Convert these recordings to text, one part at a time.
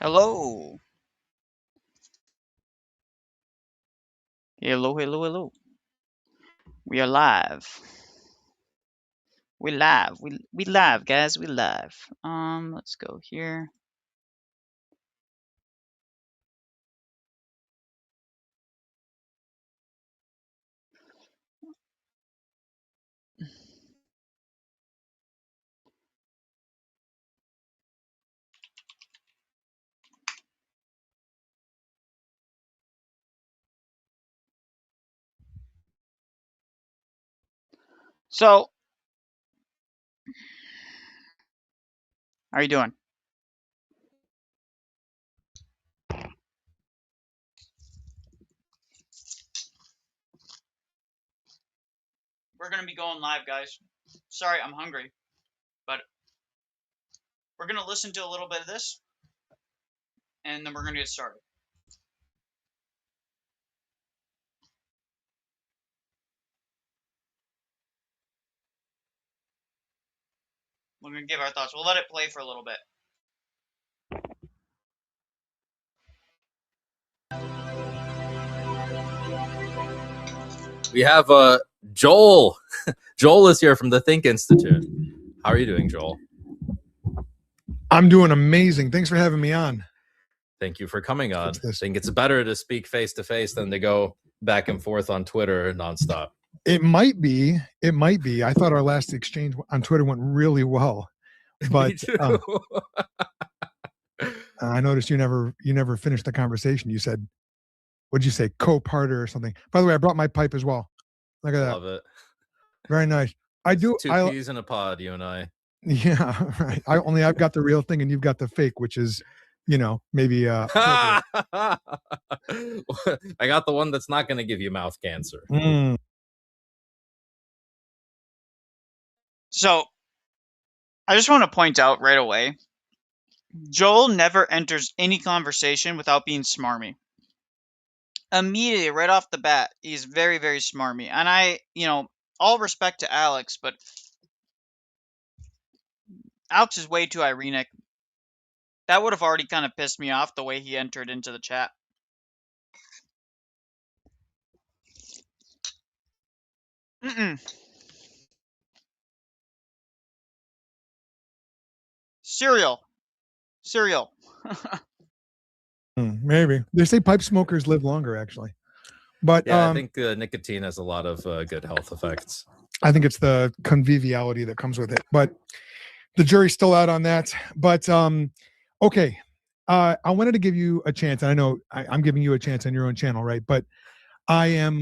Hello. Hello, hello, hello. We are live. We live. We live, guys. We live. Let's go here. So, how are you doing? We're gonna be going live, guys. Sorry, I'm hungry, but we're gonna listen to a little bit of this, and then we're gonna get started. We're gonna give our thoughts. We'll let it play for a little bit. We have Joel. Joel is here from the Think Institute. How are you doing, Joel? I'm doing amazing. Thanks for having me on. Thank you for coming on. I think it's better to speak face to face than to go back and forth on Twitter nonstop. It might be. It might be. I thought our last exchange on Twitter went really well, but I noticed you never finished the conversation. You said, "What'd you say? Co-parter or something?" By the way, I brought my pipe as well. Look at that. Love it. Very nice. I do. Two peas in a pod, you and I. Yeah, right. I've got the real thing, and you've got the fake, which is, maybe. I got the one that's not going to give you mouth cancer. So, I just want to point out right away, Joel never enters any conversation without being smarmy. Immediately, right off the bat, he's very, very smarmy. And I, all respect to Alex, but Alex is way too ironic. That would have already kind of pissed me off the way he entered into the chat. Cereal. Maybe they say pipe smokers live longer, actually. But yeah, I think nicotine has a lot of good health effects. I think it's the conviviality that comes with it, but the jury's still out on that. But okay, I wanted to give you a chance. And I know I'm giving you a chance on your own channel, right? But I am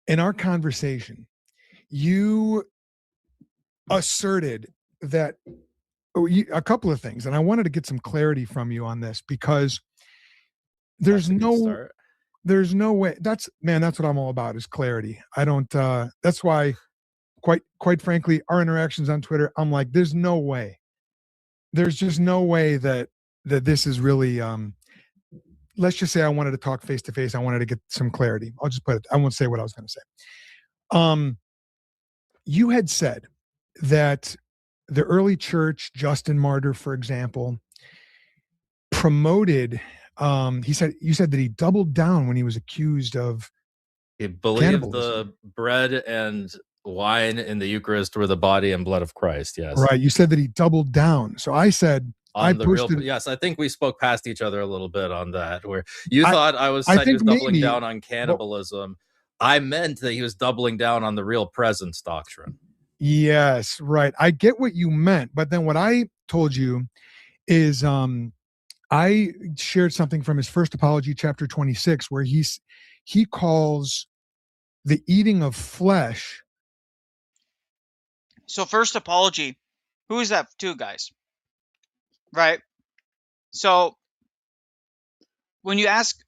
in our conversation, you asserted that a couple of things, and I wanted to get some clarity from you on this because there's no way. That's what I'm all about, is clarity. I don't. That's why, quite frankly, our interactions on Twitter, I'm like, there's no way. There's just no way that this is really. Let's just say I wanted to talk face to face. I wanted to get some clarity. I'll just put it. I won't say what I was going to say. You had said that the early church, Justin Martyr, for example, promoted. You said that he doubled down when he was accused of. He believed the bread and wine in the Eucharist were the body and blood of Christ. Yes. Right. You said that he doubled down. So I said, yes, I think we spoke past each other a little bit on that, where you thought I was doubling down on cannibalism. I meant that he was doubling down on the real presence doctrine. Yes, right. I get what you meant, but then what I told you is I shared something from his First Apology, chapter 26, where he calls the eating of flesh. So First Apology, who is that to, guys? Right? So when you ask,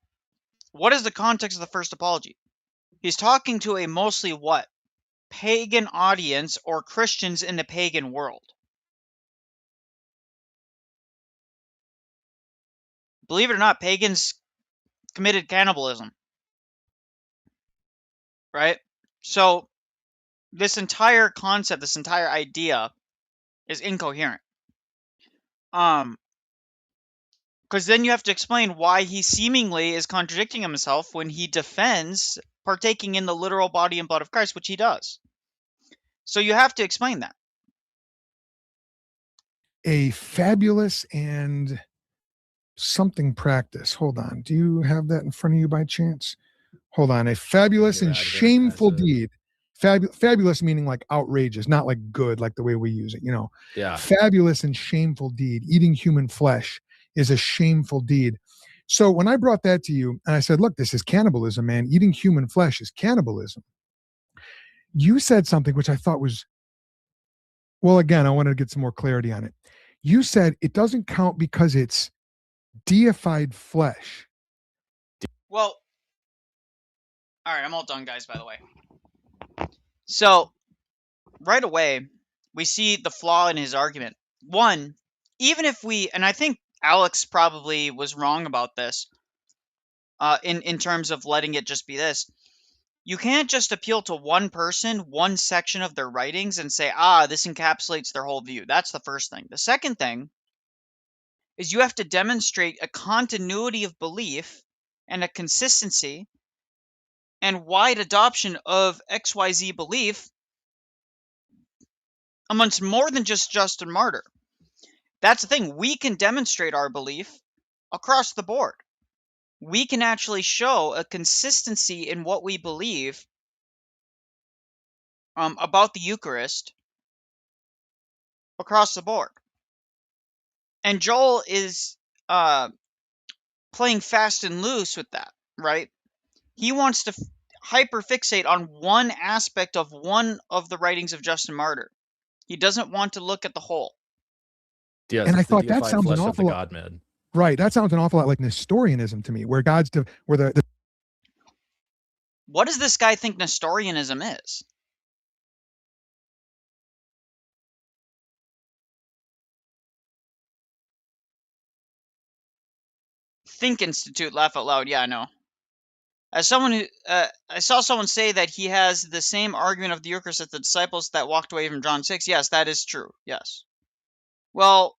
what is the context of the First Apology? He's talking to a mostly what? Pagan audience or Christians in the pagan world. Believe it or not, pagans committed cannibalism. Right? So this entire concept, this entire idea is incoherent. Because then you have to explain why he seemingly is contradicting himself when he defends partaking in the literal body and blood of Christ, which he does. So you have to explain that. A fabulous and something practice. Hold on. Do you have that in front of you by chance? Hold on. A fabulous and shameful deed. Fabulous meaning like outrageous, not like good, like the way we use it, you know. Yeah. Fabulous and shameful deed. Eating human flesh is a shameful deed. So when I brought that to you and I said, look, this is cannibalism, man. Eating human flesh is cannibalism. You said something which I thought was, well, again, I wanted to get some more clarity on it. You said it doesn't count because it's deified flesh. Well, all right, I'm all done, guys, by the way. So, right away, we see the flaw in his argument. One, even if we, and I think Alex probably was wrong about this, in terms of letting it just be this, you can't just appeal to one person, one section of their writings, and say, this encapsulates their whole view. That's the first thing. The second thing is you have to demonstrate a continuity of belief and a consistency and wide adoption of XYZ belief amongst more than just Justin Martyr. That's the thing. We can demonstrate our belief across the board. We can actually show a consistency in what we believe about the Eucharist across the board. And Joel is playing fast and loose with that, right? He wants to hyperfixate on one aspect of one of the writings of Justin Martyr. He doesn't want to look at the whole. Yes, and I thought that sounds an awful lot. God-man. Right, that sounds an awful lot like Nestorianism to me, where God's where the. What does this guy think Nestorianism is? Think Institute, laugh out loud. Yeah, I know. As someone who I saw someone say that he has the same argument of the Eucharist as the disciples that walked away from John 6. Yes, that is true. Yes. Well,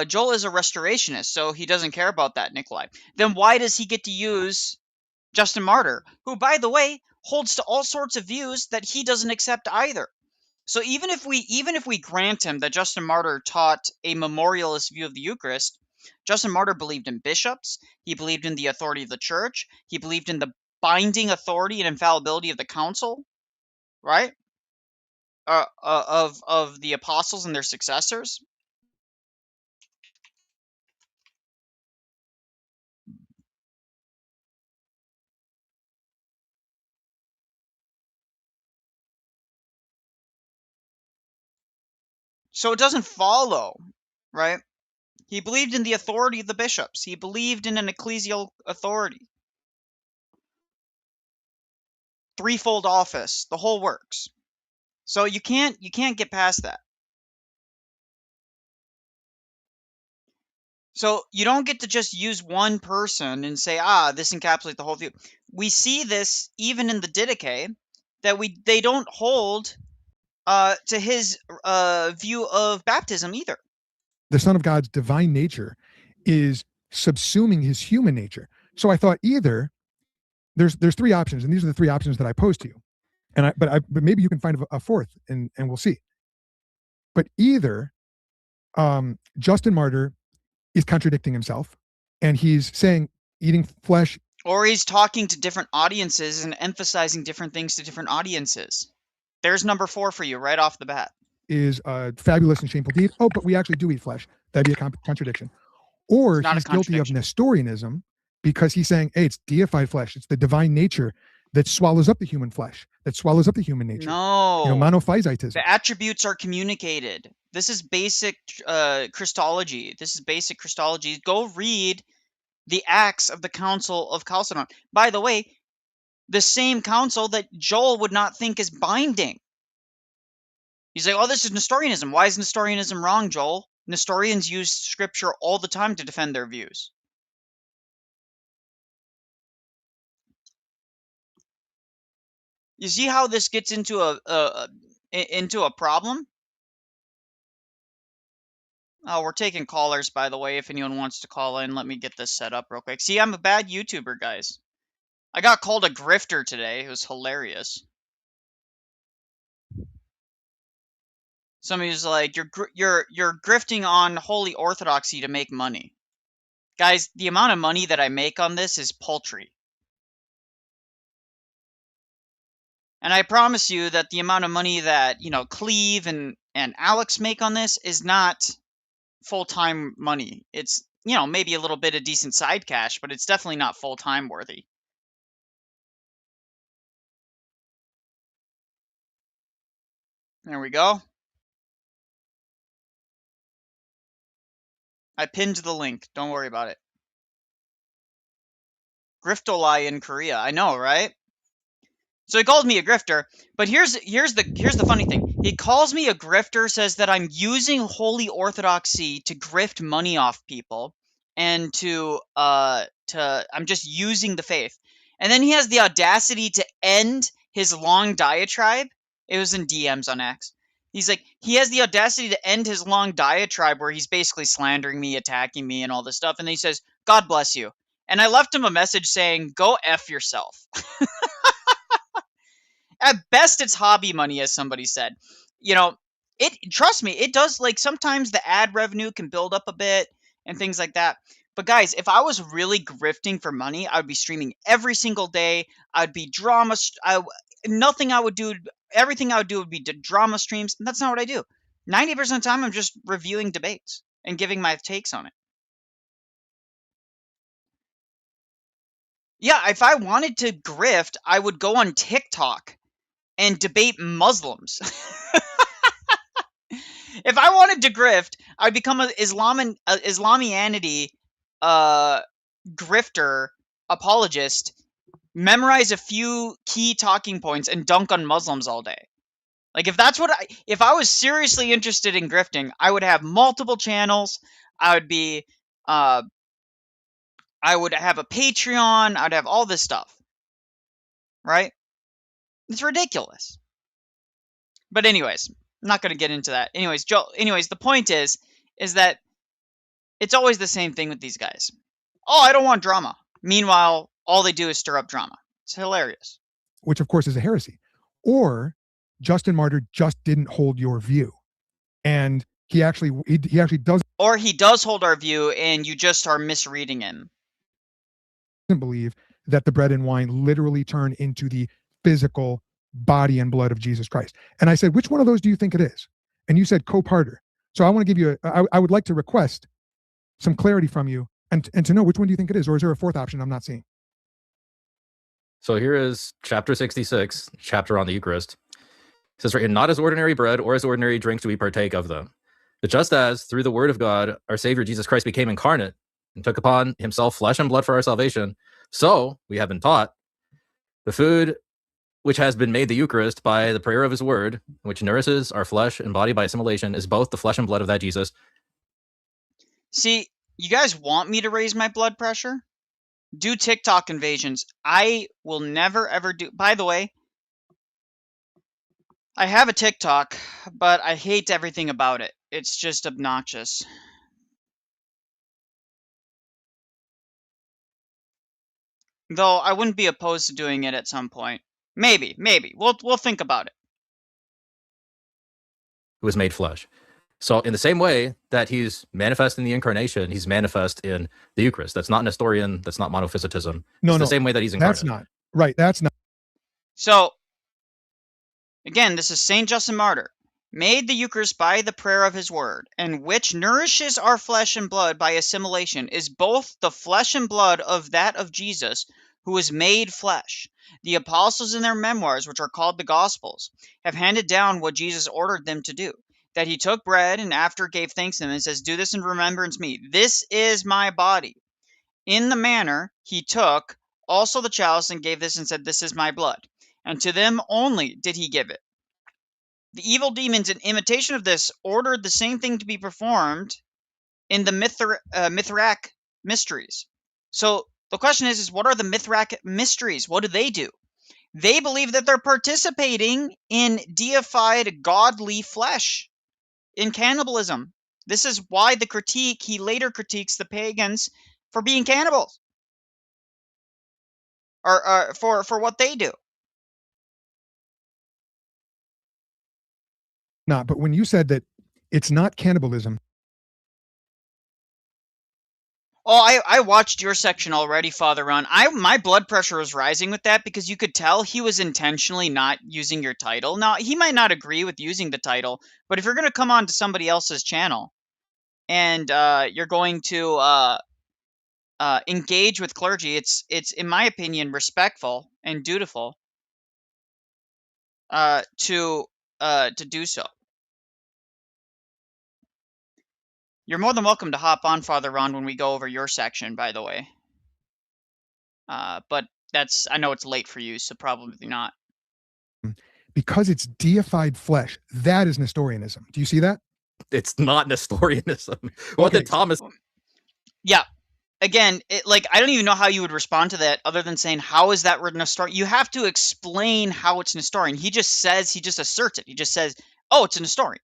Joel is a restorationist, so he doesn't care about that, Nicholai. Then why does he get to use Justin Martyr, who, by the way, holds to all sorts of views that he doesn't accept either? So even if we grant him that Justin Martyr taught a memorialist view of the Eucharist, Justin Martyr believed in bishops, he believed in the authority of the church, he believed in the binding authority and infallibility of the council, right? Of the apostles and their successors. So it doesn't follow, right? He believed in the authority of the bishops. He believed in an ecclesial authority. Threefold office, the whole works. So you can't get past that. So you don't get to just use one person and say, this encapsulates the whole view. We see this even in the Didache, that they don't hold to his view of baptism either. The Son of God's divine nature is subsuming his human nature. So I thought either there's three options, and these are the three options that I pose to you. But maybe you can find a fourth, and we'll see. But either Justin Martyr is contradicting himself, and he's saying eating flesh, or he's talking to different audiences and emphasizing different things to different audiences. There's number 4 for you right off the bat. Is a fabulous and shameful deed. Oh, but we actually do eat flesh. That'd be a contradiction. Or he's guilty of Nestorianism because he's saying, hey, it's deified flesh. It's the divine nature that swallows up the human flesh, that swallows up the human nature. No. Monophysitism. The attributes are communicated. This is basic Christology. This is basic Christology. Go read the Acts of the Council of Chalcedon. By the way, the same council that Joel would not think is binding. He's like, this is Nestorianism. Why is Nestorianism wrong, Joel? Nestorians use scripture all the time to defend their views. You see how this gets into a problem? Oh, we're taking callers, by the way. If anyone wants to call in, let me get this set up real quick. See, I'm a bad YouTuber, guys. I got called a grifter today. It was hilarious. Somebody's like, you're grifting on holy orthodoxy to make money. Guys, the amount of money that I make on this is paltry. And I promise you that the amount of money that, you know, Cleve and Alex make on this is not full-time money. It's, you know, maybe a little bit of decent side cash, but it's definitely not full-time worthy. There we go. I pinned the link. Don't worry about it. Griftolai in Korea. I know, right? So he called me a grifter, but here's the funny thing. He calls me a grifter, says that I'm using holy orthodoxy to grift money off people, and I'm just using the faith. And then he has the audacity to end his long diatribe. It was in DMs on X. He's like, he has the audacity to end his long diatribe where he's basically slandering me, attacking me, and all this stuff. And then he says, "God bless you." And I left him a message saying, "Go F yourself." At best, it's hobby money, as somebody said. You know, trust me, it does, like, sometimes the ad revenue can build up a bit and things like that. But guys, if I was really grifting for money, I would be streaming every single day. I'd be nothing I would do, everything I would do would be drama streams, and that's not what I do. 90% of the time, I'm just reviewing debates and giving my takes on it. Yeah, if I wanted to grift, I would go on TikTok and debate Muslims. If I wanted to grift, I'd become an Islamianity grifter apologist, memorize a few key talking points, and dunk on Muslims all day. Like, if I was seriously interested in grifting, I would have multiple channels. I would have a Patreon. I'd have all this stuff. Right? It's ridiculous. But anyways, I'm not going to get into that. Anyways, the point is that it's always the same thing with these guys. Oh, I don't want drama. Meanwhile, all they do is stir up drama. It's hilarious. Which, of course, is a heresy. Or Justin Martyr just didn't hold your view. And he actually does. Or he does hold our view, and you just are misreading him. Believe that the bread and wine literally turn into the physical body and blood of Jesus Christ. And I said, which one of those do you think it is? And you said coparter. So I want to give you I would like to request some clarity from you and to know which one do you think it is, or is there a fourth option I'm not seeing? So here is chapter 66, chapter on the Eucharist. It says, not as ordinary bread or as ordinary drinks do we partake of them, but just as through the word of God, our Savior Jesus Christ became incarnate and took upon himself flesh and blood for our salvation, so we have been taught the food which has been made the Eucharist by the prayer of his word, which nourishes our flesh and body by assimilation, is both the flesh and blood of that Jesus. See, you guys want me to raise my blood pressure? Do TikTok invasions. I will never, ever do... By the way, I have a TikTok, but I hate everything about it. It's just obnoxious. Though I wouldn't be opposed to doing it at some point. Maybe. We'll think about it. Who was made flesh. So in the same way that he's manifest in the incarnation, he's manifest in the Eucharist. That's not Nestorian. That's not monophysitism. No, the same way that he's incarnate. That's not. Right, that's not. So, again, this is St. Justin Martyr. Made the Eucharist by the prayer of his word, and which nourishes our flesh and blood by assimilation, is both the flesh and blood of that of Jesus, who was made flesh. The apostles in their memoirs, which are called the Gospels, have handed down what Jesus ordered them to do. That he took bread and after gave thanks to them and says, "Do this in remembrance of me. This is my body." In the manner he took also the chalice and gave this and said, "This is my blood." And to them only did he give it. The evil demons, in imitation of this, ordered the same thing to be performed in the Mithrak mysteries. So the question is what are the Mithrak mysteries? What do? They believe that they're participating in deified godly flesh, in cannibalism. This is why he later critiques the pagans for being cannibals, or for what they do. No, but when you said that it's not cannibalism. Oh, I watched your section already, Father Ron. My blood pressure was rising with that because you could tell he was intentionally not using your title. Now, he might not agree with using the title, but if you're going to come on to somebody else's channel and you're going to engage with clergy, it's in my opinion respectful and dutiful to do so. You're more than welcome to hop on, Father Ron, when we go over your section, by the way. But I know it's late for you, so probably not. Because it's deified flesh. That is Nestorianism. Do you see that? It's not Nestorianism. What did Thomas? Yeah. Again, I don't even know how you would respond to that other than saying, how is that Nestorian? You have to explain how it's Nestorian. He just asserts it. He just says, oh, it's a Nestorian.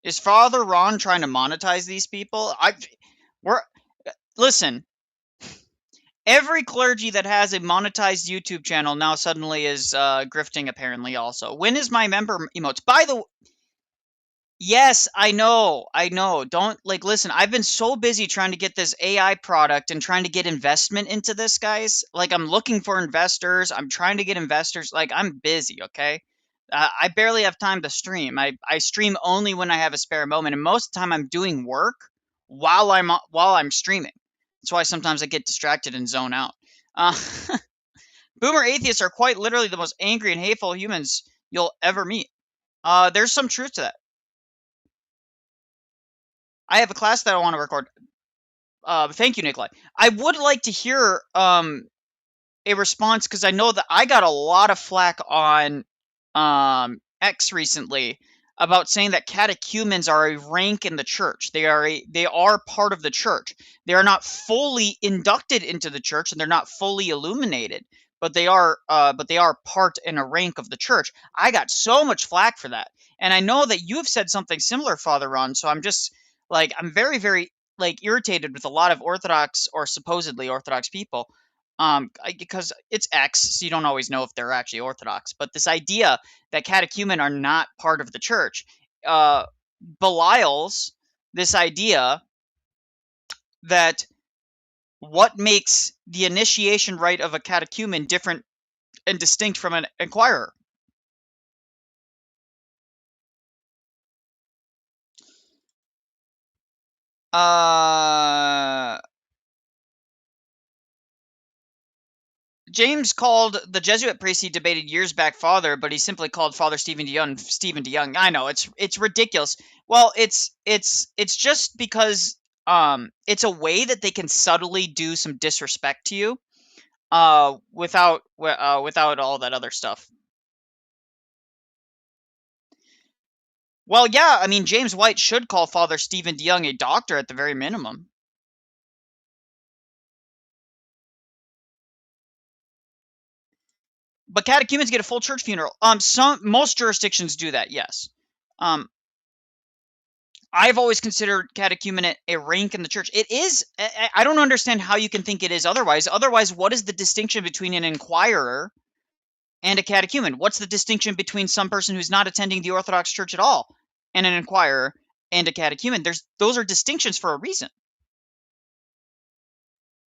Is Father Ron trying to monetize these people? Listen. Every clergy that has a monetized YouTube channel now suddenly is grifting, apparently, also. When is my member emotes? By the Yes, I know. Don't, listen, I've been so busy trying to get this AI product and trying to get investment into this, guys. I'm looking for investors. I'm trying to get investors. I'm busy, okay? I barely have time to stream. I stream only when I have a spare moment, and most of the time I'm doing work while I'm streaming. That's why sometimes I get distracted and zone out. Uh, Boomer atheists are quite literally the most angry and hateful humans you'll ever meet. There's some truth to that. I have a class that I want to record. Thank you, Nicholai. I would like to hear a response because I know that I got a lot of flack on X recently about saying that catechumens are a rank in the church. They are part of the church. They are not fully inducted into the church and they're not fully illuminated, but they are part and a rank of the church. I got so much flack for that, and I know that you have said something similar, Father Ron. So I'm just I'm very, very irritated with a lot of Orthodox or supposedly Orthodox people, because it's X, so you don't always know if they're actually Orthodox. But this idea that catechumen are not part of the church belies this idea that what makes the initiation rite of a catechumen different and distinct from an inquirer. James called the Jesuit priest he debated years back father, but he simply called Father Stephen DeYoung. I know, it's ridiculous. Well, it's just because it's a way that they can subtly do some disrespect to you without all that other stuff. Well, yeah, I mean, James White should call Father Stephen DeYoung a doctor at the very minimum. But catechumens get a full church funeral. Most jurisdictions do that, yes. I've always considered catechumenate a rank in the church. It is. I don't understand how you can think it is otherwise. Otherwise, what is the distinction between an inquirer and a catechumen? What's the distinction between some person who's not attending the Orthodox Church at all and an inquirer and a catechumen? Those are distinctions for a reason.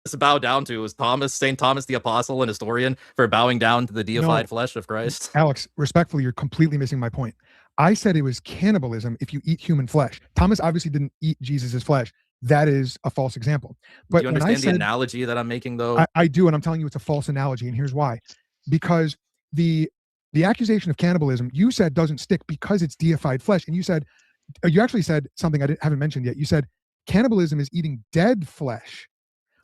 To bow down to is St. Thomas the Apostle, an historian, for bowing down to the deified flesh of Christ. Alex, respectfully, you're completely missing my point. I said it was cannibalism if you eat human flesh. Thomas obviously didn't eat Jesus's flesh. That is a false example. But do you understand the analogy that I'm making, though? I do, and I'm telling you it's a false analogy, and here's why. Because the accusation of cannibalism, you said, doesn't stick because it's deified flesh, and you actually said something I haven't mentioned yet. You said cannibalism is eating dead flesh.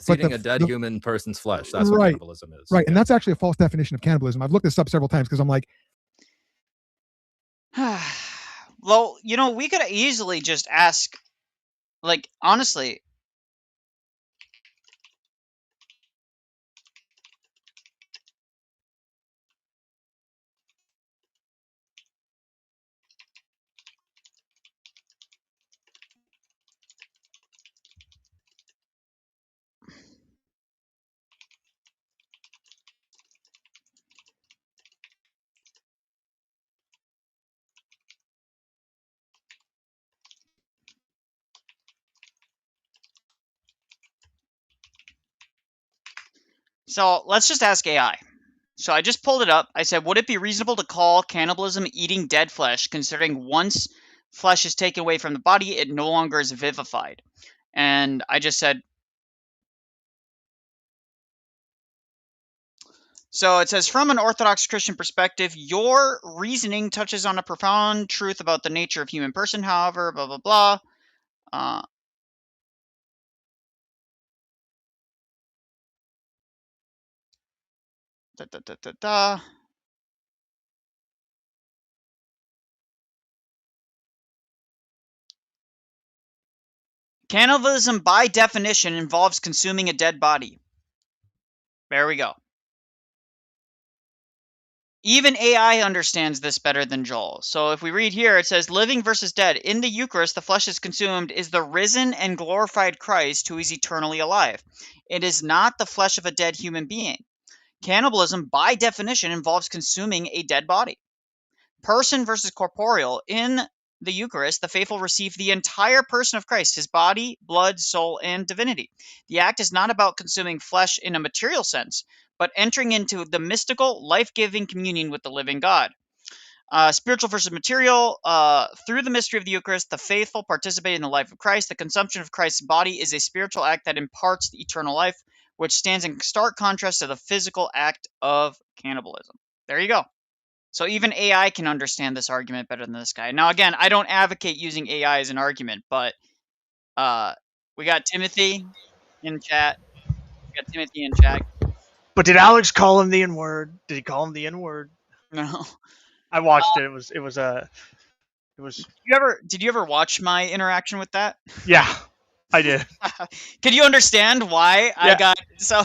It's eating a dead human person's flesh. That's what cannibalism is. Right, and that's actually a false definition of cannibalism. I've looked this up several times because I'm like, well, we could easily just ask, honestly, So let's just ask AI. So I just pulled it up. I said, would it be reasonable to call cannibalism eating dead flesh, considering once flesh is taken away from the body, it no longer is vivified? And I just said, so it says, from an Orthodox Christian perspective, your reasoning touches on a profound truth about the nature of human person, however, blah, blah, blah. Da, da, da, da, da. Cannibalism, by definition, involves consuming a dead body. There we go. Even AI understands this better than Joel. So if we read here, it says, living versus dead. In the Eucharist, the flesh is consumed is the risen and glorified Christ who is eternally alive. It is not the flesh of a dead human being. Cannibalism, by definition, involves consuming a dead body. Person versus corporeal. In the Eucharist, the faithful receive the entire person of Christ, his body, blood, soul, and divinity. The act is not about consuming flesh in a material sense, but entering into the mystical, life-giving communion with the living God. Spiritual versus material. Through the mystery of the Eucharist, the faithful participate in the life of Christ. The consumption of Christ's body is a spiritual act that imparts the eternal life, which stands in stark contrast to the physical act of cannibalism. There you go. So even AI can understand this argument better than this guy. Now, again, I don't advocate using AI as an argument, but we got Timothy in chat. But did Alex call him the N-word? Did he call him the N-word? No. I watched it. It was. Did you ever watch my interaction with that? Yeah, I did. Could you understand why I got so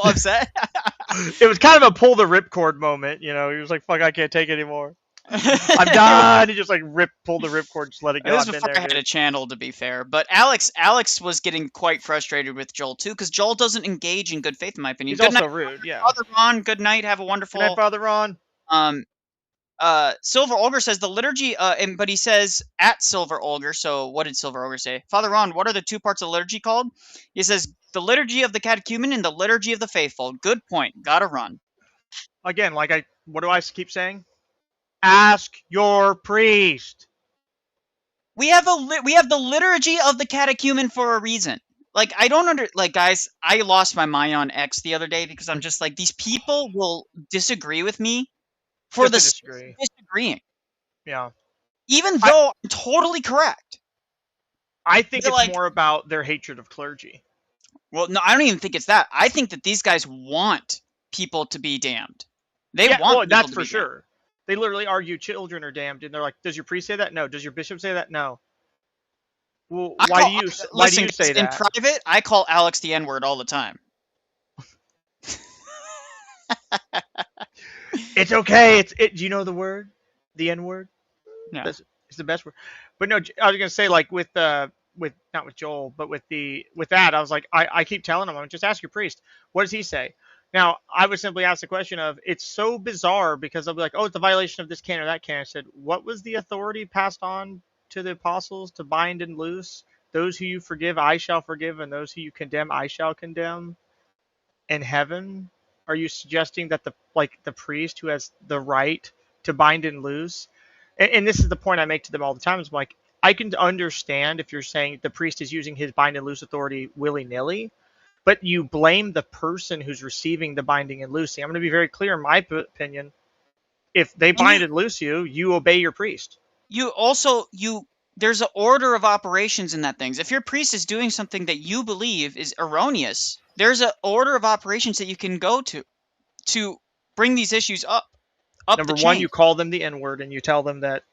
upset? It was kind of a pull the ripcord moment, you know. He was like, "Fuck, I can't take it anymore. I'm done." He just like pulled the ripcord, just let it go. This was before I had a channel, to be fair. But Alex was getting quite frustrated with Joel too, because Joel doesn't engage in good faith, in my opinion. He's also rude. Yeah. Father Ron, good night. Have a wonderful. Good night, Father Ron. Silver Olger says the liturgy, but he says at Silver Olger. So what did Silver Olger say? Father Ron, what are the two parts of the liturgy called? He says the liturgy of the catechumen and the liturgy of the faithful. Good point. Gotta run. Again, what do I keep saying? Ask your priest. We have the liturgy of the catechumen for a reason. Like, I don't guys, I lost my mind on X the other day because I'm just like, these people will disagree with me for disagreeing. Yeah. Even though I'm totally correct. I think it's more about their hatred of clergy. Well, no, I don't even think it's that. I think that these guys want people to be damned. That's for sure. They literally argue children are damned, and they're like, "Does your priest say that? No. Does your bishop say that? No." Well, why do you say that? In private, I call Alex the N-word all the time. It's okay. Do you know the word? The N-word? Yeah. It's the best word. But no, I was gonna say, like, with not with Joel, but with that, I was like, I keep telling him, just ask your priest. What does he say? Now, I would simply ask the question of, it's so bizarre because I'll be like, oh, it's a violation of this canon or that canon. I said, what was the authority passed on to the apostles to bind and loose? Those who you forgive, I shall forgive, and those who you condemn, I shall condemn. In heaven, are you suggesting that the priest who has the right to bind and loose? And this is the point I make to them all the time. Is like, I can understand if you're saying the priest is using his bind and loose authority willy-nilly, but you blame the person who's receiving the binding and loosing. I'm going to be very clear in my opinion. If they bind and loose you, you obey your priest. There's an order of operations in that things. If your priest is doing something that you believe is erroneous, there's an order of operations that you can go to bring these issues up. Number one, you call them the N-word and you tell them that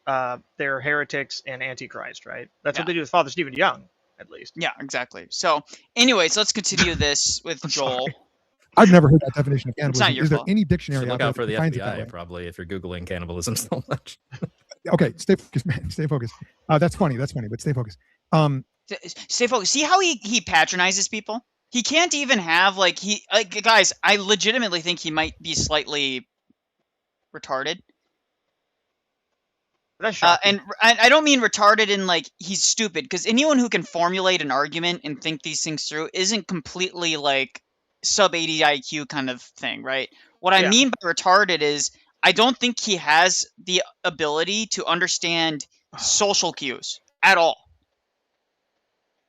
they're heretics and antichrist, right? That's what they do with Father Stephen Young, at least. Yeah, exactly. So, anyways, let's continue this with Joel. I've never heard that definition of cannibalism. It's not your Is there fault. any dictionary Look out out for there the that defines it that FBI, way? probably, if you're Googling cannibalism so much. Okay, stay focused, man. Stay focused. That's funny, but stay focused. Stay focused. See how he patronizes people? He can't even have guys, I legitimately think he might be slightly retarded. That's shocking. And I don't mean retarded in like he's stupid, because anyone who can formulate an argument and think these things through isn't completely like sub 80 IQ kind of thing, right? What I Yeah. mean by retarded is I don't think he has the ability to understand social cues at all,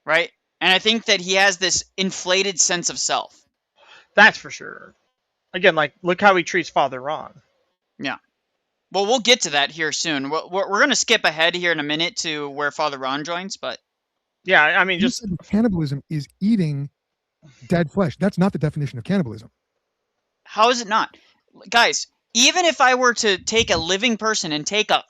right? And I think that he has this inflated sense of self. That's for sure. Again, like, look how he treats Father Ron. Yeah. Well, we'll get to that here soon. We're going to skip ahead here in a minute to where Father Ron joins, but Yeah, I mean, You just said that cannibalism is eating dead flesh. That's not the definition of cannibalism. how is it not? Guys, even if I were to take a living person and take a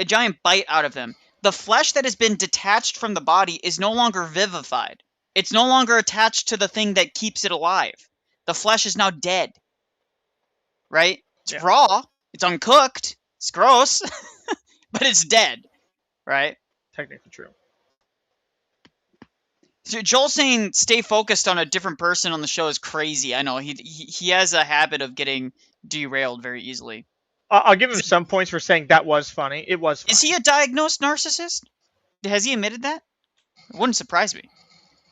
giant bite out of them, the flesh that has been detached from the body is no longer vivified. It's no longer attached to the thing that keeps it alive. The flesh is now dead. Right? It's Yeah. raw, it's uncooked, it's gross, but it's dead. Right? technically true. So Joel saying stay focused on a different person on the show is crazy. I know he has a habit of getting derailed very easily. I'll give him some points for saying that was funny. It was funny. Is he a diagnosed narcissist? Has he admitted that? It wouldn't surprise me.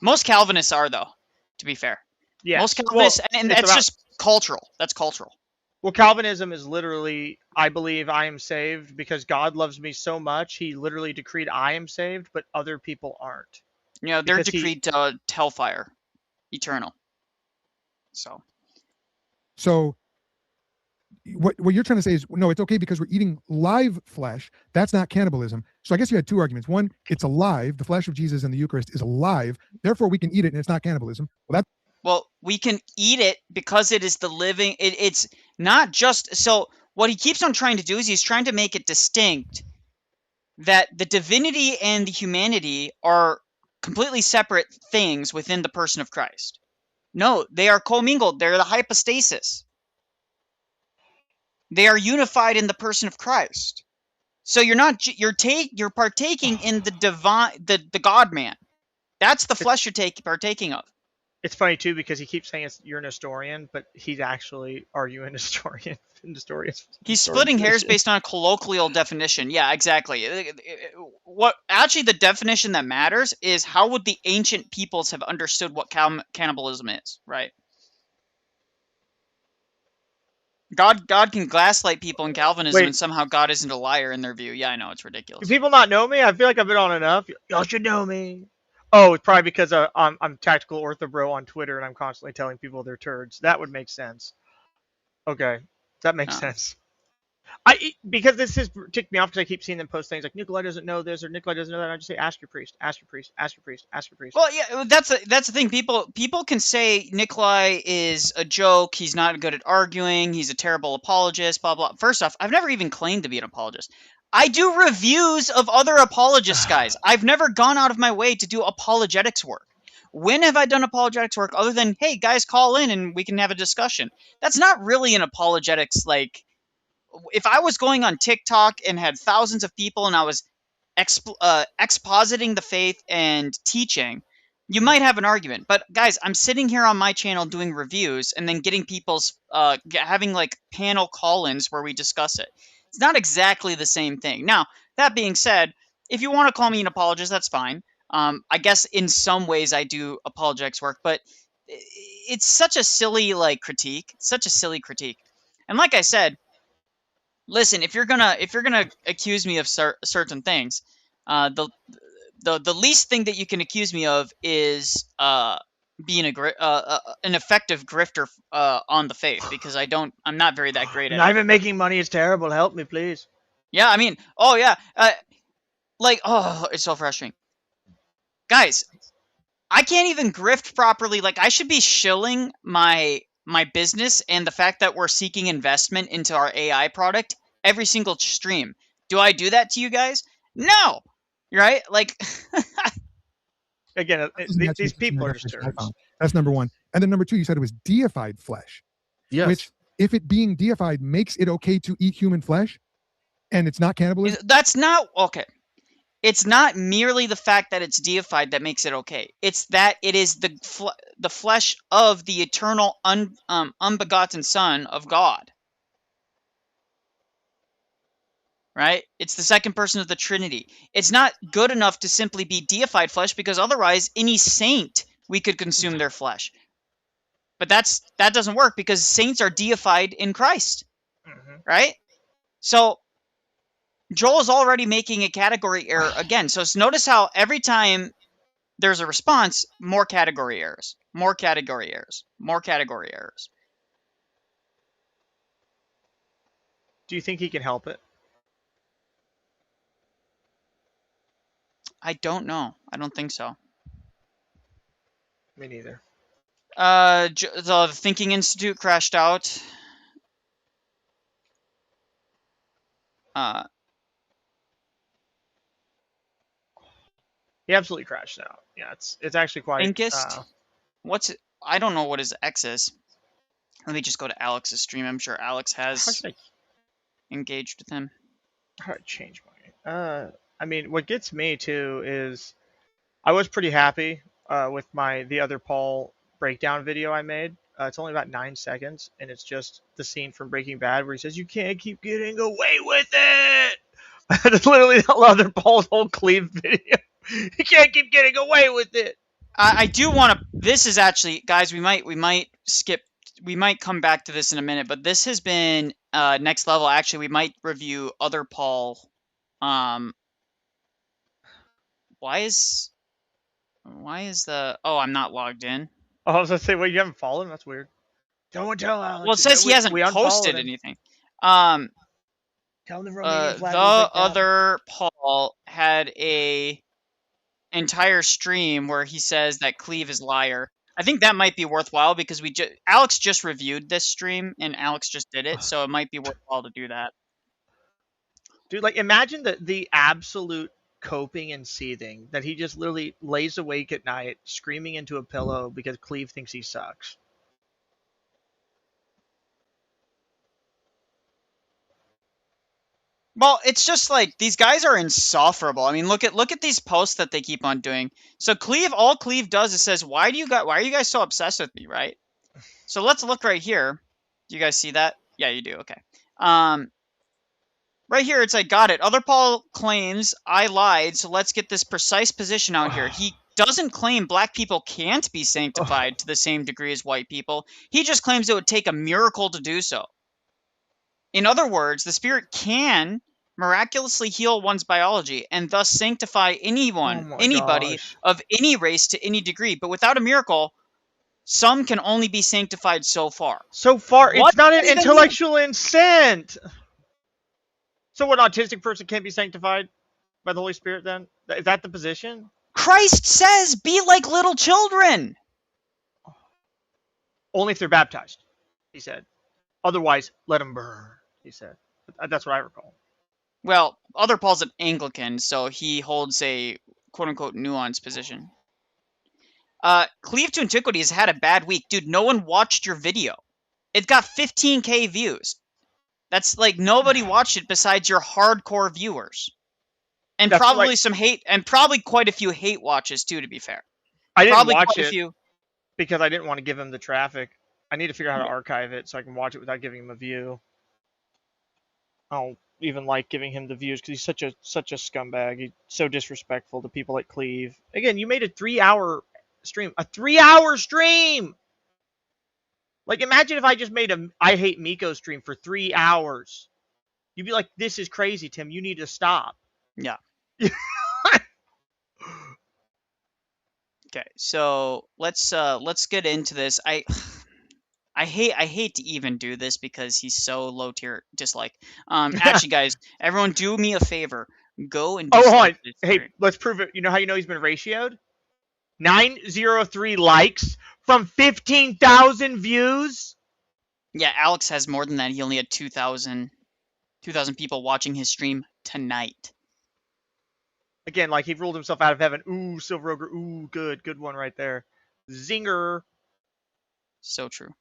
Most Calvinists are, though, to be fair. Yes. Most Calvinists, and it's that's just cultural. That's cultural. Well, Calvinism is literally, I believe I am saved because God loves me so much. He literally decreed I am saved, but other people aren't. You know, they're Because decreed to hellfire, eternal. So what you're trying to say is, no, it's okay because we're eating live flesh. That's not cannibalism. So I guess you had two arguments. One, it's alive. The flesh of Jesus in the Eucharist is alive. Therefore, we can eat it and it's not cannibalism. Well, we can eat it because it is the living. It's not just. So what he keeps on trying to do is he's trying to make it distinct that the divinity and the humanity are completely separate things within the person of Christ. No, they are commingled. They're the hypostasis. They are unified in the person of Christ. So you're partaking in the divine, the God man. That's the flesh you're partaking of. It's funny too because he keeps saying you're an historian, but he's actually, are you an historian? He's splitting hairs based on a colloquial definition. Yeah, exactly. What actually the definition that matters is how would the ancient peoples have understood what cannibalism is, right? God can gaslight people in Calvinism, and somehow God isn't a liar in their view. Yeah, I know, it's ridiculous. Do people not know me? I feel like I've been on enough. Y'all should know me. Oh, it's probably because I'm Tactical Orthobro on Twitter and I'm constantly telling people they're turds. That would make sense. Okay, that makes sense. Because this has ticked me off because I keep seeing them post things like Nicholai doesn't know this or Nicholai doesn't know that. And I just say, ask your priest, ask your priest, ask your priest, ask your priest. Well, yeah, that's the thing. People can say Nicholai is a joke. He's not good at arguing. He's a terrible apologist. Blah blah. First off, I've never even claimed to be an apologist. I do reviews of other apologists, guys. I've never gone out of my way to do apologetics work. When have I done apologetics work other than, hey, guys, call in and we can have a discussion? That's not really an apologetics. Like, if I was going on TikTok and had thousands of people and I was expositing the faith and teaching, you might have an argument. But guys, I'm sitting here on my channel doing reviews and then getting people's having like panel call-ins where we discuss it. It's not exactly the same thing. Now, that being said, if you want to call me an apologist, that's fine. I guess in some ways I do apologetics work, but it's such a silly critique. Such a silly critique. And like I said, listen, if you're gonna accuse me of certain things, the least thing that you can accuse me of is being an effective grifter on the faith, because I'm not very that great at it. Not even making money is terrible. Help me, please. Yeah, I mean, oh yeah, it's so frustrating, guys. I can't even grift properly. Like, I should be shilling my business and the fact that we're seeking investment into our AI product every single stream. Do I do that to you guys? No. Right? Like, again, these people are just turds. That's number one. And then number two, you said it was deified flesh. Yes. Which, if it being deified makes it okay to eat human flesh, and it's not cannibalism. That's not okay. It's not merely the fact that it's deified that makes it okay. It's that it is the flesh of the eternal unbegotten Son of God. Right? It's the second person of the Trinity. It's not good enough to simply be deified flesh, because otherwise any saint we could consume their flesh. But that doesn't work because saints are deified in Christ, right? So Joel is already making a category error again. So notice how every time there's a response, more category errors, more category errors, more category errors. Do you think he can help it? I don't know. I don't think so. Me neither. The Thinking Institute crashed out. He absolutely crashed out. Yeah, it's actually quite. Thinkist? What's it? I don't know what his X is. Let me just go to Alex's stream. I'm sure Alex has engaged with him. How do I change my? I mean, what gets me too is I was pretty happy with the other Paul breakdown video I made. It's only about 9 seconds, and it's just the scene from Breaking Bad where he says, "You can't keep getting away with it." That's literally the other Paul's whole Cleve video. You can't keep getting away with it. I do want to. This is actually, guys. We might skip. We might come back to this in a minute, but this has been next level. Actually, we might review other Paul. Why is the? Oh, I'm not logged in. Oh, I was gonna say, well, you haven't followed him. That's weird. Don't tell Alex. Well, it says he hasn't posted anything. Tell him the Romanian flag. The other Paul had a entire stream where he says that Cleve is liar. I think that might be worthwhile because Alex just reviewed this stream and Alex just did it, so it might be worthwhile to do that. Dude, like imagine the absolute coping and seething that he just literally lays awake at night screaming into a pillow because Cleve thinks he sucks. Well, it's just like these guys are insufferable. I mean, look at these posts that they keep on doing. So all Cleve does is says, why are you guys so obsessed with me, right? So let's look right here. Do you guys see that? Yeah, you do. Okay. Right here, it's like, got it. Other Paul claims I lied, so let's get this precise position out here. He doesn't claim black people can't be sanctified to the same degree as white people. He just claims it would take a miracle to do so. In other words, the Spirit can miraculously heal one's biology and thus sanctify anybody of any race to any degree. But without a miracle, some can only be sanctified so far. So far, it's not an intellectual assent. So what, autistic person can't be sanctified by the Holy Spirit then? Is that the position? Christ says, be like little children. Only if they're baptized, he said. Otherwise, let them burn, he said. That's what I recall. Well, other Paul's an Anglican, so he holds a quote-unquote nuanced position. Cleave to Antiquity has had a bad week. Dude, no one watched your video. It got 15K views. That's like nobody watched it besides your hardcore viewers. And that's probably some hate, and probably quite a few hate watches too, to be fair. I didn't watch it because I didn't want to give him the traffic. I need to figure out how to archive it so I can watch it without giving him a view. I don't even like giving him the views because he's such a scumbag. He's so disrespectful to people like Cleve. Again, you made a 3-hour stream. A 3-hour stream! Like, imagine if I just made a I Hate Miko stream for 3 hours. You'd be like, this is crazy, Tim. You need to stop. Yeah. Okay, so let's get into this. I hate to even do this because he's so low tier dislike. Actually, guys, everyone, do me a favor. Go and hold on. Hey, let's prove it. You know how you know he's been ratioed? 903 likes from 15,000 views. Yeah, Alex has more than that. He only had 2,000 people watching his stream tonight. Again, like he ruled himself out of heaven. Ooh, Silver Ogre. Ooh, good one right there. Zinger. So true.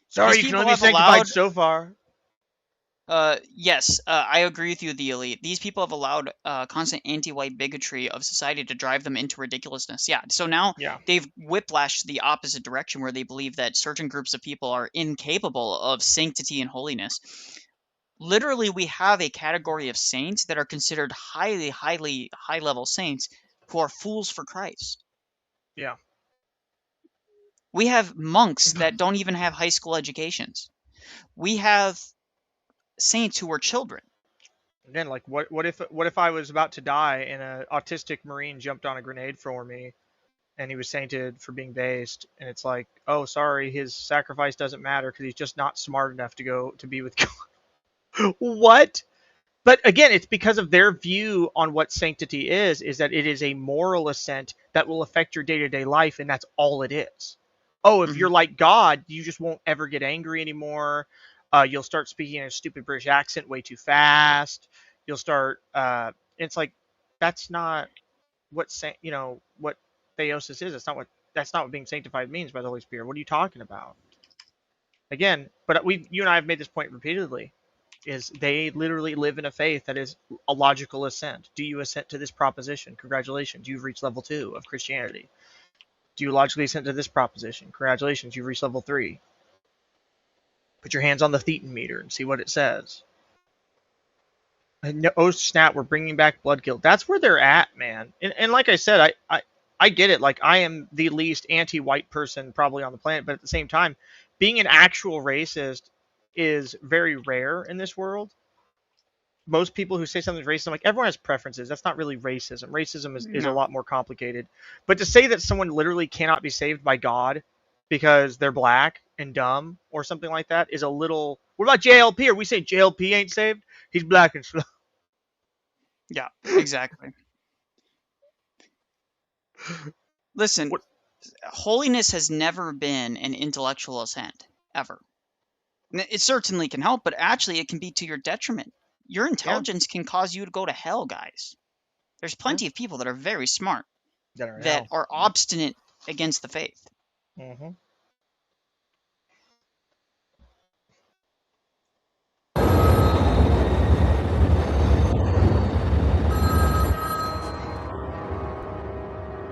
Sorry, you can only be sanctified so far. Yes, I agree with you, the elite. These people have allowed constant anti-white bigotry of society to drive them into ridiculousness. Yeah, so now they've whiplashed the opposite direction where they believe that certain groups of people are incapable of sanctity and holiness. Literally, we have a category of saints that are considered high-level saints who are fools for Christ. Yeah. We have monks that don't even have high school educations. We have saints who are children. Again, like what if I was about to die and an autistic Marine jumped on a grenade for me, and he was sainted for being based, and it's like, oh, sorry, his sacrifice doesn't matter because he's just not smart enough to go to be with God. What? But again, it's because of their view on what sanctity is that it is a moral assent that will affect your day-to-day life, and that's all it is. Oh, if Mhm. you're like God, you just won't ever get angry anymore. You'll start speaking in a stupid British accent way too fast. You'll start. It's like that's not what what theosis is. That's not what being sanctified means by the Holy Spirit. What are you talking about? Again, but you and I have made this point repeatedly. Is they literally live in a faith that is a logical assent. Do you assent to this proposition? Congratulations, you've reached level 2 of Christianity. Do you logically assent to this proposition? Congratulations, you've reached level 3. Put your hands on the thetan meter and see what it says. And oh snap, we're bringing back blood guilt. That's where they're at, man. And like I said, I get it. Like, I am the least anti-white person probably on the planet, but at the same time, being an actual racist is very rare in this world. Most people who say something's racist, I'm like, everyone has preferences. That's not really racism. Racism is a No. lot more complicated. But to say that someone literally cannot be saved by God because they're black and dumb or something like that is a little. What about JLP? Are we saying JLP ain't saved? He's black and slow. Yeah, exactly. Listen, What- holiness has never been an intellectual assent, ever. It certainly can help, but actually it can be to your detriment. Your intelligence can cause you to go to hell, guys. There's plenty of people that are very smart that are obstinate against the faith. Mm-hmm.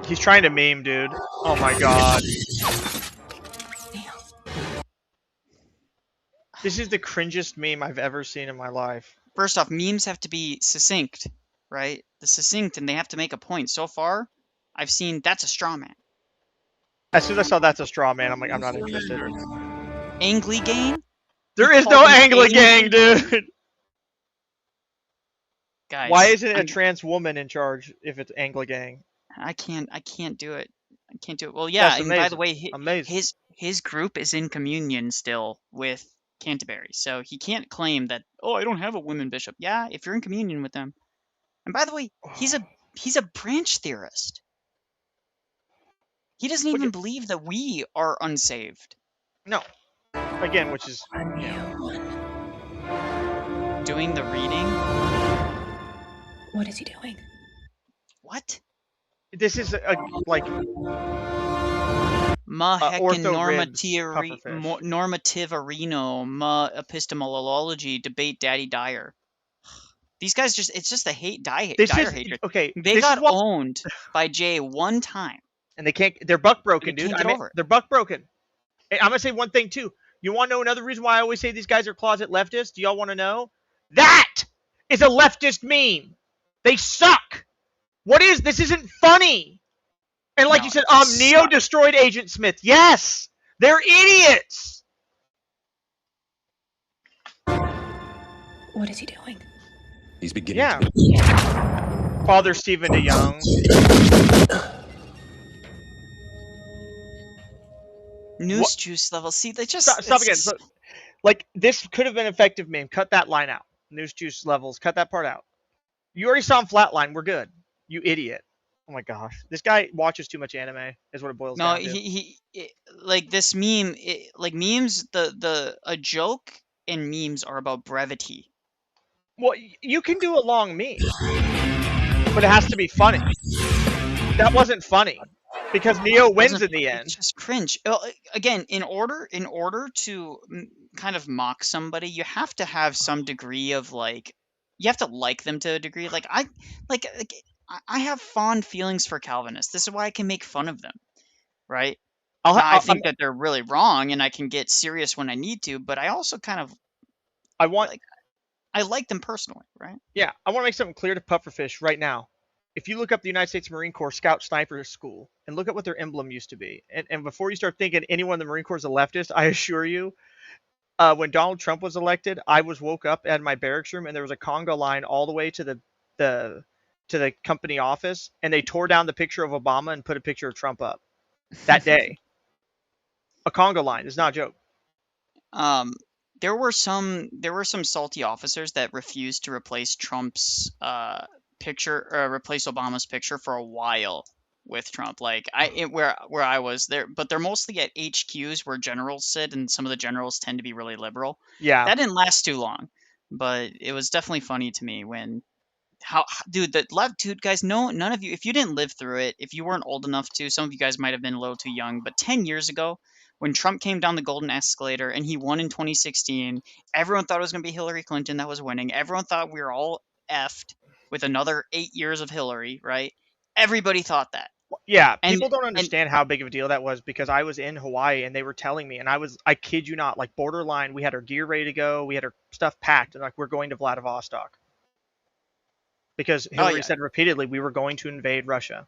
He's trying to meme, dude. Oh my god. This is the cringest meme I've ever seen in my life. First off, memes have to be succinct, right? The succinct, and they have to make a point. So far, I've seen that's a straw man. As soon as I saw that's a straw man, I'm like, I'm not interested. Angly gang? There He is no called them Anglo gang, angry- dude. Guys, Why isn't it a trans woman in charge if it's Anglo gang? I can't do it. I can't do it. Well, yeah, That's and by the amazing. way, Amazing. his group is in communion still with Canterbury, so he can't claim that. Oh, I don't have a women bishop. Yeah, if you're in communion with them. And by the way, he's a branch theorist. He doesn't even believe that we are unsaved. No. Again, which is Doing the reading. What is he doing? What? this is like Ma heckin ortho ribs pufferfish. normative ma epistemology debate Daddy Dyer. These guys it's just a Dyer hatred. Okay. They got owned by Jay one time. And they're buck broken, dude. Can't get over it. They're buck broken. And I'm gonna say one thing too. You want to know another reason why I always say these guys are closet leftists? Do y'all want to know? That is a leftist meme. They suck. This isn't funny. And like you said, Neo destroyed Agent Smith. Yes, they're idiots. What is he doing? He's beginning. Yeah. Father Stephen DeYoung. News juice level. See, they just stop again. So, like, this could have been an effective meme. Cut that line out. News juice levels. Cut that part out. You already saw him flatline. We're good. You idiot. Oh my gosh. This guy watches too much anime, is what it boils down to. No, he like this meme, like memes, a joke and memes are about brevity. Well, you can do a long meme, but it has to be funny. That wasn't funny. Because Neo wins in the end. It's just cringe. Again, in order to kind of mock somebody, you have to have some degree of you have to like them to a degree. Like I have fond feelings for Calvinists. This is why I can make fun of them, right? I think that they're really wrong, and I can get serious when I need to. But I also kind of I like them personally, right? Yeah, I want to make something clear to Pufferfish right now. if you look up the United States Marine Corps Scout Sniper School and look at what their emblem used to be, and before you start thinking anyone in the Marine Corps is a leftist, I assure you, when Donald Trump was elected, I was woke up at my barracks room and there was a conga line all the way to the company office, and they tore down the picture of Obama and put a picture of Trump up that day. A conga line is not a joke. There were some salty officers that refused to replace Trump's picture or replace Obama's picture for a while with Trump. Like where I was there, but they're mostly at HQs where generals sit, and some of the generals tend to be really liberal. Yeah. That didn't last too long, but it was definitely funny to me when dude, the left, dude, guys, none of you, if you didn't live through it, if you weren't old enough to, some of you guys might have been a little too young, but 10 years ago, when Trump came down the golden escalator and he won in 2016, everyone thought it was going to be Hillary Clinton that was winning. Everyone thought we were all effed with another 8 years of Hillary, right? Everybody thought that. Yeah, And people don't understand how big of a deal that was, because I was in Hawaii and they were telling me, and I kid you not, like borderline, we had our gear ready to go, we had our stuff packed, and like we're going to Vladivostok. Because Hillary said repeatedly we were going to invade Russia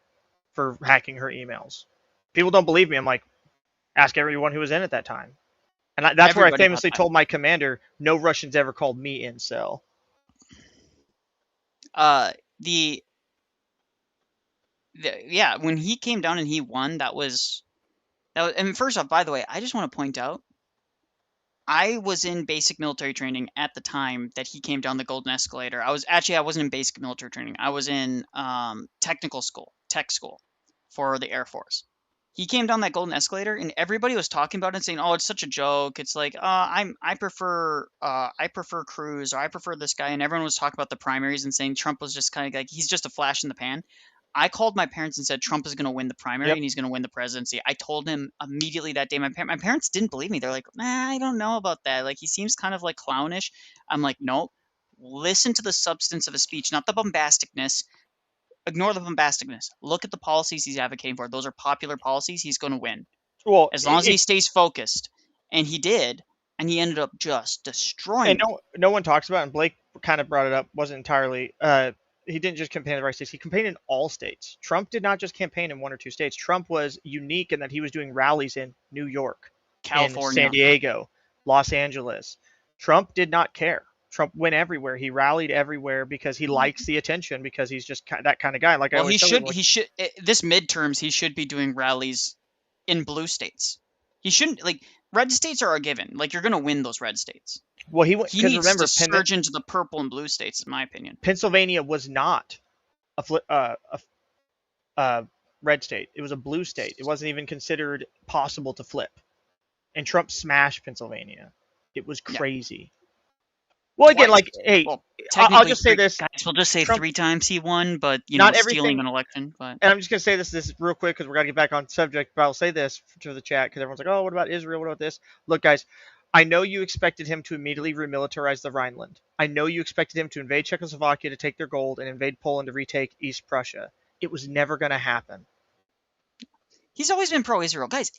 for hacking her emails. People don't believe me. I'm like, ask everyone who was in at that time. And that's where I famously told my commander, no Russians ever called me incel. Yeah, when he came down and he won, that was, and first off, by the way, I just want to point out, I was in basic military training at the time that he came down the golden escalator. I wasn't in basic military training. I was in tech school for the Air Force. He came down that golden escalator and everybody was talking about it and saying, "Oh, it's such a joke. It's like, I prefer Cruz, or I prefer this guy." And everyone was talking about the primaries and saying Trump was just kind of like, he's just a flash in the pan. I called my parents and said Trump is going to win the primary and he's going to win the presidency. I told him immediately that day. My parents didn't believe me. They're like, I don't know about that. Like, he seems kind of like clownish. I'm like, no, listen to the substance of his speech, not the bombasticness. Ignore the bombasticness. Look at the policies he's advocating for. Those are popular policies. He's going to win. Well, as long as he stays focused. And he did. And he ended up just destroying. And no one talks about it, and Blake kind of brought it up, wasn't entirely. He didn't just campaign in the right states. He campaigned in all states. Trump did not just campaign in one or two states. Trump was unique in that he was doing rallies in New York, California, in San Diego, Los Angeles. Trump did not care. Trump went everywhere. He rallied everywhere because he likes the attention, because he's just that kind of guy. Like, well, he should this midterms, he should be doing rallies in blue states. He shouldn't, like, red states are a given. Like, you're going to win those red states. Well, he needs to surge into the purple and blue states, in my opinion. Pennsylvania was not a red state. It was a blue state. It wasn't even considered possible to flip. And Trump smashed Pennsylvania. It was crazy. Yeah. Well, again, I'll just say this. Guys, we'll just say Trump, 3 times he won, but, not stealing an election. But. And I'm just going to say this real quick, because we're going to get back on subject, but I'll say this to the chat, because everyone's like, oh, what about Israel? What about this? Look, guys, I know you expected him to immediately remilitarize the Rhineland. I know you expected him to invade Czechoslovakia to take their gold and invade Poland to retake East Prussia. It was never going to happen. He's always been pro-Israel. Guys,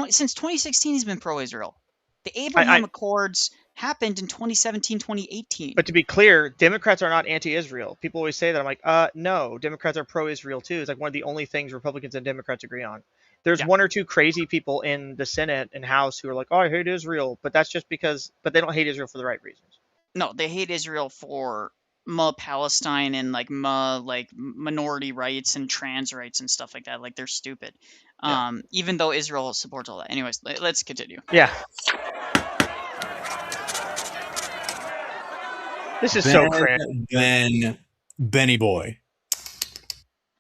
since 2016, he's been pro-Israel. The Abraham Accords happened in 2017, 2018. But to be clear, Democrats are not anti-Israel. People always say that. I'm like, no, Democrats are pro-Israel too. It's like one of the only things Republicans and Democrats agree on. There's one or two crazy people in the Senate and House who are like, oh, I hate Israel. But that's just because, but they don't hate Israel for the right reasons. No, they hate Israel for Palestine and like minority rights and trans rights and stuff like that. Like, they're stupid. Yeah. Even though Israel supports all that. Anyways, let's continue. Yeah. This is so crazy. Then Benny Boy.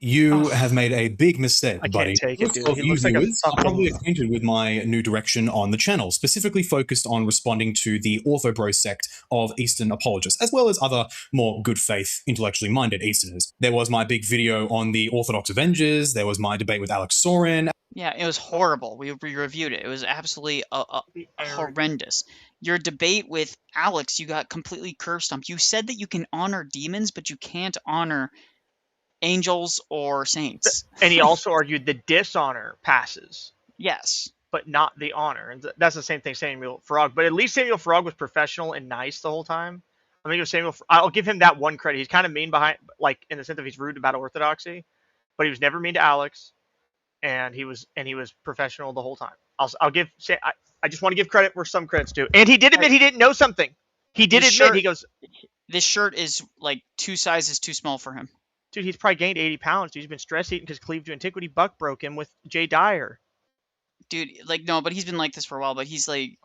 You have made a big mistake, buddy. I can't take it, dude. He looks like probably acquainted with my new direction on the channel, specifically focused on responding to the Ortho-Bro sect of Eastern apologists, as well as other more good faith, intellectually minded Easterners. There was my big video on the Orthodox Avengers. There was my debate with Alex Sorin. Yeah, it was horrible. We reviewed it. It was absolutely horrendous. Your debate with Alex, you got completely curb stomped. You said that you can honor demons, but you can't honor angels or saints. And he also argued the dishonor passes. Yes. But not the honor. And that's the same thing Samuel Farag. But at least Samuel Farag was professional and nice the whole time. I'm gonna give Samuel. I'll give him that one credit. He's kind of mean behind, like in the sense of he's rude about orthodoxy, but he was never mean to Alex, and he was professional the whole time. I'll give. I just want to give credit where some credit's due, and he did admit he didn't know something. He did His admit. shirt- He goes, This shirt is like 2 sizes too small for him. dude, he's probably gained 80 pounds. Dude, he's been stress eating because Cleave to Antiquity Buck broke him with Jay Dyer. Dude, like, no, but he's been like this for a while, but he's like,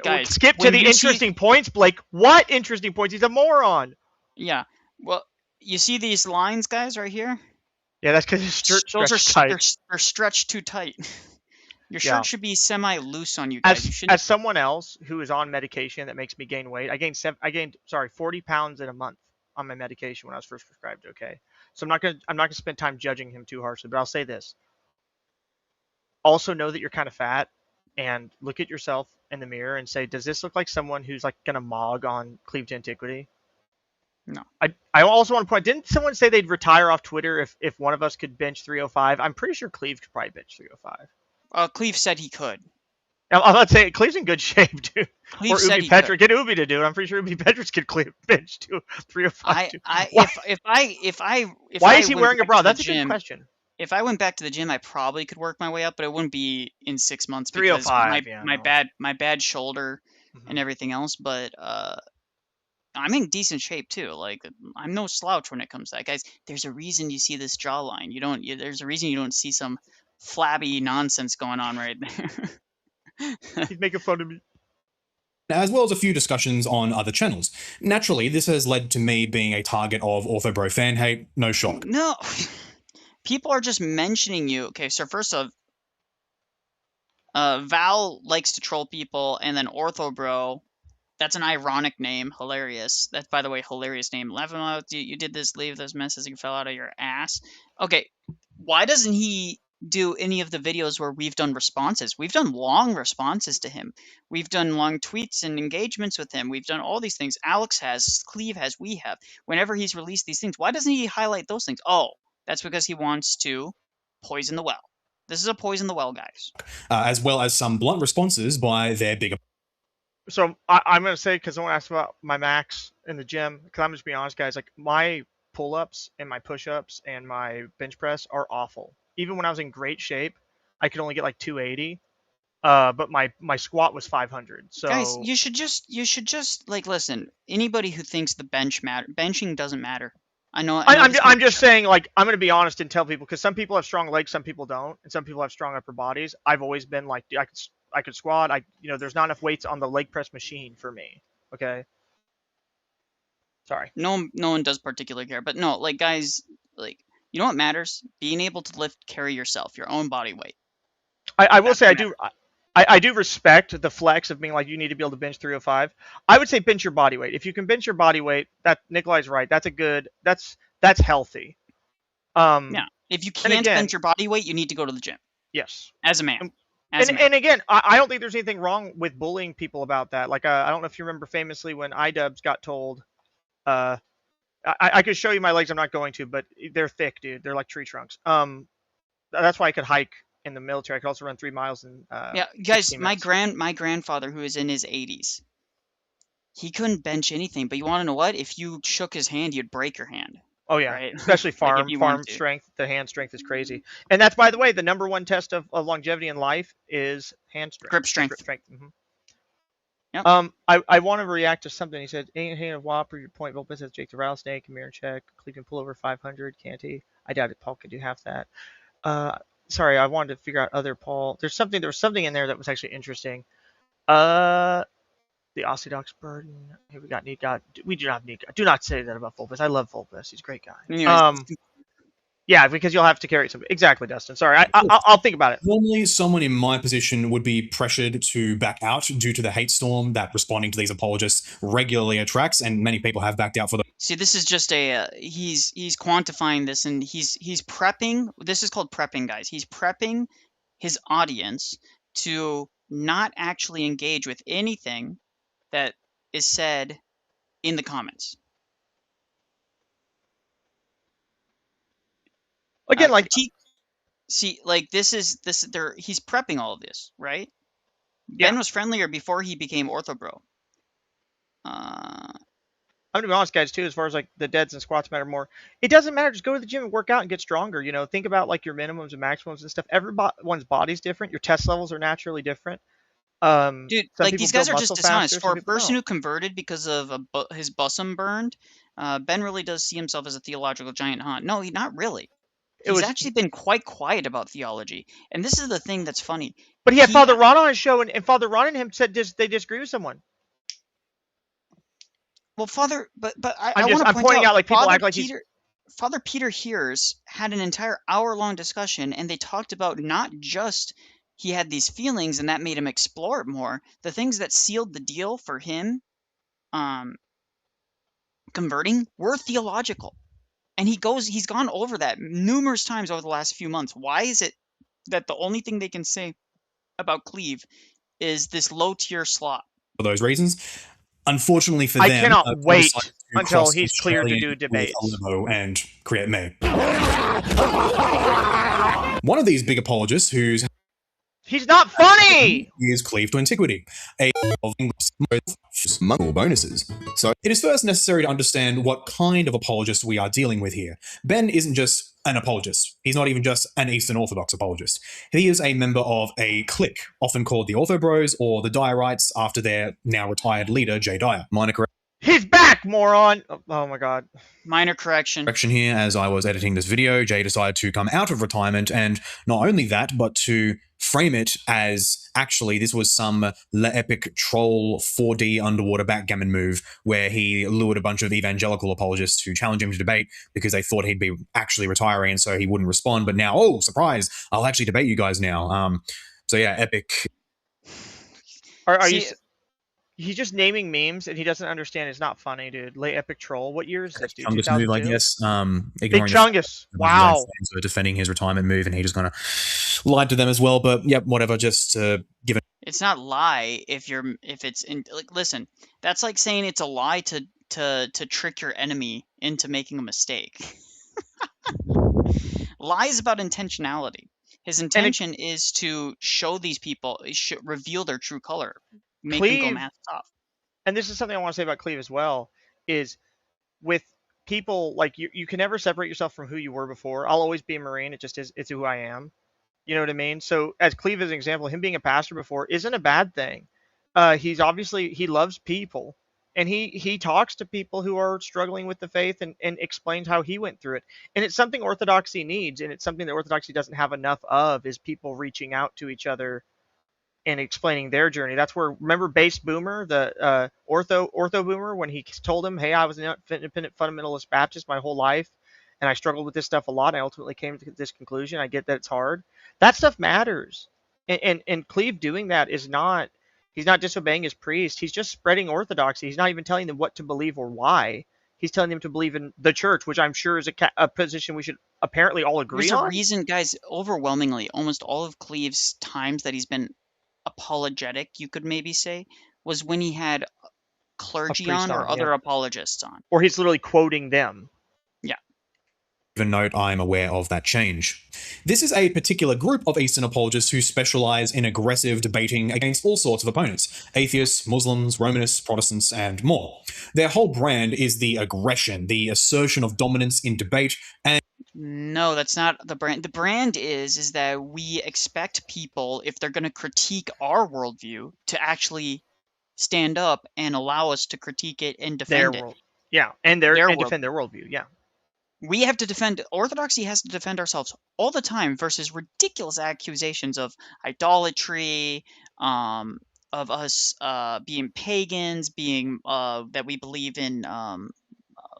guys, skip to when the you see- interesting points, Blake. What interesting points? He's a moron. yeah. Well, you see these lines, guys, right here? Yeah, that's because his shirt Those are stretched tight. they're stretched too tight. Your shirt Yeah. should be semi-loose on you guys. You As, shouldn't. as someone else who is on medication that makes me gain weight, I gained 40 pounds in a month on my medication when I was first prescribed. Okay, so I'm not gonna spend time judging him too harshly, but I'll say this. Also know that you're kind of fat, and look at yourself in the mirror and say, does this look like someone who's like gonna mog on Cleave to Antiquity? No. I also want to point. Didn't someone say they'd retire off Twitter if one of us could bench 305? I'm pretty sure Cleave could probably bench 305. Cleve said he could. I'm not saying Cleve's in good shape, dude. Cleve Or said Ubi he Petra. could. Get Ubi to do it. I'm pretty sure Ubi Petra's could clear bench to 305. If I Why is he went wearing a back bra? to the That's a good gym- question. If I went back to the gym, I probably could work my way up, but it wouldn't be in 6 months because 305, my bad shoulder and everything else. But I'm in decent shape too. Like, I'm no slouch when it comes to that, guys. There's a reason you see this jawline. There's a reason you don't see some flabby nonsense going on right there. He's making fun of me. As well as a few discussions on other channels. Naturally, this has led to me being a target of OrthoBro fan hate, no shock. No, people are just mentioning you. Okay, so first off, Val likes to troll people, and then OrthoBro, that's an ironic name, hilarious. That's, by the way, hilarious name. Laughing out, you did this, leave this mess as you fell out of your ass. Okay, why doesn't he do any of the videos where we've done responses? We've done long responses to him. We've done long tweets and engagements with him. We've done all these things. Alex has, Cleve has, we have. Whenever he's released these things, why doesn't he highlight those things? Oh, that's because he wants to poison the well. This is a poison the well, guys. As well as some blunt responses by their bigger So I'm going to say, because someone asked about my max in the gym, because I'm just being honest, guys, like my pull-ups and my push-ups and my bench press are awful. Even when I was in great shape, I could only get like 280. But my squat was 500. So guys, you should just like listen. Anybody who thinks the benching doesn't matter. I'm just saying, like, I'm going to be honest and tell people, because some people have strong legs, some people don't, and some people have strong upper bodies. I've always been like, I could squat. There's not enough weights on the leg press machine for me. Okay. Sorry. No one does particularly care, but no, like, guys, like, you know what matters? Being able to carry yourself, your own body weight. I will say I do respect the flex of being like, you need to be able to bench 305. I would say bench your body weight. If you can bench your body weight, that Nicholai's right. That's healthy. Yeah. If you can't bench your body weight, you need to go to the gym. Yes. As a man. And again, I don't think there's anything wrong with bullying people about that. Like, I don't know if you remember famously when iDubbbz got told, I could show you my legs. I'm not going to, but they're thick, dude. They're like tree trunks. That's why I could hike in the military. I could also run 3 miles in. Yeah, guys, my grandfather, who is in his 80s, he couldn't bench anything. But you want to know what? If you shook his hand, you'd break your hand. Oh yeah, right? Especially farm like strength. The hand strength is crazy, and that's, by the way, the number one test of longevity in life is hand strength. Grip strength. Mm-hmm. Yep. I want to react to something he said. Ain't a Whopper, your point. Volpez says Jake the Rattlesnake, mirror check. Cleve can pull over 500, can't he? I doubt it. Paul could do half that. Sorry, I wanted to figure out other Paul. There was something in there that was actually interesting. The Orthodox burden. Here we got Need God. We do not need God. Do not say that about Volpez. I love Volpez. He's a great guy. Anyways, yeah, because you'll have to carry something. Exactly, Dustin. Sorry, I'll think about it. Normally, someone in my position would be pressured to back out due to the hate storm that responding to these apologists regularly attracts, and many people have backed out for the. See, this is just he's quantifying this, and he's prepping. This is called prepping, guys. He's prepping his audience to not actually engage with anything that is said in the comments. Again, like, see, like he's prepping all of this, right? Yeah. Ben was friendlier before he became OrthoBro. I'm gonna be honest, guys, too, as far as like the deads and squats matter more. It doesn't matter. Just go to the gym and work out and get stronger. You know, think about like your minimums and maximums and stuff. Everyone's body's different. Your test levels are naturally different. Dude, Some like people these guys build are just muscle dishonest. faster. For Some a people person don't. who converted because of his bosom burned, Ben really does see himself as a theological giant, huh? No, not really. It He's was, actually been quite quiet about theology, and this is the thing that's funny. but he had He, Father Ron on his show, and Father Ron and him said they disagree with someone. well, Father, but I want to I'm point pointing out, out like people act like he's. Father Peter Hears had an entire hour-long discussion, and they talked about not just he had these feelings and that made him explore it more. The things that sealed the deal for him, converting, were theological. And he's gone over that numerous times over the last few months. Why is it that the only thing they can say about Cleve is this low-tier slot? For those reasons. Unfortunately for I them, cannot Paul wait decided to until cross he's cleared to Australian do with debates. Aleppo and create me. One of these big apologists who's He's not funny. is Cleave to Antiquity, a of Mongol bonuses. So it is first necessary to understand what kind of apologist we are dealing with here. Ben isn't just an apologist. He's not even just an Eastern Orthodox apologist. He is a member of a clique, often called the Ortho Bros or the Dyerites after their now retired leader, Jay Dyer. Minor He's back, moron. Oh my god. Minor correction. here, as I was editing this video, Jay decided to come out of retirement, and not only that, but to frame it as actually this was some epic troll 4D underwater backgammon move where he lured a bunch of evangelical apologists to challenge him to debate because they thought he'd be actually retiring and so he wouldn't respond. But now, oh, surprise, I'll actually debate you guys now. So yeah, epic. Are you? He's just naming memes and he doesn't understand. It's not funny, dude. Late epic troll. What year is this, dude? Chungus move, I guess. Big Chungus. Wow. So defending his retirement move, and he just kind of lied to them as well. But yep, whatever. Just give it. It's not lie if it's in, like, listen. That's like saying it's a lie to trick your enemy into making a mistake. Lie is about intentionality. His intention is to show these people, reveal their true color, make them go mask off. And this is something I want to say about Cleve as well, is with people, like, you can never separate yourself from who you were before. I'll always be a Marine. It's who I am. You know what I mean? So as Cleve is an example, him being a pastor before isn't a bad thing. He's obviously, he loves people. And he talks to people who are struggling with the faith and explains how he went through it. And it's something Orthodoxy needs, and it's something that Orthodoxy doesn't have enough of, is people reaching out to each other and explaining their journey. That's where, remember Base Boomer, the Ortho Boomer, when he told him, hey, I was an independent fundamentalist Baptist my whole life, and I struggled with this stuff a lot. I ultimately came to this conclusion. I get that it's hard. That stuff matters. And Cleve doing that is not, he's not disobeying his priest. He's just spreading orthodoxy. He's not even telling them what to believe or why. He's telling them to believe in the church, which I'm sure is a position we should apparently all agree on. There's a reason, guys, overwhelmingly, almost all of Cleve's times that he's been apologetic, you could maybe say, was when he had clergy on or other apologists on. Or he's literally quoting them. Yeah. Even note, I'm aware of that change. This is a particular group of Eastern apologists who specialize in aggressive debating against all sorts of opponents: atheists, Muslims, Romanists, Protestants, and more. Their whole brand is the aggression, the assertion of dominance in debate, and no, that's not the brand. The brand is that we expect people, if they're going to critique our worldview, to actually stand up and allow us to critique it and defend it. Yeah, and defend their worldview. Yeah. We have to defend, Orthodoxy has to defend ourselves all the time versus ridiculous accusations of idolatry, of us being pagans, being that we believe in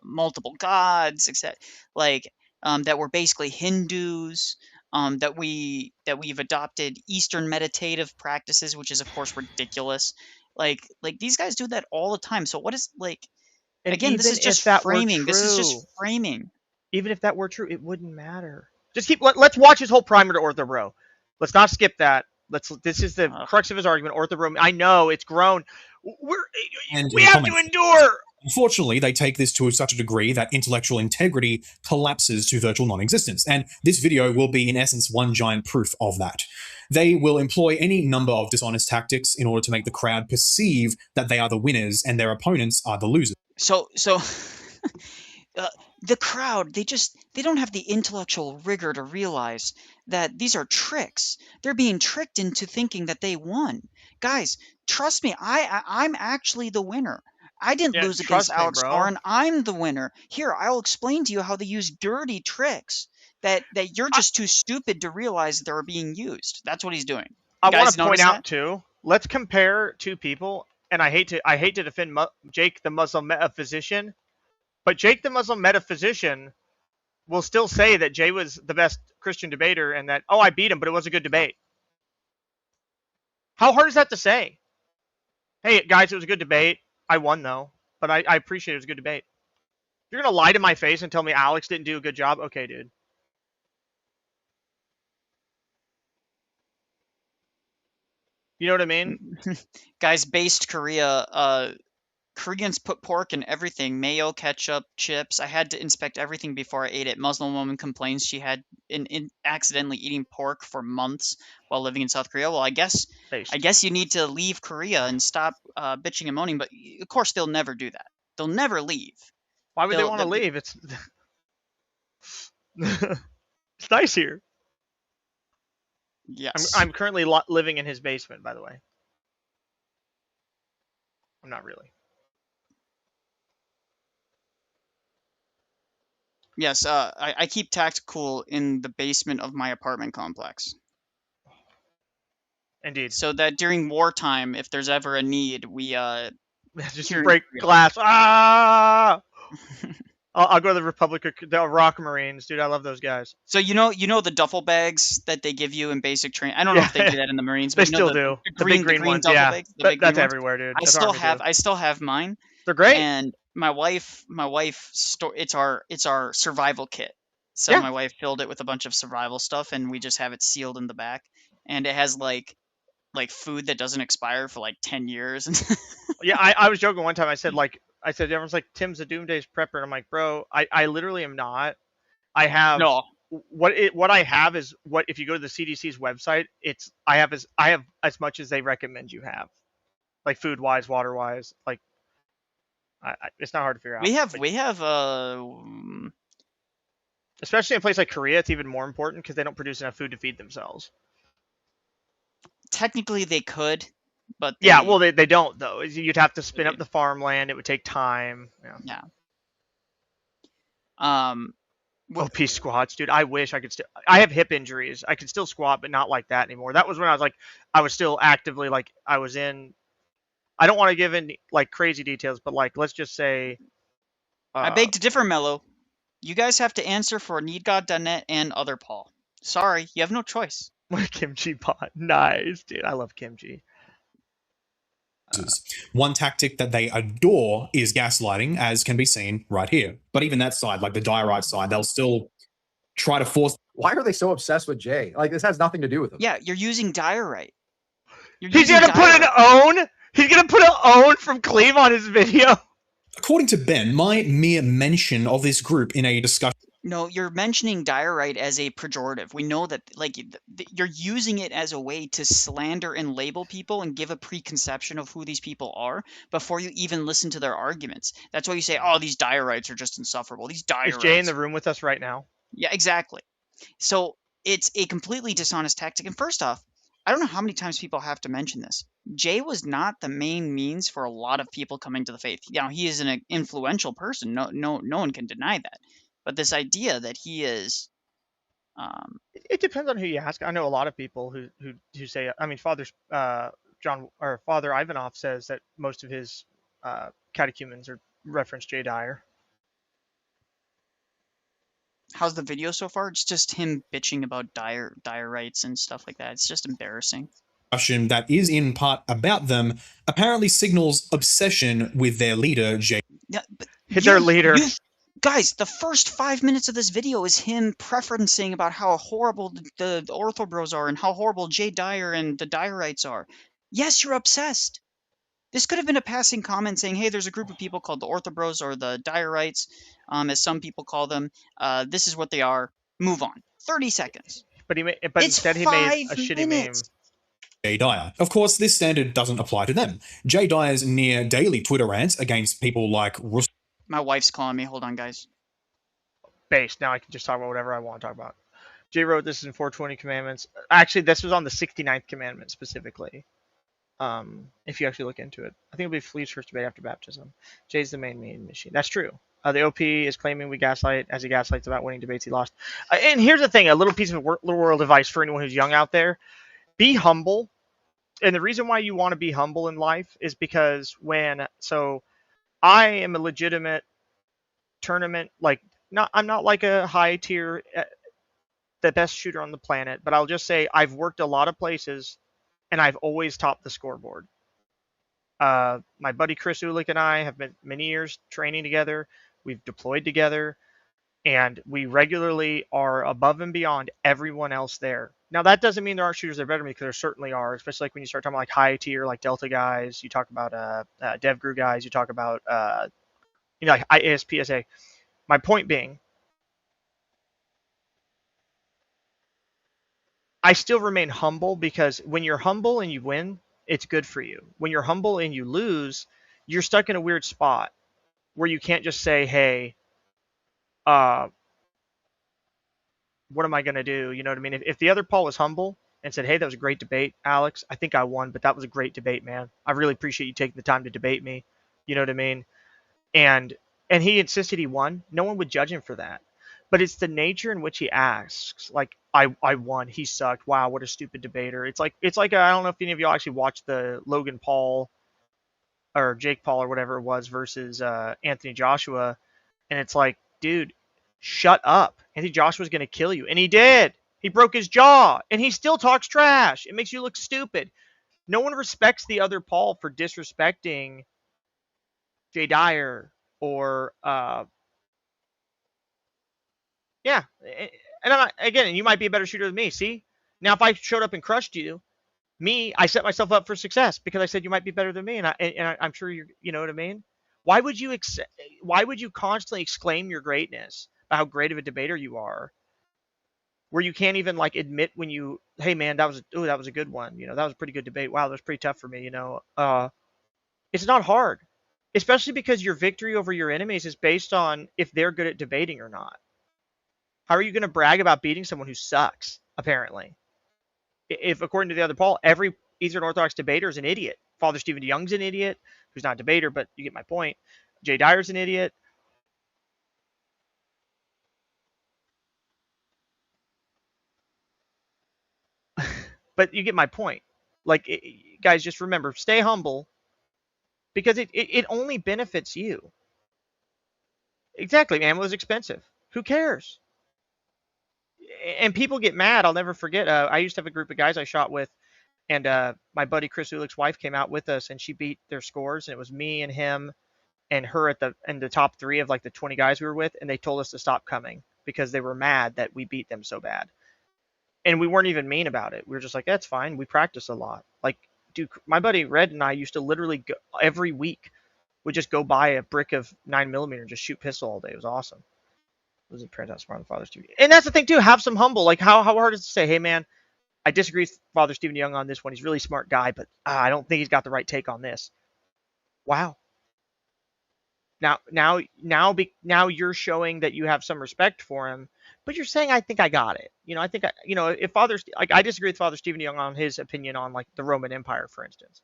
multiple gods, etc. Like that we're basically Hindus, that we've adopted Eastern meditative practices, which is of course ridiculous. Like these guys do that all the time. So what is, like, and again, this is just framing. This is just framing. Even if that were true, it wouldn't matter. Just let's watch his whole primer to Ortho Bro. Let's not skip that. This is the crux of his argument. Ortho Bro, I know it's grown. We have to endure. Unfortunately, they take this to such a degree that intellectual integrity collapses to virtual non-existence, and this video will be, in essence, one giant proof of that. They will employ any number of dishonest tactics in order to make the crowd perceive that they are the winners and their opponents are the losers. So the crowd, they don't have the intellectual rigor to realize that these are tricks. They're being tricked into thinking that they won. Guys, trust me, I'm actually the winner. I didn't Yeah, lose against trust me, Alex bro. Lauren. I'm the winner. Here, I'll explain to you how they use dirty tricks that you're just too stupid to realize that they're being used. That's what he's doing. I You want guys to point notice out that? too. Let's compare two people, and I hate to defend Jake the Muslim metaphysician, but Jake the Muslim metaphysician will still say that Jay was the best Christian debater, and that I beat him, but it was a good debate. How hard is that to say? Hey guys, it was a good debate. I won though, but I appreciate it was a good debate. If you're gonna lie to my face and tell me Alex didn't do a good job, okay, dude. You know what I mean? Guys, based Korea, Koreans put pork in everything, mayo, ketchup, chips. I had to inspect everything before I ate it. Muslim woman complains she had in accidentally eating pork for months while living in South Korea. Well, I guess Based. you need to leave Korea and stop bitching and moaning. But of course, they'll never do that. They'll never leave. Why would they want to leave? It's it's nice here. Yes. I'm currently living in his basement, by the way. I'm not really. Yes, I keep Tactical in the basement of my apartment complex. Indeed. So that during wartime, if there's ever a need, we just here in break Korea. glass. Ah! I'll go to the Republic of the Rock Marines, dude. I love those guys. So you know the duffel bags that they give you in basic training. I don't know if they do that in the Marines, They but you still know do. the big green ones, duffel yeah. bags, the big That's green ones? everywhere, dude. I That's still have mine. They're great. And my wife it's our survival kit. So Yeah. my wife filled it with a bunch of survival stuff, and we just have it sealed in the back. And it has like food that doesn't expire for like 10 years. Yeah, I was joking one time. I said everyone's like, Tim's a doomsday prepper, and I'm like, bro, I literally am not. I have No. what I have is what, if you go to the CDC's website, I have as much as they recommend you have, like food wise, water wise, like it's not hard to figure out. We have especially in a place like Korea, it's even more important because they don't produce enough food to feed themselves. Technically they could, but they don't though. You'd have to spin up the farmland. It would take time. Yeah. OP squats, dude. I wish I could still. I have hip injuries. I can still squat, but not like that anymore. That was when I was still actively I was in. I don't want to give in like crazy details, but let's just say. I beg to differ, Mello. You guys have to answer for NeedGod.net and Other Paul. Sorry, you have no choice. Kimchi pot, nice, dude. I love kimchi. One tactic that they adore is gaslighting, as can be seen right here. But even that side, like the diorite side, they'll still try to force. Why are they so obsessed with Jay? Like, this has nothing to do with him. Yeah, you're using diorite. He's gonna put an own. He's gonna put an own from Cleve on his video. According to Ben, my mere mention of this group in a discussion. No, you're mentioning diorite as a pejorative. We know that, you're using it as a way to slander and label people and give a preconception of who these people are before you even listen to their arguments. That's why you say, "Oh, these diorites are just insufferable." These diorites. Is Jay in the room with us right now? Yeah, exactly. So it's a completely dishonest tactic. And first off, I don't know how many times people have to mention this. Jay was not the main means for a lot of people coming to the faith. Now, he is an influential person. No one can deny that. But this idea that he is, it depends on who you ask. I know a lot of people who say. I mean, Father Ivanov says that most of his catechumens are reference Jay Dyer. How's the video so far? It's just him bitching about diorites and stuff like that. It's just embarrassing. That is in part about them apparently signals obsession with their leader, Jay. Yeah, but their leader. Guys, the first 5 minutes of this video is him preferencing about how horrible the Ortho Bros are and how horrible Jay Dyer and the Dyerites are. Yes, you're obsessed. This could have been a passing comment saying, "Hey, there's a group of people called the Ortho Bros or the Dyerites, as some people call them. This is what they are. Move on." 30 seconds. But instead he made a shitty meme. Jay Dyer. Of course, this standard doesn't apply to them. Jay Dyer's near daily Twitter rants against people like My wife's calling me. Hold on, guys. Based. Now I can just talk about whatever I want to talk about. Jay wrote this in 420 Commandments. Actually, this was on the 69th commandment specifically. If you actually look into it, I think it'll be Fleet's first debate after baptism. Jay's the main machine. That's true. The OP is claiming we gaslight as he gaslights about winning debates he lost. And here's the thing: a little piece of little world advice for anyone who's young out there: be humble. And the reason why you want to be humble in life is because I am a legitimate tournament, like I'm not like a high tier, the best shooter on the planet, but I'll just say I've worked a lot of places and I've always topped the scoreboard. My buddy Chris Ulick and I have been many years training together. We've deployed together, and we regularly are above and beyond everyone else there. Now, that doesn't mean there aren't shooters that are better than me, because there certainly are, especially like when you start talking about like high tier, like Delta guys. You talk about DevGru guys. You talk about like IASPSA. My point being, I still remain humble, because when you're humble and you win, it's good for you. When you're humble and you lose, you're stuck in a weird spot where you can't just say, hey, what am I going to do? You know what I mean? If the other Paul was humble and said, hey, that was a great debate, Alex, I think I won, but that was a great debate, man. I really appreciate you taking the time to debate me. You know what I mean? And he insisted he won. No one would judge him for that. But it's the nature in which he asks, like, I won, he sucked. Wow, what a stupid debater. It's like I don't know if any of y'all actually watched the Logan Paul or Jake Paul or whatever it was versus Anthony Joshua. And it's like, dude, shut up. Anthony Joshua's going to kill you. And he did. He broke his jaw. And he still talks trash. It makes you look stupid. No one respects the other Paul for disrespecting Jay Dyer or yeah. And again, you might be a better shooter than me. See? Now, if I showed up and crushed you, I set myself up for success because I said you might be better than me, and I'm sure you know what I mean. Why would you constantly exclaim your greatness about how great of a debater you are, where you can't even like admit when hey man, that was a good one. You know, that was a pretty good debate. Wow, that was pretty tough for me. You know, it's not hard, especially because your victory over your enemies is based on if they're good at debating or not. How are you going to brag about beating someone who sucks? Apparently, if according to the other Paul, every Eastern Orthodox debater is an idiot. Father Stephen DeYoung's an idiot, who's not a debater, but you get my point. Jay Dyer's an idiot. But you get my point. Like, guys, just remember, stay humble, because it only benefits you. Exactly, ammo is expensive. Who cares? And people get mad. I'll never forget. I used to have a group of guys I shot with, and my buddy Chris Ulick's wife came out with us, and she beat their scores, and it was me and him and her in the top 3 of like the 20 guys we were with, and they told us to stop coming because they were mad that we beat them so bad. And we weren't even mean about it. We were just like, that's fine. We practice a lot. Like, dude, my buddy Red and I used to literally go, every week, would just go buy a brick of 9mm and just shoot pistol all day. It was awesome. It was a print out smart on Father Stephen. And that's the thing too. Have some humble. Like, how hard is it to say, hey man, I disagree with Father Stephen Young on this one. He's a really smart guy, but I don't think he's got the right take on this. Wow. Now you're showing that you have some respect for him, but you're saying, I think I got it. You know, I think if I disagree with Father Stephen Young on his opinion on like the Roman Empire, for instance.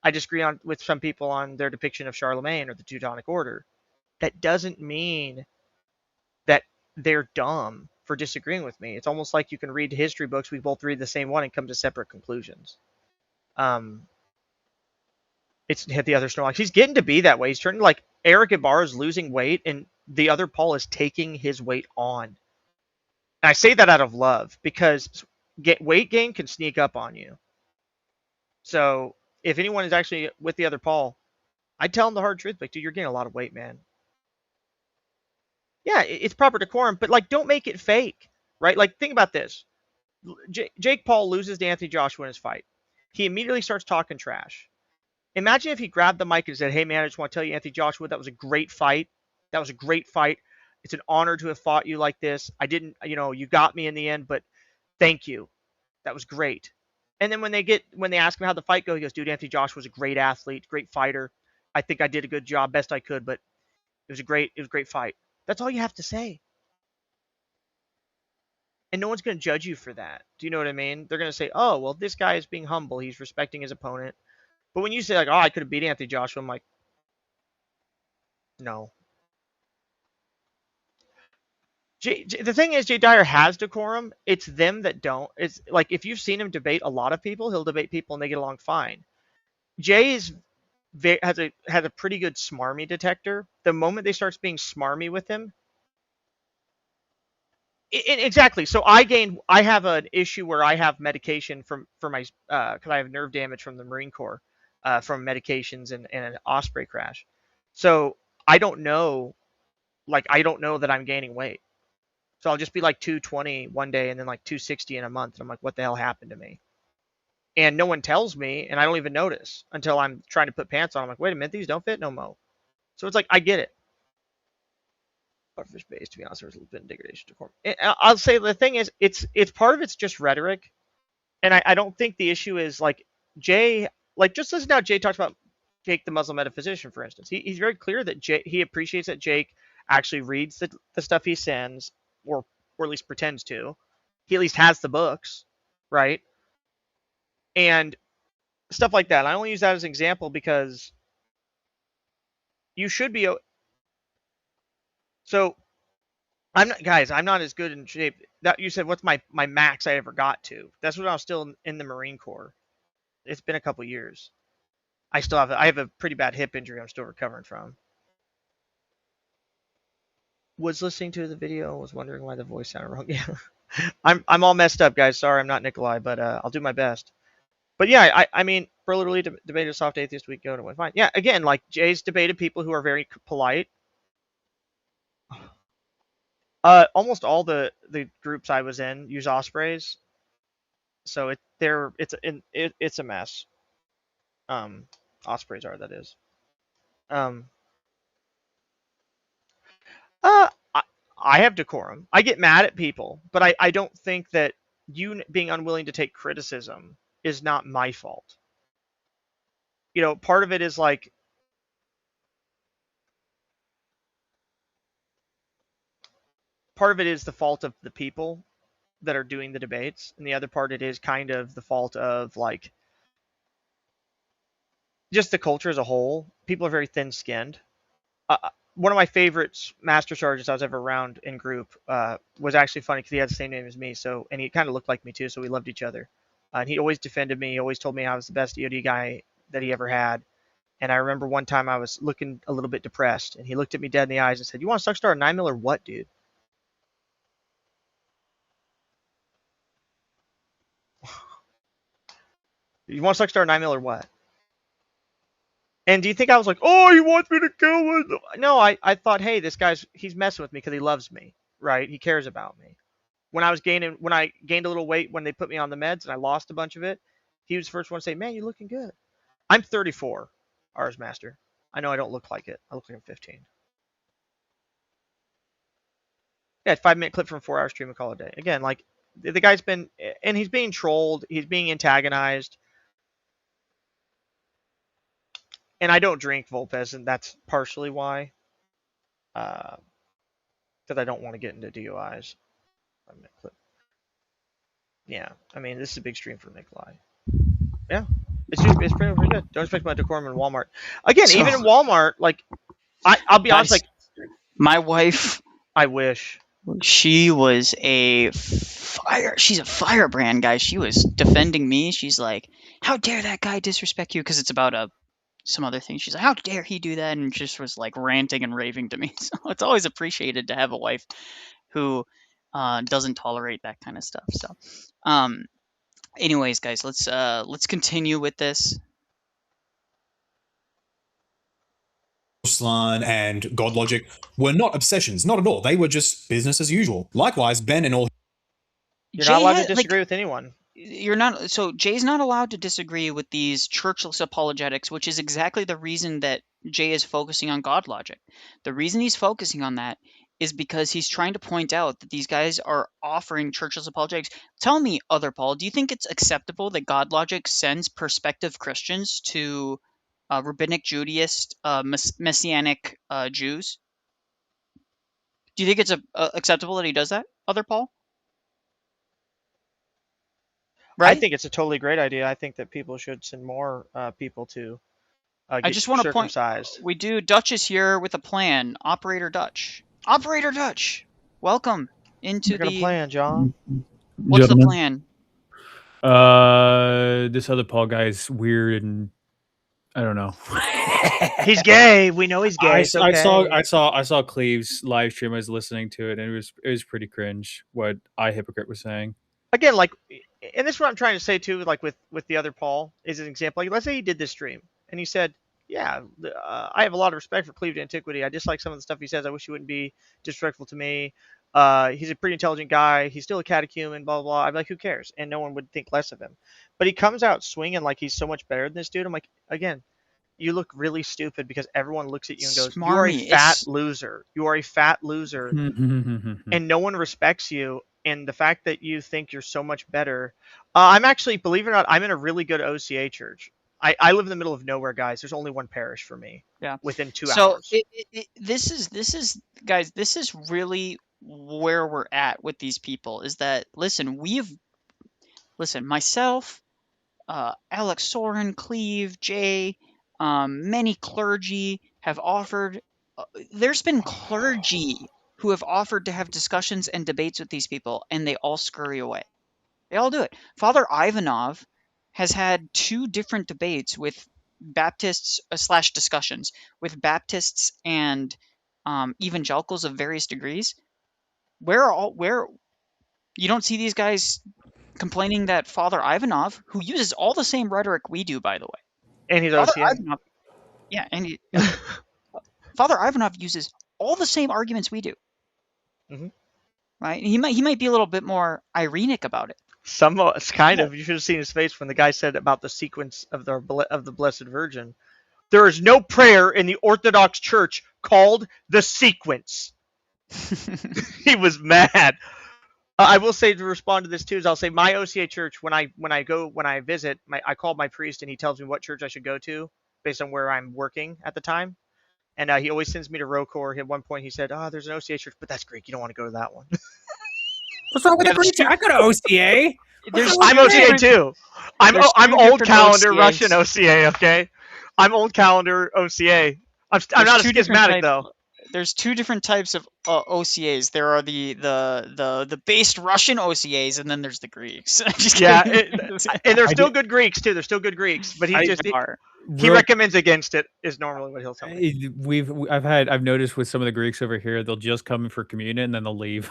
I disagree with some people on their depiction of Charlemagne or the Teutonic Order. That doesn't mean that they're dumb for disagreeing with me. It's almost like you can read history books. We both read the same one and come to separate conclusions. It's hit the other Snorlax. He's getting to be that way. He's turning like Eric Ibarra's losing weight, and the other Paul is taking his weight on. And I say that out of love because weight gain can sneak up on you. So if anyone is actually with the other Paul, I tell him the hard truth, like, dude, you're gaining a lot of weight, man. Yeah, it's proper decorum, but like, don't make it fake, right? Like, think about this. Jake Paul loses to Anthony Joshua in his fight. He immediately starts talking trash. Imagine if he grabbed the mic and said, hey, man, I just want to tell you, Anthony Joshua, that was a great fight. That was a great fight. It's an honor to have fought you like this. I didn't, you got me in the end, but thank you. That was great. And then when they ask him how the fight goes, he goes, dude, Anthony Joshua was a great athlete, great fighter. I think I did a good job, best I could, but It was a great fight. That's all you have to say. And no one's going to judge you for that. Do you know what I mean? They're going to say, oh, well, this guy is being humble. He's respecting his opponent. But when you say, like, oh, I could have beat Anthony Joshua, I'm like, no. The thing is, Jay Dyer has decorum. It's them that don't. It's like if you've seen him debate a lot of people, he'll debate people and they get along fine. Jay has a pretty good smarmy detector. The moment they start being smarmy with him, exactly. So I have an issue where I have medication for my because I have nerve damage from the Marine Corps, from medications and an Osprey crash. So I don't know that I'm gaining weight. So I'll just be like 220 one day and then like 260 in a month. And I'm like, what the hell happened to me? And no one tells me, and I don't even notice until I'm trying to put pants on. I'm like, wait a minute, these don't fit no mo. So it's like, I get it. Fish base, to be honest, there's a little bit of degradation to form. I'll say the thing is, it's part of it's just rhetoric. And I don't think the issue is like Jay, like just listen to how Jay talks about Jake, the Muslim metaphysician, for instance. He's very clear that he appreciates that Jake actually reads the stuff he sends, or at least pretends to. He at least has the books, right? And stuff like that. I only use that as an example because you should be. So I'm not as good in shape. That you said, what's my max I ever got to? That's when I was still in the Marine Corps. It's been a couple years. I have a pretty bad hip injury I'm still recovering from. Was listening to the video, was wondering why the voice sounded wrong. Yeah. I'm all messed up, guys. Sorry, I'm not Nicholai, but I'll do my best. But yeah, I mean, for literally debated a soft atheist week ago and it went fine. Yeah, again, like Jay's debated people who are very polite. Almost all the groups I was in use ospreys, so it's a mess. Ospreys are, that is. I have decorum. I get mad at people, but I don't think that you being unwilling to take criticism is not my fault. You know, part of it is like, part of it is the fault of the people that are doing the debates, and the other part it is kind of the fault of like just the culture as a whole. People are very thin-skinned. One of my favorite master sergeants I was ever around in group was actually funny because he had the same name as me, and he kind of looked like me too, so we loved each other. And he always defended me. He always told me I was the best EOD guy that he ever had. And I remember one time I was looking a little bit depressed, and he looked at me dead in the eyes and said, "You want to suck star 9mm or what, dude?" You want to suck star 9mm or what? And do you think I was like, oh, he wants me to kill him? No, I thought, hey, he's messing with me because he loves me, right? He cares about me. When I gained a little weight when they put me on the meds and I lost a bunch of it, he was the first one to say, man, you're looking good. I'm 34, Ars Master. I know I don't look like it. I look like I'm 15. Yeah, 5-minute clip from a 4-hour stream and call it a day. Again, like the guy's been, and he's being trolled. He's being antagonized. And I don't drink Volpez, and that's partially why. Because I don't want to get into DUIs. 5-minute clip. Yeah, I mean, this is a big stream for Nicholai. Yeah, it's pretty good. Don't expect my decorum in Walmart. Again, so, even in Walmart, like, I'll be honest, like, my wife, I wish. She was she's a firebrand, guys. She was defending me. She's like, how dare that guy disrespect you? Because it's about some other thing. She's like, how dare he do that? And just was like ranting and raving to me. So it's always appreciated to have a wife who doesn't tolerate that kind of stuff. So anyways, guys, let's continue with this. And God logic were not obsessions, not at all. They were just business as usual. Likewise, Ben and all. You're not allowed to disagree with anyone. You're not. So Jay's not allowed to disagree with these churchless apologetics, which is exactly the reason that Jay is focusing on God logic. The reason he's focusing on that is because he's trying to point out that these guys are offering churchless apologetics. Tell me, Other Paul, do you think it's acceptable that God logic sends prospective Christians to rabbinic Judaist messianic Jews? Do you think it's acceptable that he does that, Other Paul? I Right? think it's a totally great idea. I think that people should send more people to I get just want to point. circumcised. We do. Dutch is here with a plan. Operator Dutch. Operator Dutch. Welcome into We're gonna the. plan, John. What's the Gentlemen. plan? This other Paul guy's weird and I don't know. He's gay. We know he's gay. I It's okay. saw Cleve's live stream. I was listening to it, and it was pretty cringe what Hypocrite was saying. Again, like, and this is what I'm trying to say too. Like with the other Paul is an example. Like, let's say he did this stream and he said, "Yeah, I have a lot of respect for Cleve to Antiquity. I dislike some of the stuff he says. I wish he wouldn't be disrespectful to me. He's a pretty intelligent guy. He's still a catechumen. Blah blah blah." I'm like, who cares? And no one would think less of him. But he comes out swinging like he's so much better than this dude. I'm like, again, you look really stupid because everyone looks at you and goes, "You are a Smarmy. fat loser. You are a fat loser," and no one respects you. And the fact that you think you're so much better, I'm actually, believe it or not, I'm in a really good OCA church. I live in the middle of nowhere, guys. There's only one parish for me. Yeah. Within 2 So hours. this is guys. This is really where we're at with these people. Is that listen? Myself, Alex Soren, Cleve, Jay, many clergy have offered. There's been clergy who have offered to have discussions and debates with these people, and they all scurry away. They all do it. Father Ivanov has had 2 different debates with Baptists / discussions with Baptists and evangelicals of various degrees. Where you don't see these guys complaining that Father Ivanov, who uses all the same rhetoric we do, by the way, And he's Father OCA. Ivanov, yeah, and Father Ivanov uses all the same arguments we do. Mhm. Right? He might be a little bit more irenic about it. It's kind of. You should have seen his face when the guy said about the sequence of the Blessed Virgin. There is no prayer in the Orthodox Church called the sequence. He was mad. I will say, to respond to this too, is I'll say my OCA church, when I visit, I call my priest and he tells me what church I should go to based on where I'm working at the time. And he always sends me to Rocor. At one point he said, "Oh, there's an OCA church, but that's Greek. You don't want to go to that one." What's wrong with the Greek? I go to OCA. I'm OCA too. I'm old calendar OCAs. Russian OCA. Okay, I'm old calendar OCA. I'm not a schismatic though. There's 2 different types of OCAs. There are the based Russian OCAs, and then there's the Greeks. Yeah, and there's still good Greeks too. There's still good Greeks, but he recommends against it. Is normally what he'll tell me. I've noticed with some of the Greeks over here, they'll just come in for communion and then they'll leave.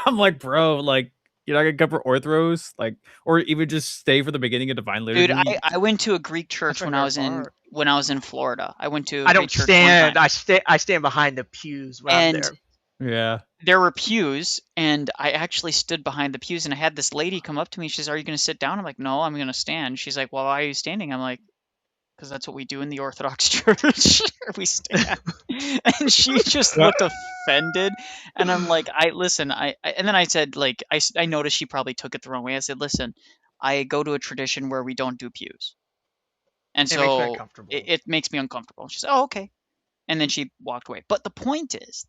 I'm like, bro, like you're not gonna come for orthros, like, or even just stay for the beginning of divine liturgy. Dude, I went to a Greek church when I was in Florida. I went to. I don't stand. I stand behind the pews when I'm there. Yeah. There were pews, and I actually stood behind the pews, and I had this lady come up to me. She says, "Are you going to sit down?" I'm like, "No, I'm going to stand." She's like, "Well, why are you standing?" I'm like, "Because that's what we do in the Orthodox Church. We stand." And she just looked offended, and I'm like, and then I said, like, I noticed she probably took it the wrong way. I said, "Listen, I go to a tradition where we don't do pews, and so it makes me uncomfortable." She said, "Oh, okay," and then she walked away. But the point is,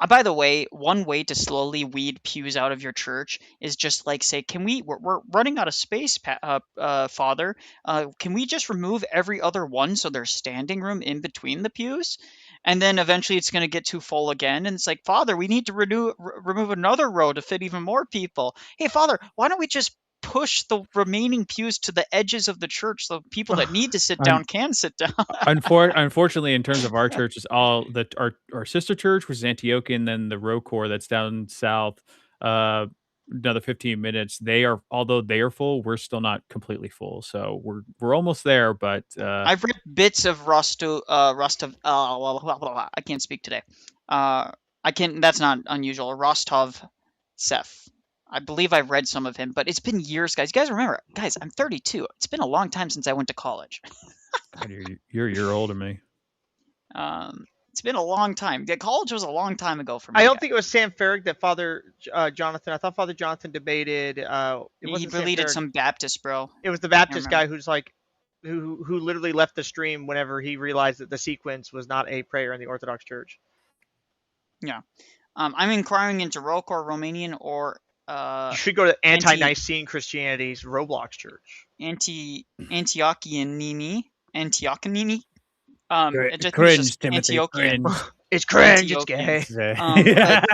by the way, one way to slowly weed pews out of your church is just like say, we're running out of space, Father. Can we just remove every other one so there's standing room in between the pews? And then eventually it's going to get too full again. And it's like, Father, we need to remove another row to fit even more people. Hey, Father, why don't we just push the remaining pews to the edges of the church so people that need to sit down can sit down? Unfortunately, in terms of our church, is all that our sister church, which is Antiochian, then the Rocor that's down south, another 15 minutes. Although they are full, we're still not completely full. So we're almost there, but I've read bits of Rostov. I can't speak today. That's not unusual. Rostov Seth. I believe I've read some of him, but it's been years, guys. You guys remember, guys, I'm 32. It's been a long time since I went to college. You're a year older than me. It's been a long time. Yeah, college was a long time ago for me. I don't think it was Sam Farrig that Father Jonathan. I thought Father Jonathan debated. He deleted some Baptist, bro. It was the Baptist guy who's like, who literally left the stream whenever he realized that the sequence was not a prayer in the Orthodox Church. I'm inquiring into Rokor, Romanian, or You should go to Anti-Nicene Christianity's Roblox church. Antiochianini. Cringe, Timothy. Antiochian. Cringe. It's cringe. It's Antiochian. gay.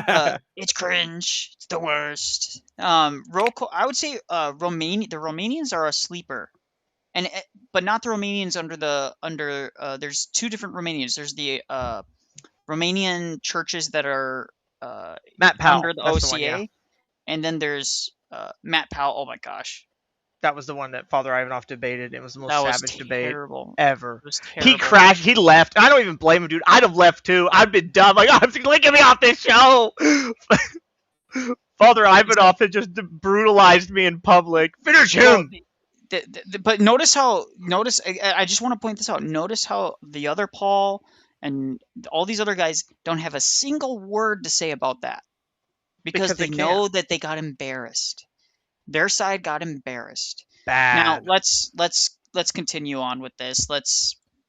But it's cringe. It's the worst. Rokor. I would say the Romanians are a sleeper, but not the Romanians under. There's two different Romanians. There's the Romanian churches that are Matt Powell, under the that's OCA, the one, yeah. and then there's Matt Powell. Oh my gosh, that was the one that Father Ivanov debated. It was the most savage debate ever. He crashed. He left. I don't even blame him, dude. I'd have left too. I've been dumb. Like, I'm get me off this show. Father Ivanov had just brutalized me in public. Finish him. But notice how. I just want to point this out. Notice how the other Paul and all these other guys don't have a single word to say about that, because they know that they got embarrassed. Their side got embarrassed. Bad. Now let's continue on with this.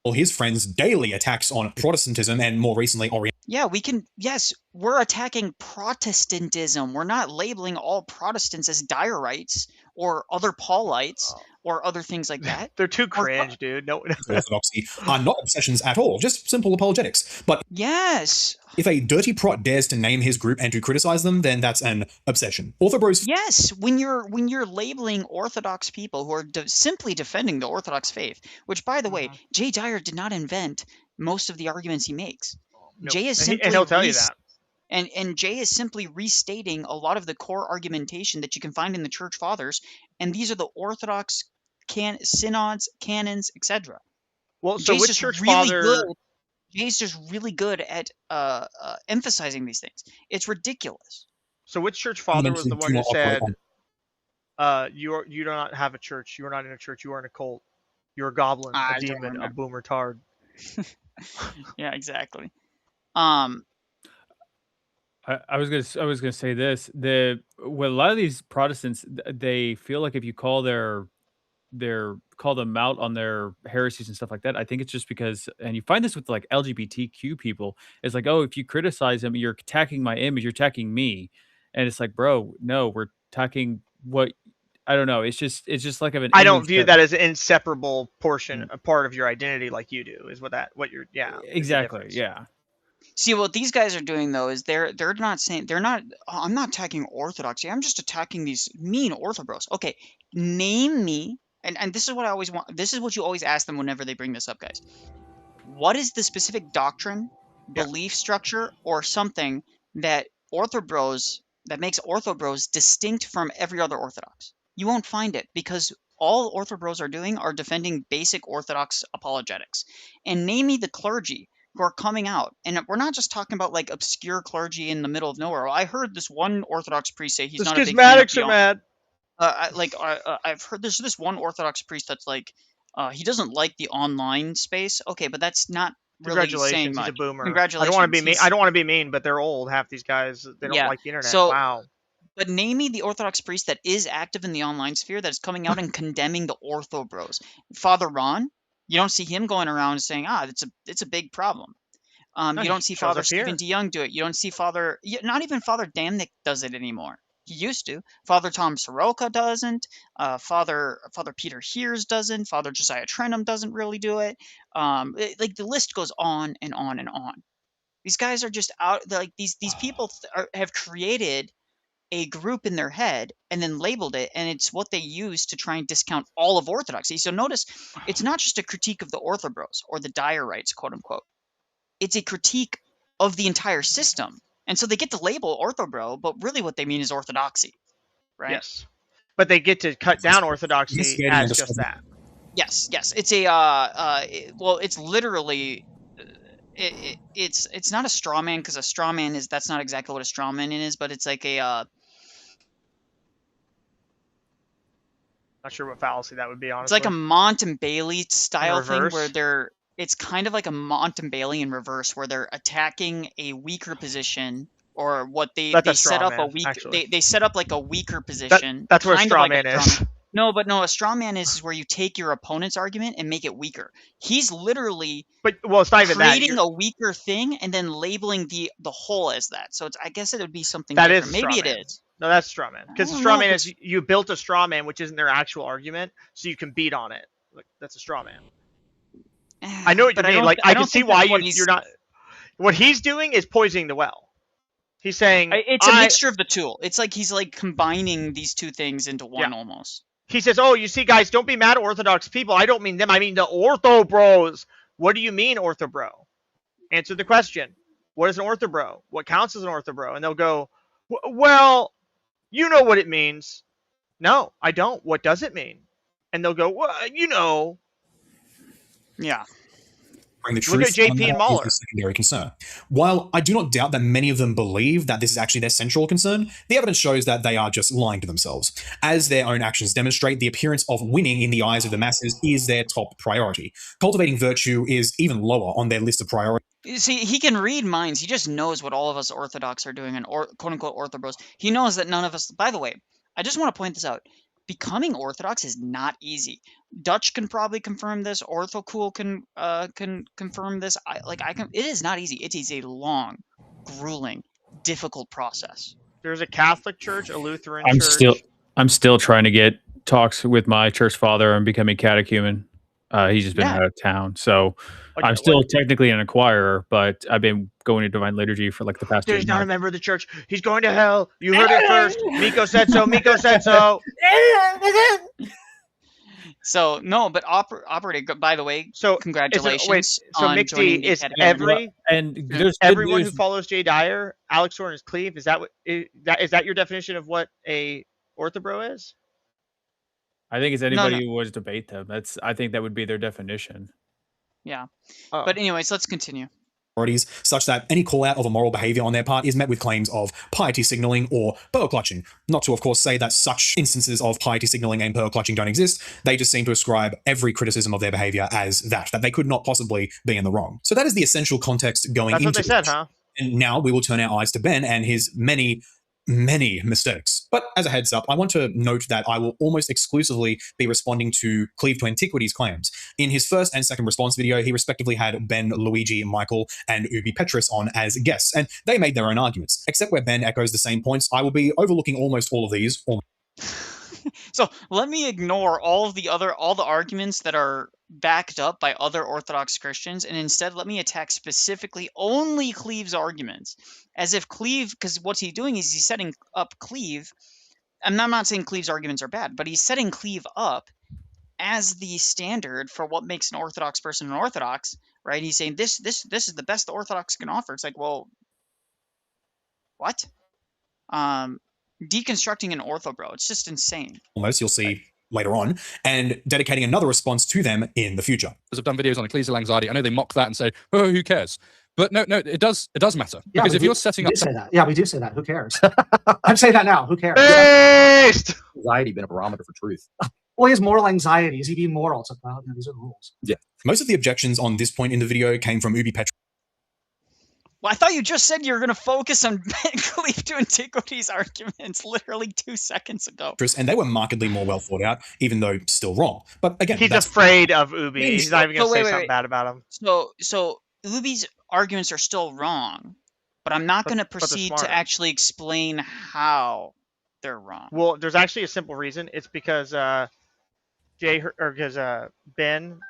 Well, his friends' daily attacks on Protestantism and more recently Oriental. Yeah, we're attacking Protestantism. We're not labeling all Protestants as Diorites or other Paulites or other things like that. They're too cringe, dude. No. Orthodoxy are not obsessions at all, just simple apologetics. But yes, if a dirty prot dares to name his group and to criticize them, then that's an obsession. Orthobros. Yes, when you're labeling Orthodox people who are simply defending the Orthodox faith, which, by the way, Jay Dyer did not invent most of the arguments he makes. Nope. Jay is simply and he'll tell you that. And Jay is simply restating a lot of the core argumentation that you can find in the Church Fathers, and these are the Orthodox synods, canons, etc. Well, so Jay's which just Church really Father? Good. Jay's just really good at emphasizing these things. It's ridiculous. So which Church Father was the one who said, "You do not have a church. You are not in a church. You are in a cult. You're a goblin, a demon, a boomer tard." Yeah, exactly. I was gonna say this. A lot of these Protestants, they feel like if you call call them out on their heresies and stuff like that, I think it's just because, and you find this with like LGBTQ people, it's like, oh, if you criticize them, you're attacking my image, you're attacking me, and it's like, bro, no, we're attacking what. I don't know. It's just like of an. I don't view that as an inseparable portion, a part of your identity, like you do. Is what you're. Yeah. Exactly. Yeah. See, what these guys are doing though is they're not saying I'm not attacking Orthodoxy. I'm just attacking these mean Orthobros. Okay, name me, and this is what I always want. This is what you always ask them whenever they bring this up, guys. What is the specific doctrine, belief structure, or something that makes Orthobros distinct from every other Orthodox? You won't find it, because all Orthobros are doing are defending basic Orthodox apologetics. And name me the clergy who are coming out, and we're not just talking about like obscure clergy in the middle of nowhere. I heard this one Orthodox priest say he's not a big fan of schismatics are mad. I've heard there's this one Orthodox priest that's like, he doesn't like the online space. Okay, but that's not really saying much. He's a boomer. Congratulations. I don't want to be mean. I don't want to be mean, but they're old. Half these guys, they don't like the internet. So, wow. But name me the Orthodox priest that is active in the online sphere that is coming out and condemning the Ortho Bros. Father Ron, you don't see him going around saying, it's a big problem. You don't see Father Stephen DeYoung do it. You don't see not even Father Damnick does it anymore. He used to. Father Tom Soroka doesn't. Father Peter Heers doesn't. Father Josiah Trenum doesn't really do it. Like the list goes on and on and on. These guys are just out. Like these people have created a group in their head and then labeled it, and it's what they use to try and discount all of Orthodoxy. So notice, it's not just a critique of the Orthobros or the Diorites, quote unquote. It's a critique of the entire system. And so they get to label Orthobro, but really what they mean is Orthodoxy, right? Yes. But they get to cut down Orthodoxy as just that. Yes. It's a it's literally it's not a straw man, because a straw man that's not exactly what a straw man is, but it's like a not sure what fallacy that would be, honestly. It's like a Mont and Bailey style thing where it's kind of like a Mont and Bailey in reverse, where they're attacking a weaker position, or what they set up they set up like a weaker position. That's where a straw man is. No, but no, a straw man is where you take your opponent's argument and make it weaker. He's literally But well, it's not even that. creating a weaker thing and then labeling the whole as that. So it's, I guess it would be something That different. is a straw Maybe it man. is. No, that's straw man. Because I the don't straw know man if is you built a straw man, which isn't their actual argument, so you can beat on it. Like, that's a straw man. I know what you But mean. Like, I can don't see think why that's what you're not. What he's doing is poisoning the well. He's saying It's a mixture of the two. It's like he's like combining these two things into one almost. He says, "Oh, you see, guys, don't be mad at Orthodox people. I don't mean them. I mean the Ortho Bros. What do you mean, Ortho Bro? Answer the question. What is an Ortho Bro? What counts as an Ortho Bro?" And they'll go, "Well, you know what it means." No, I don't. What does it mean? And they'll go, "Well, you know." Yeah. Bring the Look truth at JP on and that Mahler. is the secondary concern. While I do not doubt that many of them believe that this is actually their central concern, the evidence shows that they are just lying to themselves. As their own actions demonstrate, the appearance of winning in the eyes of the masses is their top priority. Cultivating virtue is even lower on their list of priorities. You see, he can read minds. He just knows what all of us Orthodox are doing, and quote unquote Orthobros. He knows that none of us. By the way, I just want to point this out: becoming Orthodox is not easy. Dutch can probably confirm this. Orthocool can confirm this. I can. It is not easy. It is a long, grueling, difficult process. There's a Catholic church, a Lutheran I'm church. still trying to get talks with my church father on becoming catechumen. He's just been out of town, so I'm still technically an acquirer, but I've been going to divine liturgy for like the past 2 He's months. not a member of the church. He's going to hell. You heard it first. Miko said so. Miko said so. So no, but operating. By the way, so congratulations. So Mixty is every there's everyone who follows Jay Dyer, Alex Horn is cleave. Is that what is that your definition of what a orthobro is? I think it's anybody who would debate them. I think that would be their definition. Yeah. But anyways, let's continue. Such that any call out of immoral behavior on their part is met with claims of piety signaling or pearl clutching. Not to, of course, say that such instances of piety signaling and pearl clutching don't exist. They just seem to ascribe every criticism of their behavior as that they could not possibly be in the wrong. So that is the essential context going into it. That's what they said, huh? And now we will turn our eyes to Ben and his many mistakes. But as a heads up, I want to note that I will almost exclusively be responding to Cleave to Antiquity's claims. In his first and second response video, he respectively had Ben, Luigi, Michael, and Ubi Petrus on as guests, and they made their own arguments. Except where Ben echoes the same points, I will be overlooking almost all of these. So let me ignore all the arguments that are backed up by other Orthodox Christians, and instead let me attack specifically only Cleave's arguments, as if Cleave, because what's he doing is he's setting up Cleave. I'm not saying Cleave's arguments are bad, but he's setting Cleave up as the standard for what makes an Orthodox person an Orthodox, right? He's saying this is the best the Orthodox can offer. It's like, well, what? Deconstructing an orthobro. It's just insane. Almost, you'll see later on, and dedicating another response to them in the future. I've done videos on ecclesial anxiety. I know they mock that and say, "Oh, who cares?" But no, it does matter, because if you're setting up, say that. Yeah, we do say that. Who cares? I'm saying that now. Who cares? Anxiety being a barometer for truth. Well, he has moral anxiety. Is he being moral? It's like, well, these are the rules. Yeah. Most of the objections on this point in the video came from Ubi Petrus. Well, I thought you just said you were going to focus on Cleave to Antiquity's arguments literally 2 seconds ago. And they were markedly more well thought out, even though still wrong. But again, he's afraid of Ubi. He's not even going to say something bad about him. So Ubi's arguments are still wrong, but I'm not going to proceed to actually explain how they're wrong. Well, there's actually a simple reason. It's because Ben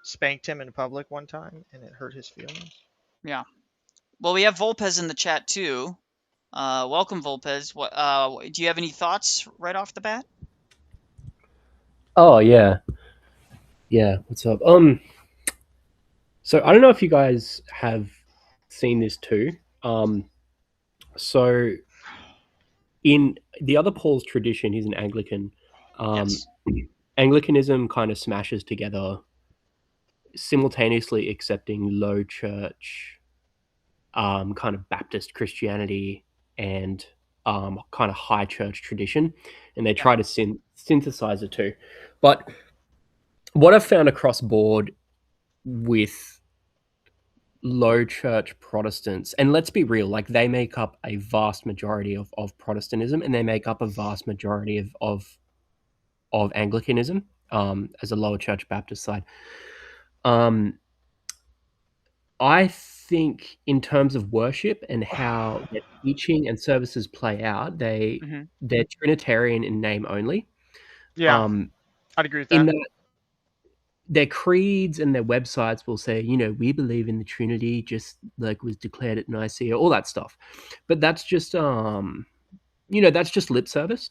spanked him in public one time, and it hurt his feelings. Yeah. Well, we have Volpez in the chat too. Welcome, Volpez. What? Do you have any thoughts right off the bat? Oh yeah. What's up? So I don't know if you guys have seen this too. So in the other Paul's tradition, he's an Anglican. Yes. Anglicanism kind of smashes together, simultaneously accepting low church, kind of Baptist Christianity and kind of high church tradition, and they try to synthesize the two. But what I've found across board with low church Protestants, and let's be real, like they make up a vast majority of Protestantism, and they make up a vast majority of of Anglicanism as a lower church Baptist side. I think in terms of worship and how their teaching and services play out, they're Trinitarian in name only. Yeah, I'd agree with that. In that their creeds and their websites will say, we believe in the Trinity, just like was declared at Nicaea, all that stuff. But that's just that's just lip service.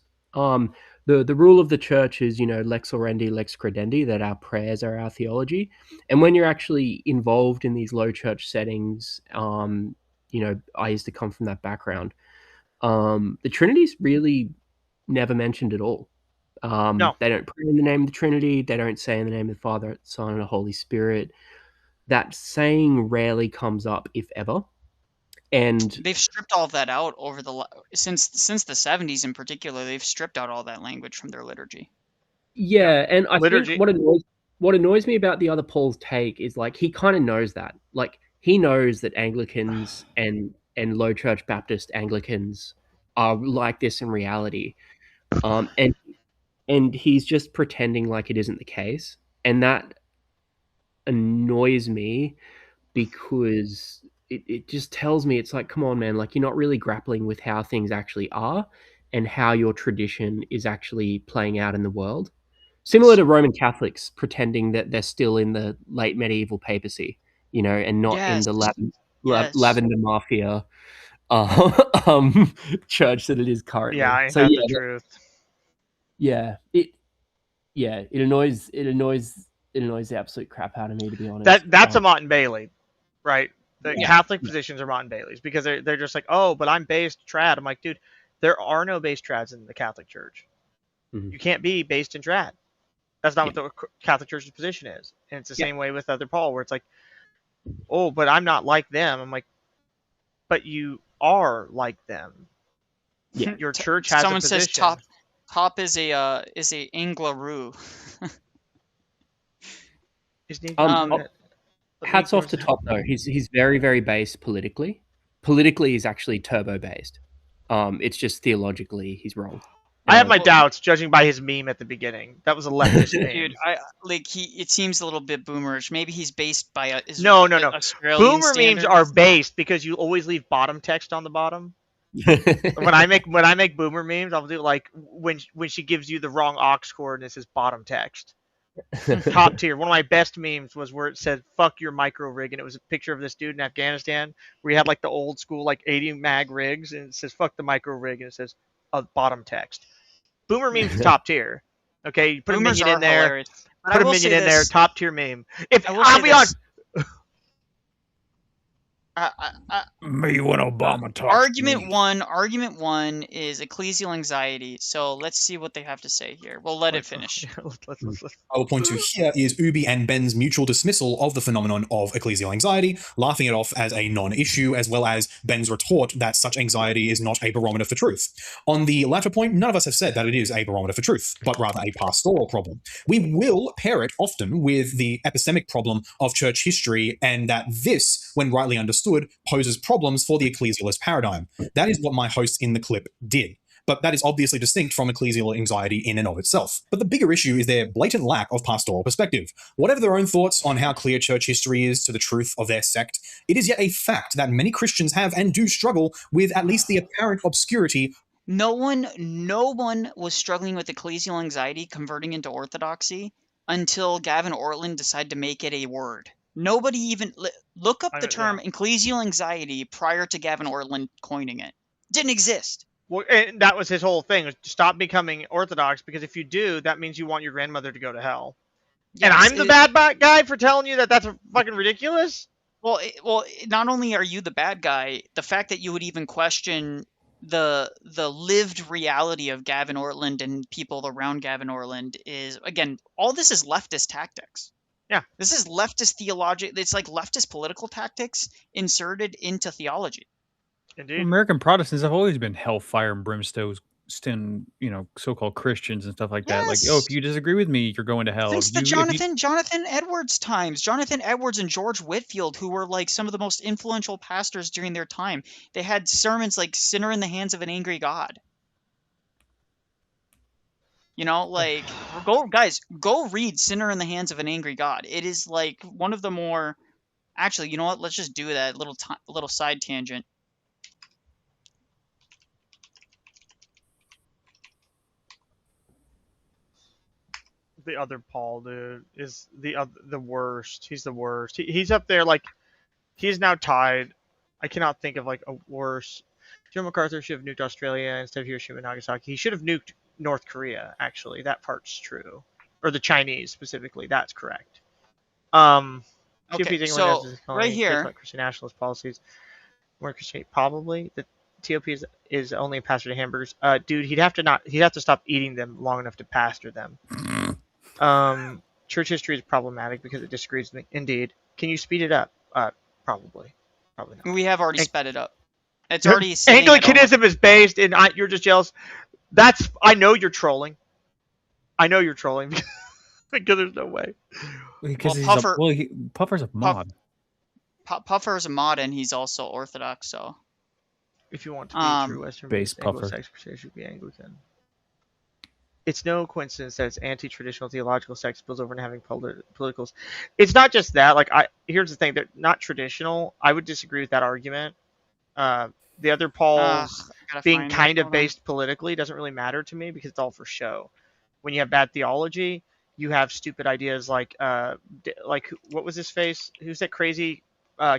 The rule of the church is, lex orandi, lex credendi, that our prayers are our theology. And when you're actually involved in these low church settings, I used to come from that background. The Trinity's really never mentioned at all. No. They don't pray in the name of the Trinity. They don't say in the name of the Father, Son, and the Holy Spirit. That saying rarely comes up, if ever. And they've stripped all of that out over since the 70s in particular. They've stripped out all that language from their liturgy. Yeah, and I think what annoys me about the other Paul's take is like he kind of knows that. Like he knows that Anglicans and low church Baptist Anglicans are like this in reality. And he's just pretending like it isn't the case. And that annoys me because it just tells me, it's like, come on, man, like you're not really grappling with how things actually are and how your tradition is actually playing out in the world. Similar to Roman Catholics pretending that they're still in the late medieval papacy, and not in the Lavender Mafia church that it is currently. Yeah, ain't that the truth? It annoys the absolute crap out of me, to be honest. That's a Mott and Bailey, right? The Catholic positions are Mott and Bailey's because they're just like, oh, but I'm based trad. I'm like, dude, there are no based trads in the Catholic Church. You can't be based in trad. That's not what the Catholic Church's position is. And it's the same way with other Paul, where it's like, oh, but I'm not like them. I'm like, but you are like them. Yeah. Your church has Someone a position. says top is a Anglaroo. Hats off to Top though. He's very, very based politically. Politically, he's actually turbo based. It's just theologically he's wrong. I have my doubts, judging by his meme at the beginning. That was a leftist meme. Dude, it seems a little bit boomerish. Maybe he's based by no. Australian Boomer standards. memes are based because you always leave bottom text on the bottom. when I make boomer memes, I'll do like when she gives you the wrong aux chord and it says bottom text. Top tier. One of my best memes was where it said "fuck your micro rig" and it was a picture of this dude in Afghanistan where he had like the old school like 80 mag rigs and it says "fuck the micro rig" and it says bottom text. Boomer memes top tier. Okay, you put Boomers a minion in there. Hilarious. Put a minion in there. Top tier meme. I'll be honest. Me when Obama talks. Argument one is ecclesial anxiety. So let's see what they have to say here. We'll let it finish. I will point to here is Ubi and Ben's mutual dismissal of the phenomenon of ecclesial anxiety, laughing it off as a non-issue, as well as Ben's retort that such anxiety is not a barometer for truth. On the latter point, none of us have said that it is a barometer for truth, but rather a pastoral problem. We will pair it often with the epistemic problem of church history, and that this, when rightly understood, poses problems for the ecclesialist paradigm. That is what my host in the clip did. But that is obviously distinct from ecclesial anxiety in and of itself. But the bigger issue is their blatant lack of pastoral perspective. Whatever their own thoughts on how clear church history is to the truth of their sect, it is yet a fact that many Christians have and do struggle with at least the apparent obscurity. No one was struggling with ecclesial anxiety converting into orthodoxy until Gavin Ortland decided to make it a word. Nobody even look up the term ecclesial anxiety prior to Gavin Ortland coining it. Didn't exist. Well, and that was his whole thing: stop becoming Orthodox, because if you do, that means you want your grandmother to go to hell. Yes, and I'm the bad guy for telling you that that's fucking ridiculous. Well, not only are you the bad guy, the fact that you would even question the lived reality of Gavin Ortland and people around Gavin Ortland is, again, all this is leftist tactics. Yeah, this is leftist theology. It's like leftist political tactics inserted into theology. Indeed. Well, American Protestants have always been hellfire and brimstone, so-called Christians and stuff like that. Like, oh, if you disagree with me, you're going to hell. Since the Jonathan Edwards times, Jonathan Edwards and George Whitefield, who were like some of the most influential pastors during their time, they had sermons like "Sinner in the Hands of an Angry God." You know, like, go read Sinner in the Hands of an Angry God. It is like one of the more, actually, you know what? Let's just do that little side tangent. The other Paul dude is the worst. He's the worst. He's up there like he's now tied. I cannot think of like a worse. Joe MacArthur should have nuked Australia instead of Hiroshima and Nagasaki. He should have nuked North Korea. Actually, that part's true, or the Chinese specifically. That's correct. Okay, so right here, Christian nationalist policies. More Christian, probably the TOP is only a pastor to hamburgers. Dude, he'd have to stop eating them long enough to pastor them. Church history is problematic because it disagrees with me. Indeed. Can you speed it up? Probably not. We have already sped it up. It's already Anglicanism is based in. You're just jealous. I know you're trolling. Because there's no way. Because Puffer's a mod. Puffer's a mod, and he's also Orthodox. So, if you want to be true Western base Puffer, Anglo-Saxon should be Anglican. It's no coincidence that it's anti-traditional theological sects spills over into having politicals. It's not just that. Like, here's the thing: they're not traditional. I would disagree with that argument. The other Pauls being kind of based politically doesn't really matter to me because it's all for show. When you have bad theology, you have stupid ideas like what was his face? Who's that crazy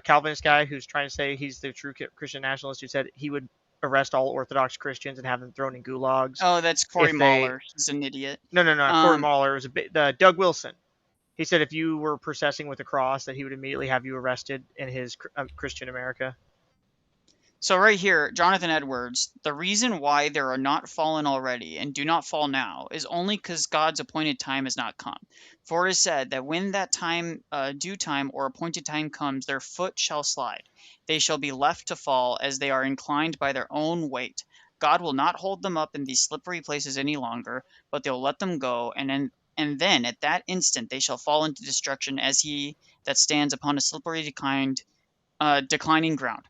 Calvinist guy who's trying to say he's the true Christian nationalist who said he would arrest all Orthodox Christians and have them thrown in gulags? Oh, that's Corey Mahler. He's an idiot. No. Corey Mahler was Doug Wilson. He said if you were processing with a cross, that he would immediately have you arrested in his Christian America. So right here, Jonathan Edwards, the reason why there are not fallen already and do not fall now is only because God's appointed time has not come. For it is said that when that time, due time or appointed time comes, their foot shall slide. They shall be left to fall as they are inclined by their own weight. God will not hold them up in these slippery places any longer, but they'll let them go, and then at that instant they shall fall into destruction as he that stands upon a slippery declining ground.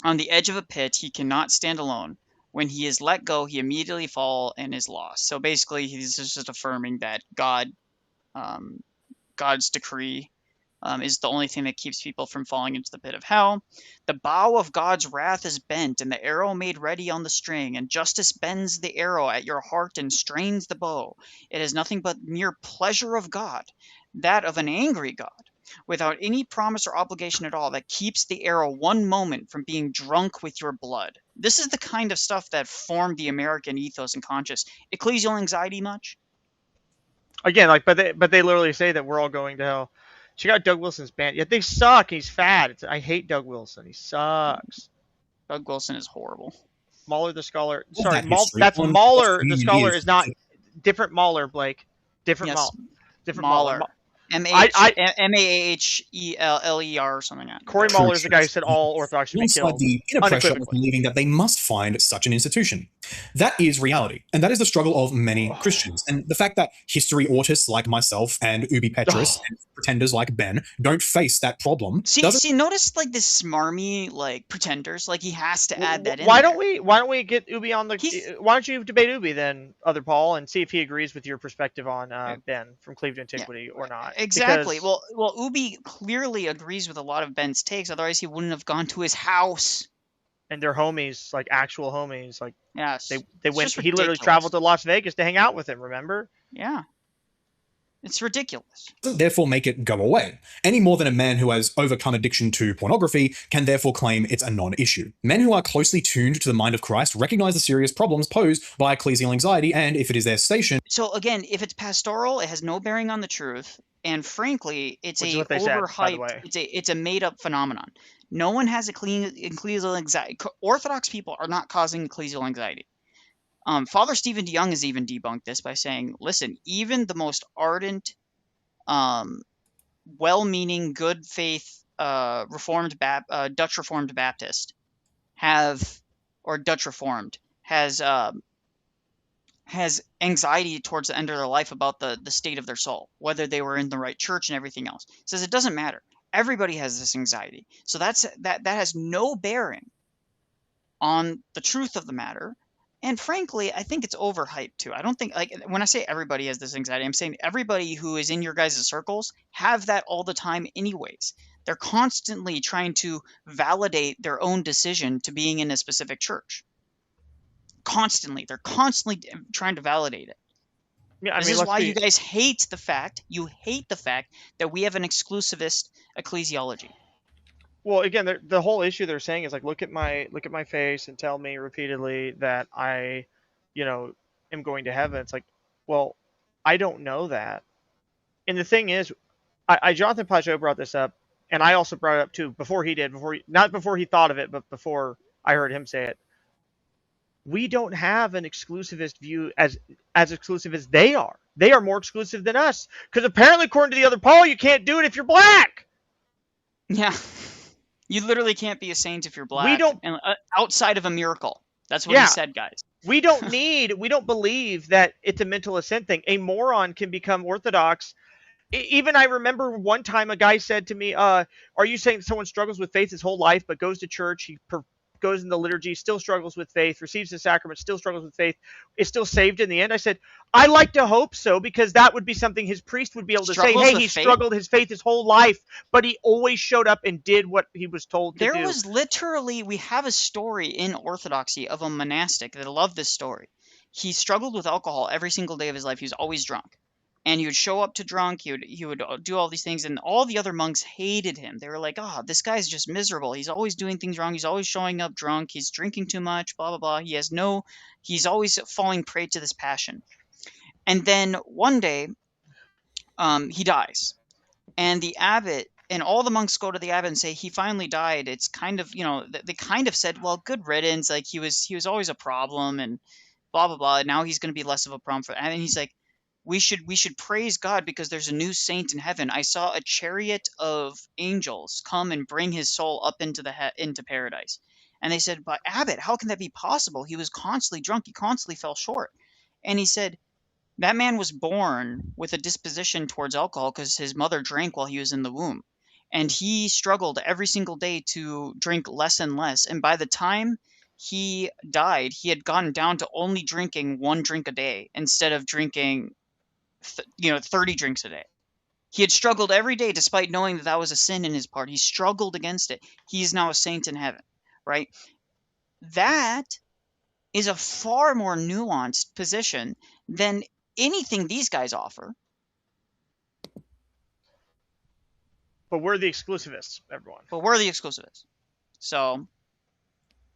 On the edge of a pit, he cannot stand alone. When he is let go, he immediately fall and is lost. So basically, he's just affirming that God's decree is the only thing that keeps people from falling into the pit of hell. The bow of God's wrath is bent, and the arrow made ready on the string, and justice bends the arrow at your heart and strains the bow. It is nothing but mere pleasure of God, that of an angry God, without any promise or obligation at all, that keeps the arrow one moment from being drunk with your blood. This is the kind of stuff that formed the American ethos and conscience. Ecclesial anxiety much? Again, but they literally say that we're all going to hell. Check out Doug Wilson's band. Yet they suck. He's fat. I hate Doug Wilson. He sucks. Doug Wilson is horrible. Mahler the Scholar. Sorry, that's Mahler the Scholar is not different Mahler, Blake. Different Mahler. Different Mahler. Mahler or something like that. Corey Mahler is the guy who said all Orthodox should be killed. The inner pressure of believing that they must find such an institution. That is reality. And that is the struggle of many Christians. And the fact that history autists like myself and Ubi Petrus and pretenders like Ben don't face that problem. See, notice like this smarmy like pretenders, like he has to add that in. Why don't we get Ubi on the why don't you debate Ubi then, other Paul, and see if he agrees with your perspective on Ben from Cleave to Antiquity or not? Exactly. Because, well, Ubi clearly agrees with a lot of Ben's takes. Otherwise, he wouldn't have gone to his house. And they're homies, like actual homies. Like yes, they went. He literally traveled to Las Vegas to hang out with him. Remember? Yeah. It's ridiculous. Doesn't therefore make it go away, any more than a man who has overcome addiction to pornography can therefore claim it's a non-issue. Men who are closely tuned to the mind of Christ recognize the serious problems posed by ecclesial anxiety, and if it is their station... So again, if it's pastoral, it has no bearing on the truth, and frankly, it's a overhyped, it's a made-up phenomenon. No one has ecclesial anxiety. Orthodox people are not causing ecclesial anxiety. Father Stephen DeYoung has even debunked this by saying, listen, even the most ardent, well-meaning, good faith Dutch Reformed Baptist has anxiety towards the end of their life about the state of their soul, whether they were in the right church and everything else. He says it doesn't matter. Everybody has this anxiety. So that has no bearing on the truth of the matter. And frankly, I think it's overhyped too. I don't think, like, when I say everybody has this anxiety, I'm saying everybody who is in your guys' circles have that all the time anyways. They're constantly trying to validate their own decision to being in a specific church. Constantly. They're constantly trying to validate it. Yeah, I This mean, is let's why be you guys hate the fact, that we have an exclusivist ecclesiology. well. Again, the whole issue they're saying is like, look at my face and tell me repeatedly that I, am going to heaven. It's like, well, I don't know that. And the thing is, Jonathan Pajot brought this up, and I also brought it up too before he did. Not before he thought of it, but before I heard him say it. We don't have an exclusivist view as exclusive as they are. They are more exclusive than us because apparently, according to the other poll, you can't do it if you're black. Yeah. You literally can't be a saint if you're black. We don't, and outside of a miracle. That's what yeah. he said, guys. We don't believe that it's a mental assent thing. A moron can become Orthodox. Even I remember one time a guy said to me, are you saying someone struggles with faith his whole life but goes to church, goes in the liturgy, still struggles with faith, receives the sacrament, still struggles with faith, is still saved in the end? I said, I like to hope so, because that would be something his priest would be able to say, hey, he struggled his faith his whole life, but he always showed up and did what he was told to do. There was literally, we have a story in Orthodoxy of a monastic that I love this story. He struggled with alcohol every single day of his life. He was always drunk. And he would show up to drunk, he would do all these things, and all the other monks hated him. They were like, oh, this guy's just miserable. He's always doing things wrong. He's always showing up drunk. He's drinking too much, blah, blah, blah. He's always falling prey to this passion. And then one day, he dies. And the abbot and all the monks go to the abbot and say, he finally died. It's kind of, they kind of said, well, good riddance. Like he was always a problem and blah, blah, blah. Now he's going to be less of a problem for, and he's like, we should praise God because there's a new saint in heaven. I saw a chariot of angels come and bring his soul up into into paradise. And they said, but abbot, how can that be possible? He was constantly drunk. He constantly fell short. And he said, that man was born with a disposition towards alcohol because his mother drank while he was in the womb. And he struggled every single day to drink less and less. And by the time he died, he had gone down to only drinking 1 drink a day instead of drinking 30 drinks a day. He had struggled every day despite knowing that was a sin in his part. He struggled against it. He is now a saint in heaven, right? That is a far more nuanced position than anything these guys offer. But we're the exclusivists, everyone. But we're the exclusivists. So...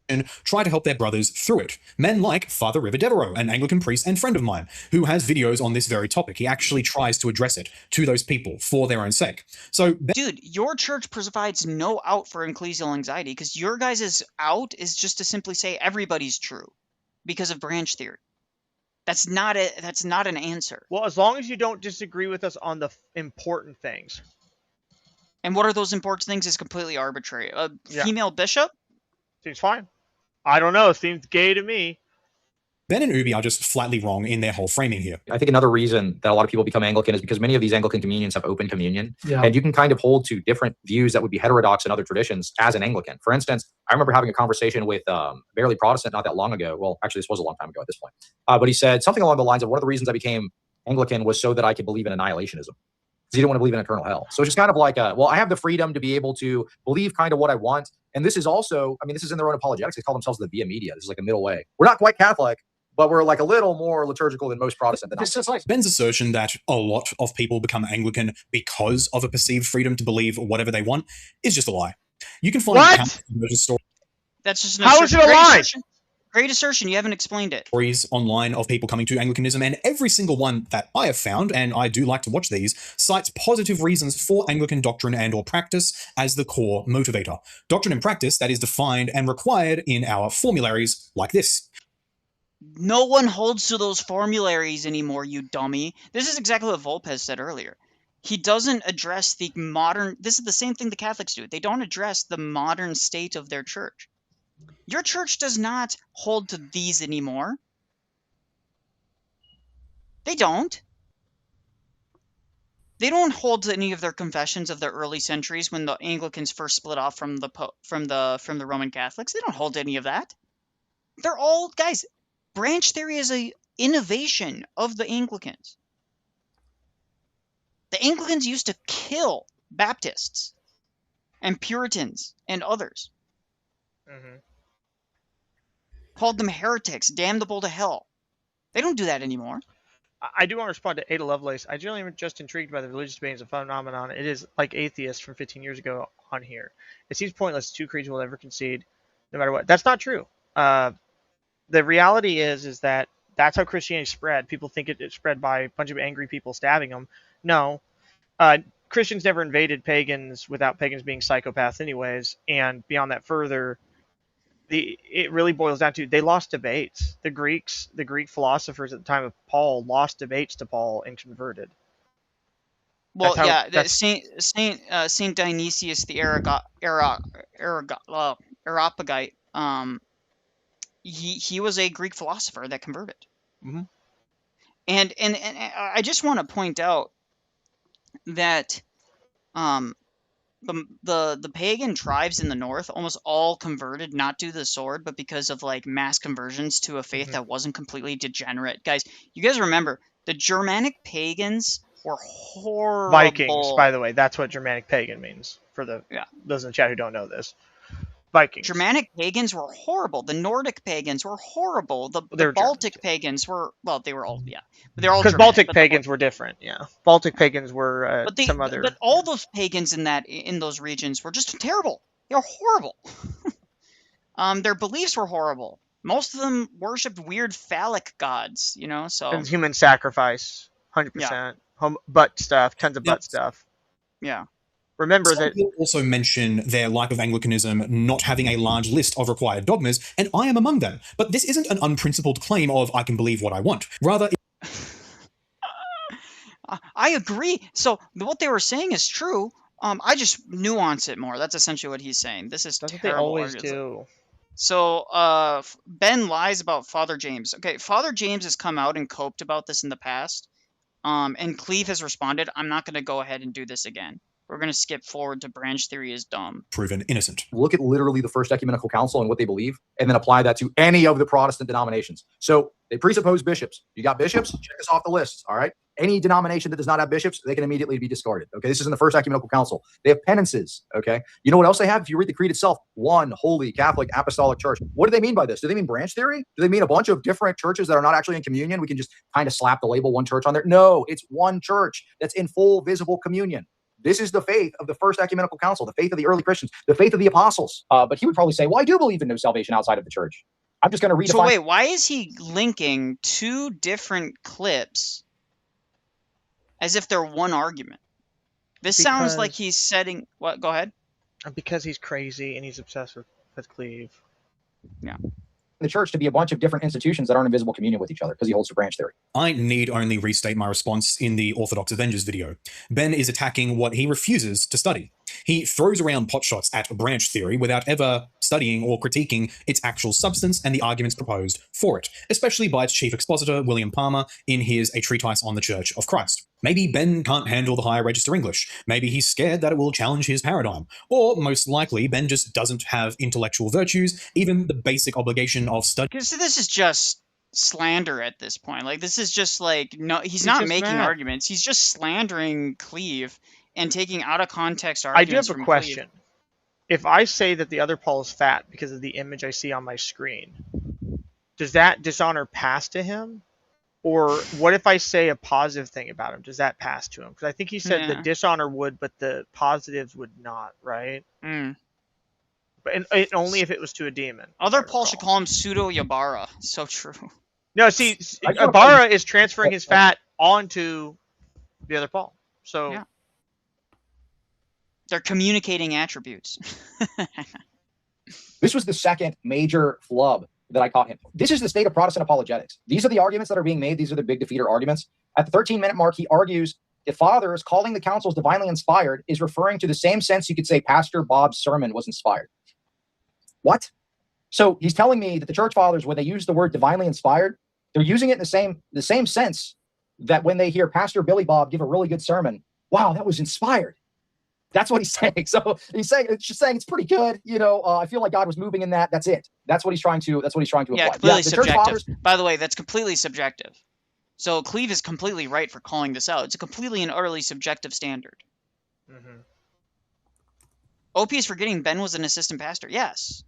and try to help their brothers through it. Men like Father Rivadevero, an Anglican priest and friend of mine, who has videos on this very topic. He actually tries to address it to those people for their own sake. So, dude, your church provides no out for ecclesial anxiety because your guys' out is just to simply say everybody's true because of branch theory. That's not an answer. Well, as long as you don't disagree with us on the important things. And what are those important things is completely arbitrary. Female bishop? Seems fine. I don't know. Seems gay to me. Ben and Ubi are just flatly wrong in their whole framing here. I think another reason that a lot of people become Anglican is because many of these Anglican communions have open communion. Yeah. And you can kind of hold to different views that would be heterodox in other traditions as an Anglican. For instance, I remember having a conversation with Barely Protestant not that long ago. Well, actually, this was a long time ago at this point. But he said something along the lines of one of the reasons I became Anglican was so that I could believe in annihilationism. Because he didn't want to believe in eternal hell. So it's just kind of like, I have the freedom to be able to believe kind of what I want. And this is also, this is in their own apologetics. They call themselves the Via Media. This is like a middle way. We're not quite Catholic, but we're like a little more liturgical than most Protestant. This is like Ben's assertion that a lot of people become Anglican because of a perceived freedom to believe whatever they want is just a lie. You can find stories. That's just how is it a lie? Great assertion. You haven't explained it. Stories online of people coming to Anglicanism, and every single one that I have found, and I do like to watch these, cites positive reasons for Anglican doctrine and or practice as the core motivator. Doctrine and practice that is defined and required in our formularies like this. No one holds to those formularies anymore, you dummy. This is exactly what Volpez said earlier. He doesn't address the modern... This is the same thing the Catholics do. They don't address the modern state of their church. Your church does not hold to these anymore. They don't. They don't hold to any of their confessions of the early centuries when the Anglicans first split off from the Roman Catholics. They don't hold to any of that. They're all, guys, branch theory is a innovation of the Anglicans. The Anglicans used to kill Baptists and Puritans and others. Mhm. Called them heretics, damnable to hell. They don't do that anymore. I do want to respond to Ada Lovelace. I generally am just intrigued by the religious debate as a phenomenon. It is like atheists from 15 years ago on here. It seems pointless. Two creeds will ever concede, no matter what. That's not true. The reality is that that's how Christianity spread. People think it spread by a bunch of angry people stabbing them. No. Christians never invaded pagans without pagans being psychopaths anyways. And beyond that further, it really boils down to they lost debates. The Greek philosophers at the time of Paul lost debates to Paul and converted. Well, Saint Dionysius the Areopagite, he was a Greek philosopher that converted. Mm-hmm. And I just want to point out that the pagan tribes in the north almost all converted, not due to the sword, but because of like mass conversions to a faith that wasn't completely degenerate. Guys, you guys remember the Germanic pagans were horrible. Vikings, by the way, that's what Germanic pagan means for those in the chat who don't know this. Vikings. Germanic pagans were horrible. The Nordic pagans were horrible. The Baltic pagans were, well, they were all, yeah. But they're all because Baltic pagans were different, yeah. Baltic pagans were some other. But all those pagans in those regions were just terrible. They were horrible. Their beliefs were horrible. Most of them worshipped weird phallic gods, you know. So and human sacrifice, 100%. Butt stuff, tons of butt stuff. Yeah. Remember that people also mention their like of Anglicanism not having a large list of required dogmas, and I am among them. But this isn't an unprincipled claim of I can believe what I want. Rather, I agree. So what they were saying is true. I just nuance it more. That's essentially what he's saying. This is terrible. They always do. So Ben lies about Father James. Okay, Father James has come out and coped about this in the past. And Cleve has responded, I'm not going to go ahead and do this again. We're going to skip forward to branch theory is dumb. Proven innocent. Look at literally the First Ecumenical Council and what they believe, and then apply that to any of the Protestant denominations. So they presuppose bishops. You got bishops? Check this off the list, all right? Any denomination that does not have bishops, they can immediately be discarded, okay? This is in the First Ecumenical Council. They have penances, okay? You know what else they have? If you read the creed itself, one holy Catholic apostolic church. What do they mean by this? Do they mean branch theory? Do they mean a bunch of different churches that are not actually in communion? We can just kind of slap the label one church on there? No, it's one church that's in full visible communion. This is the faith of the First Ecumenical Council, the faith of the early Christians, the faith of the apostles. But he would probably say, well, I do believe in no salvation outside of the church. I'm just going to redefine. So wait, why is he linking two different clips as if they're one argument? This sounds like he's setting... What? Go ahead. Because he's crazy and he's obsessed with Cleve. Yeah. The church to be a bunch of different institutions that aren't in visible communion with each other because he holds to branch theory. I need only restate my response in the Orthodox Avengers video. Ben is attacking what he refuses to study. He throws around potshots at branch theory without ever studying or critiquing its actual substance and the arguments proposed for it, especially by its chief expositor, William Palmer, in his A Treatise on the Church of Christ. Maybe Ben can't handle the higher register English. Maybe he's scared that it will challenge his paradigm. Or, most likely, Ben just doesn't have intellectual virtues, even the basic obligation of study. Because this is just slander at this point. Like, this is just like, no, he's not making arguments. He's just slandering Cleve and taking out of context arguments. I do have a question. Cleve. If I say that the other Paul is fat because of the image I see on my screen, does that dishonor pass to him? Or what if I say a positive thing about him? Does that pass to him? Because I think he said the dishonor would, but the positives would not, right? But only if it was to a demon. Other Paul should call him pseudo Yabara. So true. No, see, Yabara is transferring his fat onto the other Paul. So yeah. They're communicating attributes. This was the second major flub that I caught him. This is the state of Protestant apologetics. These are the arguments that are being made. These are the big defeater arguments. At the 13-minute mark, he argues that fathers calling the councils divinely inspired is referring to the same sense you could say Pastor Bob's sermon was inspired. What? So he's telling me that the church fathers, when they use the word divinely inspired, they're using it in the same sense that when they hear Pastor Billy Bob give a really good sermon, wow, that was inspired. That's what he's saying. So he's saying it's just saying it's pretty good. I feel like God was moving in that. That's it. That's what he's trying to. That's what he's trying to Yeah, apply. completely the church subjective. fathers. By the way, that's completely subjective. So Cleve is completely right for calling this out. It's a completely and utterly subjective standard. Mm-hmm. OP is forgetting Ben was an assistant pastor. Yes.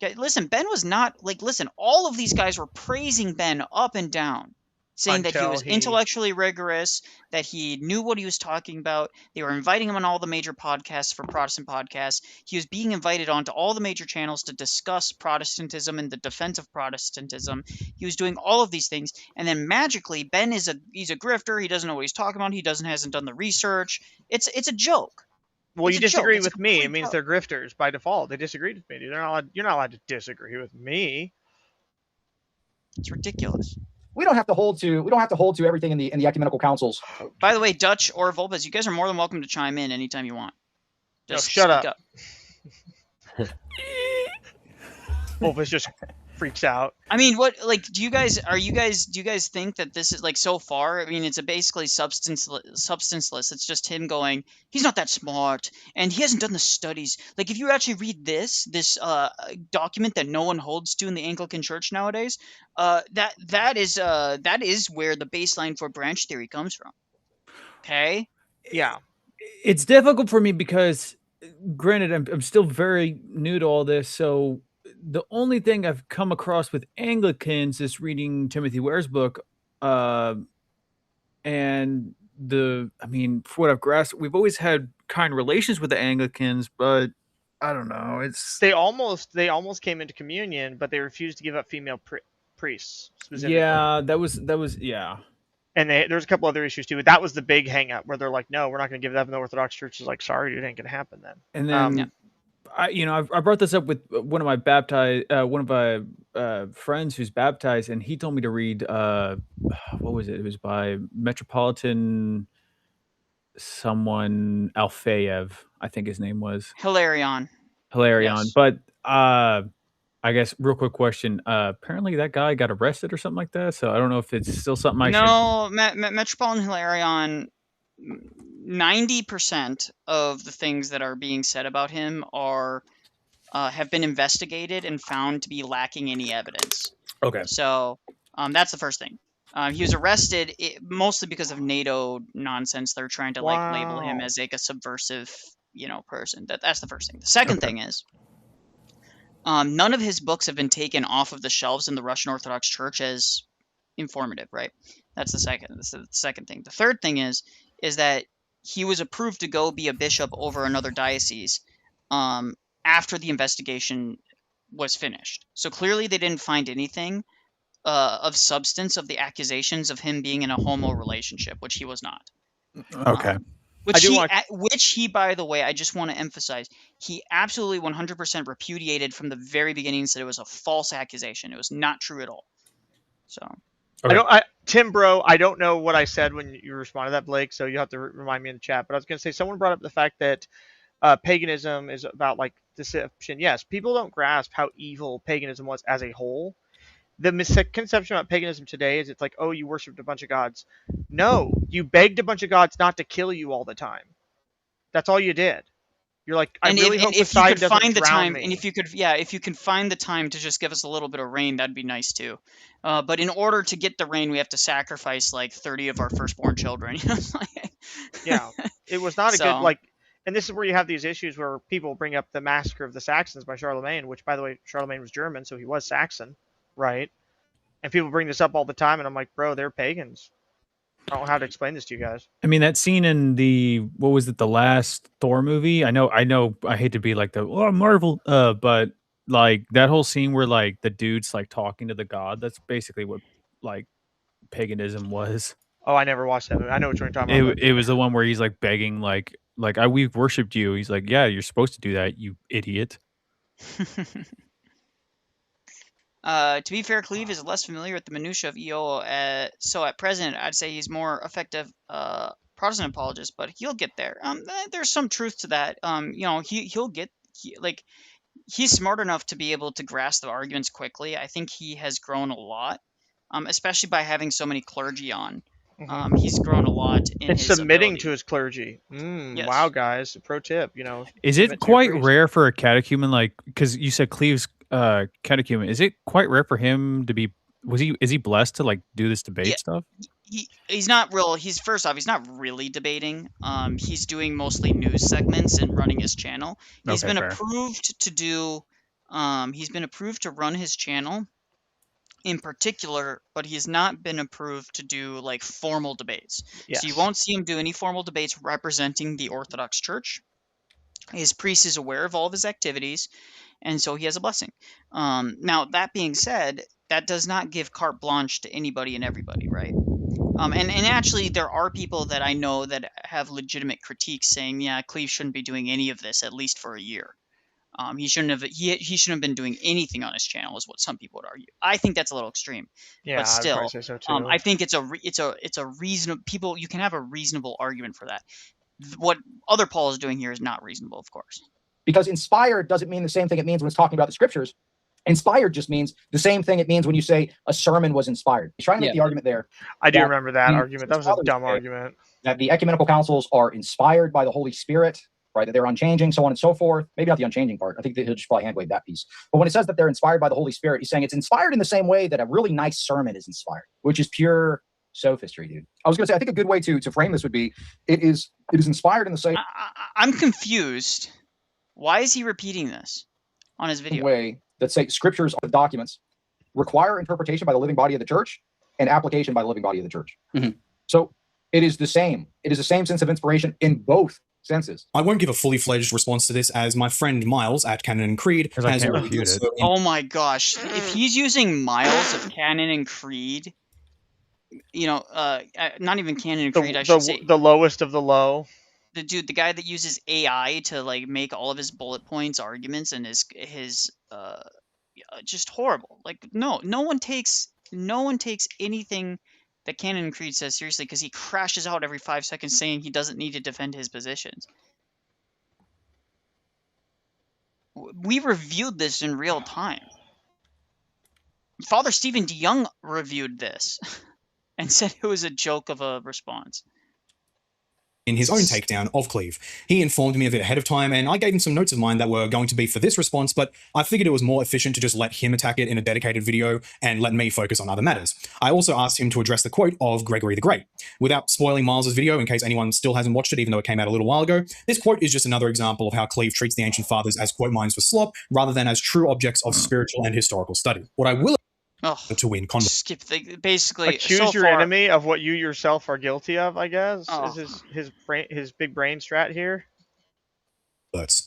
Okay, listen, Ben was not listen, all of these guys were praising Ben up and down, saying that he Until was intellectually rigorous, that he knew what he was talking about. They were inviting him on all the major podcasts for Protestant podcasts. He was being invited onto all the major channels to discuss Protestantism and the defense of Protestantism. He was doing all of these things, and then magically Ben he's a grifter. He doesn't know what he's talking about. He hasn't done the research. It's a joke. Well, It's you a joke. disagree It's a with me. It complete means joke. they're grifters by default. They disagreed with me, dude. You're not allowed to disagree with me. It's ridiculous. We don't have to hold to everything in the ecumenical councils. By the way, Dutch or Volpez, you guys are more than welcome to chime in anytime you want. Just shut speak up. Volpez just freaks out. I mean, do you guys think that this is so far? I mean, it's basically substanceless. It's just him going, he's not that smart, and he hasn't done the studies. Like, if you actually read this document that no one holds to in the Anglican Church nowadays, that is where the baseline for branch theory comes from. Okay. Yeah. It's difficult for me because, granted, I'm still very new to all this, so the only thing I've come across with Anglicans is reading Timothy Ware's book, and for what I've grasped, we've always had kind relations with the Anglicans, but I don't know. They almost came into communion, but they refused to give up female priests specifically. Yeah, that was yeah. And there's a couple other issues too. That was the big hang up where they're like, no, we're not going to give that. And the Orthodox Church is like, sorry, it ain't going to happen then. And then I brought this up with one of my friends who's baptized, and he told me to read what was it? It was by Metropolitan someone Alfeyev, I think his name was. Hilarion. Yes. But I guess real quick question. Apparently that guy got arrested or something like that. So I don't know if it's still something I should. No, Metropolitan Hilarion. 90% of the things that are being said about him have been investigated and found to be lacking any evidence. Okay. So that's the first thing. He was arrested mostly because of NATO nonsense. They're trying to label him as a subversive, person. That's the first thing. The second thing is none of his books have been taken off of the shelves in the Russian Orthodox Church as informative, right? That's the second thing. The third thing is that he was approved to go be a bishop over another diocese after the investigation was finished. So clearly they didn't find anything of substance of the accusations of him being in a homo relationship, which he was not. Okay. Which he, by the way, I just want to emphasize, he absolutely 100% repudiated from the very beginning and said it was a false accusation. It was not true at all. So... Okay. Tim, bro, I don't know what I said when you responded to that, Blake, so you'll have to remind me in the chat. But I was going to say, someone brought up the fact that paganism is about, deception. Yes, people don't grasp how evil paganism was as a whole. The misconception about paganism today is it's like, oh, you worshipped a bunch of gods. No, you begged a bunch of gods not to kill you all the time. That's all you did. You're like, I really hope Poseidon doesn't drown me. And if you can find the time to just give us a little bit of rain, that'd be nice too. But in order to get the rain, we have to sacrifice 30 of our firstborn children. Yeah, it was not a good and this is where you have these issues where people bring up the Massacre of the Saxons by Charlemagne, which, by the way, Charlemagne was German, so he was Saxon, right? And people bring this up all the time, and I'm like, bro, they're pagans. I don't know how to explain this to you guys. I mean, that scene in the last Thor movie. I know. I hate to be like Marvel, but that whole scene where the dude's talking to the god. That's basically what paganism was. Oh, I never watched that movie. I know what you're talking about. It was the one where he's begging, we've worshipped you. He's like, yeah, you're supposed to do that, you idiot. To be fair, Cleve is less familiar with the minutiae of EO, so at present, I'd say he's more effective Protestant apologist, but he'll get there. There's some truth to that. He's smart enough to be able to grasp the arguments quickly. I think he has grown a lot, especially by having so many clergy on. He's grown a lot in And his submitting ability. to his clergy. Yes. Wow, guys, pro tip. Is submit it to your quite priest. rare for a catechumen, like, because you said Cleve's catechumen? Is it quite rare for him to be? Is he blessed to like do this debate Yeah. stuff? He's not real. He's first off, he's not really debating. He's doing mostly news segments and running his channel. He's Okay, been fair. approved to do. He's been approved to run his channel in particular, but he's not been approved to do like formal debates. Yes. So you won't see him do any formal debates representing the Orthodox Church. His priest is aware of all of his activities, and so he has a blessing. Now, that being said, that does not give carte blanche to anybody and everybody, right? And actually, there are people that I know that have legitimate critiques saying, yeah, Cleve shouldn't be doing any of this, at least for a year. He shouldn't have been doing anything on his channel, is what some people would argue. I think that's a little extreme, Yeah, but I'd still, probably say so too. I think it's a reasonable people. You can have a reasonable argument for that. What other Paul is doing here is not reasonable, of course. Because inspired doesn't mean the same thing it means when it's talking about the scriptures. Inspired just means the same thing it means when you say a sermon was inspired. He's trying to make the argument there. I do remember that argument. That was a dumb say argument. That the ecumenical councils are inspired by the Holy Spirit, right? That they're unchanging, so on and so forth. Maybe not the unchanging part. I think that he'll just probably hand wave that piece. But when it says that they're inspired by the Holy Spirit, he's saying it's inspired in the same way that a really nice sermon is inspired, which is pure sophistry, dude. I was going to say, I think a good way to frame this would be, it is inspired in the same I'm confused. Why is he repeating this on his video? way that say scriptures are documents require interpretation by the living body of the church and application by the living body of the church. So it is the same. It is the same sense of inspiration in both senses. I won't give a fully fledged response to this, as my friend Miles at Canon and Creed Because I has can't already refute it. also Oh my gosh! If he's using Miles of Canon and Creed, not even Canon and Creed, I should say, The lowest of the low. the guy that uses AI to like make all of his bullet points arguments and his just horrible. Like no one takes anything that Canon and Creed says seriously, because he crashes out every 5 seconds saying he doesn't need to defend his positions. We reviewed this in real time. Father Stephen DeYoung reviewed this and said it was a joke of a response. in his own takedown of Cleve. He informed me of it ahead of time, and I gave him some notes of mine that were going to be for this response, but I figured it was more efficient to just let him attack it in a dedicated video and let me focus on other matters. I also asked him to address the quote of Gregory the Great. Without spoiling Miles's video, in case anyone still hasn't watched it, even though it came out a little while ago, this quote is just another example of how Cleve treats the ancient fathers as quote mines for slop, rather than as true objects of spiritual and historical study. What I will to win skip basically accuse so your far, enemy of what you yourself are guilty of, I guess. Oh. Is his big brain strat here.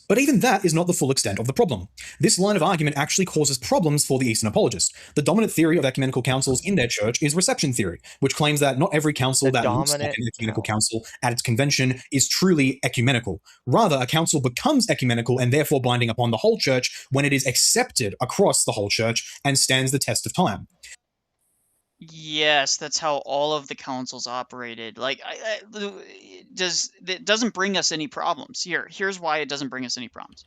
But even that is not the full extent of the problem. This line of argument actually causes problems for the Eastern apologists. The dominant theory of ecumenical councils in their church is reception theory, which claims that not every council that looks like an ecumenical council at its convention is truly ecumenical. Rather, a council becomes ecumenical and therefore binding upon the whole church when it is accepted across the whole church and stands the test of time. Yes, that's how all of the councils operated. Like, it doesn't bring us any problems. Here's why it doesn't bring us any problems.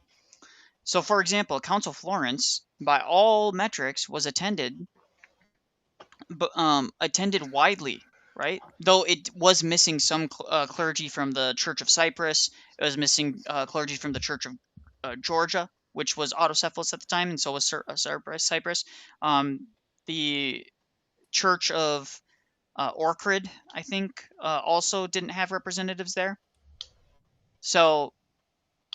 So, for example, Council of Florence, by all metrics, was attended widely, right? Though it was missing some clergy from the Church of Cyprus. It was missing clergy from the Church of Georgia, which was autocephalous at the time, and so was Cyprus. The Church of Orchid, I think, also didn't have representatives there. So,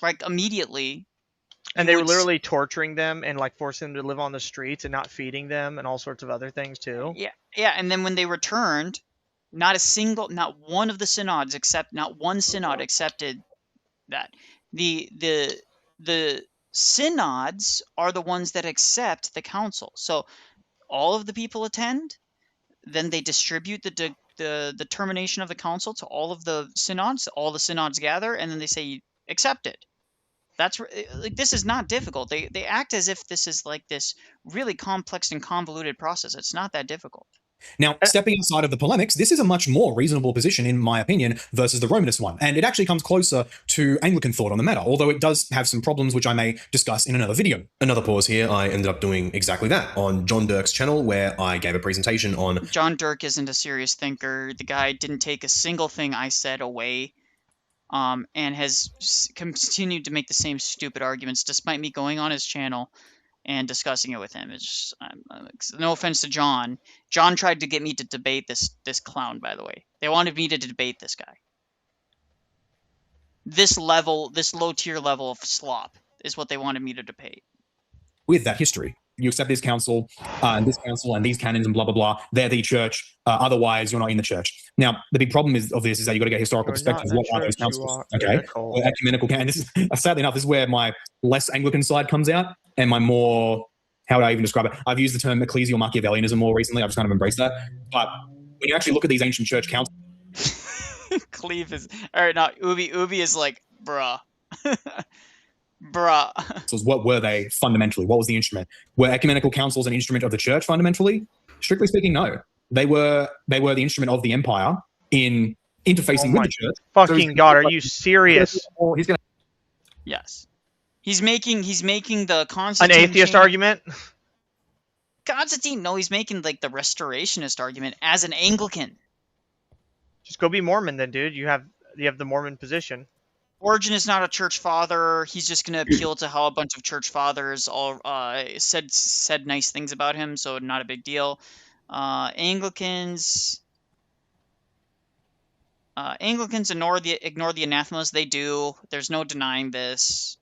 like, immediately... And they were literally torturing them and, like, forcing them to live on the streets and not feeding them and all sorts of other things, too. Yeah, and then when they returned, not one synod accepted that. The synods are the ones that accept the council. So, all of the people attend, then they distribute the termination of the council to all of the synods. All the synods gather, and then they say, accept it. That's like, this is not difficult. They act as if this is like this really complex and convoluted process. It's not that difficult. Now, stepping aside of the polemics, this is a much more reasonable position, in my opinion, versus the Romanist one. And it actually comes closer to Anglican thought on the matter, although it does have some problems, which I may discuss in another video. Another pause here, I ended up doing exactly that on John Dirk's channel, where I gave a presentation on... John Dirk isn't a serious thinker. The guy didn't take a single thing I said away, and has continued to make the same stupid arguments, despite me going on his channel and discussing it with him. It's just, no offense to John. John tried to get me to debate this clown, by the way. They wanted me to debate this guy. This low tier level of slop is what they wanted me to debate. With that history, you accept this council, and these canons, and blah, blah, blah. They're the church. Otherwise, you're not in the church. Now, the big problem of this is that you've got to get historical perspective. What are those councils? Okay. Well, ecumenical canon. Sadly enough, this is where my less Anglican side comes out, and my more, how would I even describe it? I've used the term ecclesial Machiavellianism more recently. I've just kind of embraced that. But when you actually look at these ancient church councils, Cleve is all right. Now Ubi is like, bruh. Bruh. So what were they fundamentally? What was the instrument? Were ecumenical councils an instrument of the church fundamentally? Strictly speaking, no. They were the instrument of the empire in interfacing with the church. Fucking God, are you serious? He's gonna. Yes. He's making the Constantine an atheist argument. Constantine, no, he's making like the restorationist argument as an Anglican. Just go be Mormon then, dude. You have the Mormon position. Origen is not a church father. He's just going to appeal to how a bunch of church fathers all said nice things about him, so not a big deal. Anglicans ignore the anathemas. They do. There's no denying this.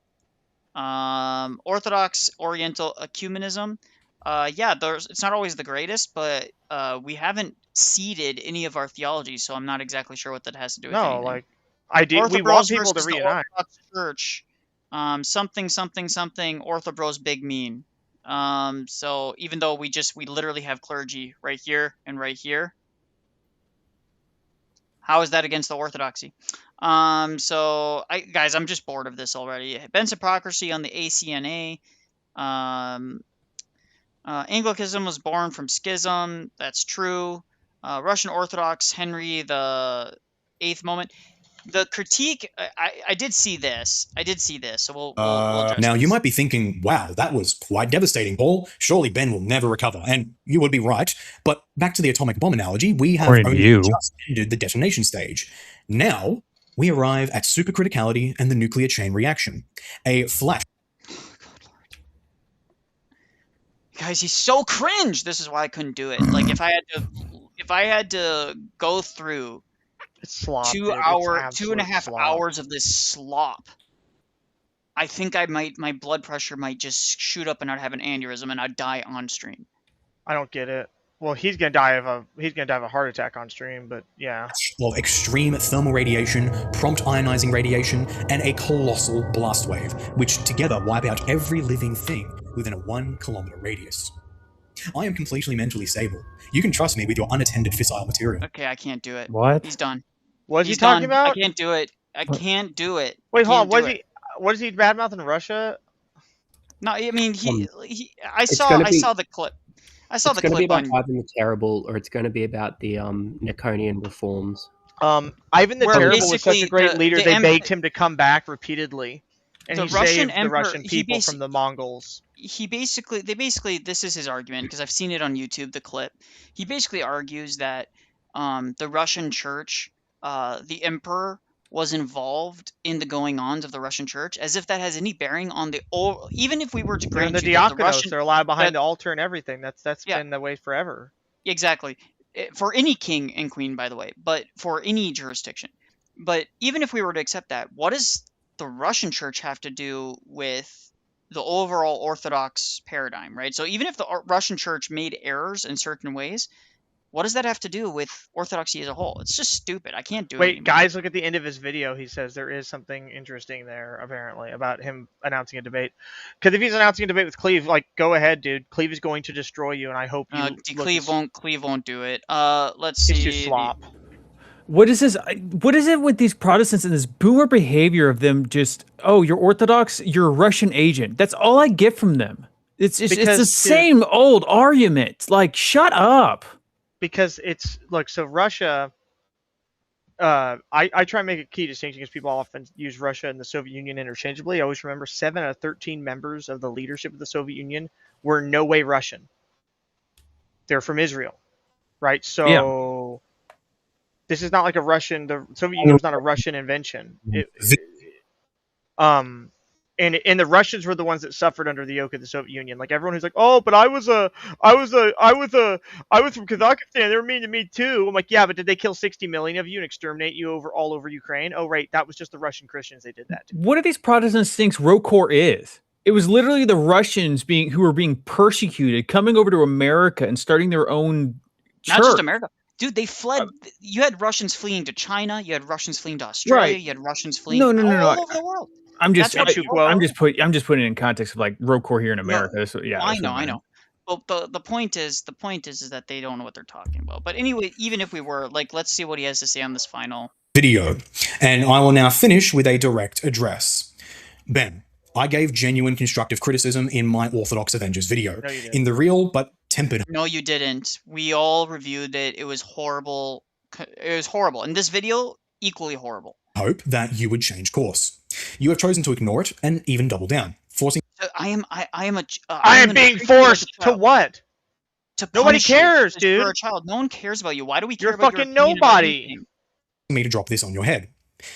Orthodox Oriental ecumenism. It's not always the greatest, but we haven't seeded any of our theology, so I'm not exactly sure what that has to do with anything. Like we want people to reunite. Orthodox Church, something Orthobros big mean. So even though we literally have clergy right here and right here, how is that against the orthodoxy? Guys, I'm just bored of this already. Benzypocracy on the ACNA. Anglicanism was born from schism. That's true. Russian Orthodox, Henry the VIII moment. The critique, I did see this. So we'll address now, this. you might be thinking, wow, that was quite devastating, Paul. Surely Ben will never recover. And you would be right. But back to the atomic bomb analogy, we have only just ended the detonation stage. Now, we arrive at supercriticality and the nuclear chain reaction. A flash. Guys, he's so cringe. This is why I couldn't do it. Like, if I had to go through slop, 2.5 hours of this slop, I think my blood pressure might just shoot up and I'd have an aneurysm and I'd die on stream. I don't get it. Well, he's gonna die of a heart attack on stream, but yeah. Of extreme thermal radiation, prompt ionizing radiation, and a colossal blast wave, which together wipe out every living thing within a 1 kilometer radius. I am completely mentally stable. You can trust me with your unattended fissile material. Okay, I can't do it. What? He's done. What's he talking about? I can't do it. I can't do it. Wait, hold on. What is he badmouthing Russia? No, I mean I saw the clip. I saw the clip. It's going to be about Ivan the Terrible, or it's going to be about the Niconian reforms. Ivan the Terrible was such a great leader. They begged him to come back repeatedly, and he saved the Russian people from the Mongols. They basically, this is his argument, because I've seen it on YouTube, the clip. He basically argues that the Russian church, the emperor, was involved in the going-ons of the Russian church, as if that has any bearing on even if we were to grant the diakonos, they're allowed behind the altar and everything. That's been the way forever. Exactly. For any king and queen, by the way, but for any jurisdiction. But even if we were to accept that, what does the Russian church have to do with the overall Orthodox paradigm, right? So even if the Russian church made errors in certain ways, what does that have to do with Orthodoxy as a whole? It's just stupid. I can't do it anymore. Wait, guys, look at the end of his video. He says there is something interesting there, apparently, about him announcing a debate. Because if he's announcing a debate with Cleve, like, go ahead, dude. Cleve is going to destroy you, and I hope you... Cleve won't do it. Let's see. It's just slop. What is this? What is it with these Protestants and this boomer behavior of them just, oh, you're Orthodox, you're a Russian agent. That's all I get from them. It's the same old argument. Like, shut up. because it's look. So Russia. I try and make a key distinction because people often use Russia and the Soviet Union interchangeably. I always remember 7 out of 13 members of the leadership of the Soviet Union were in no way Russian. They're from Israel, right? So this is not like a Russian. The Soviet Union was not a Russian invention. And the Russians were the ones that suffered under the yoke of the Soviet Union. Like everyone who's like, oh, but I was from Kazakhstan. They were mean to me too. I'm like, yeah, but did they kill 60 million of you and exterminate you all over Ukraine? Oh, right, that was just the Russian Christians. They did that to. What do these Protestants think ROKOR is? It was literally the Russians who were being persecuted, coming over to America and starting their own church. Not just America. Dude, they fled. You had Russians fleeing to China. You had Russians fleeing to Australia. Right. You had Russians fleeing all over the world. I'm just putting it in context of like ROKOR here in America. No, so, yeah, I know. Well, the point is that they don't know what they're talking about. But anyway, even if we were, like, let's see what he has to say on this final video. And I will now finish with a direct address. Ben, I gave genuine constructive criticism in my Orthodox Avengers video. No, you didn't. In the real but tempered. No, you didn't. We all reviewed it. It was horrible. It was horrible. And this video, equally horrible. Hope that you would change course. You have chosen to ignore it and even double down, forcing. I am being forced to what? Nobody cares, dude. You're a child. No one cares about you. Why do we care You're about fucking your nobody. Me to drop this on your head.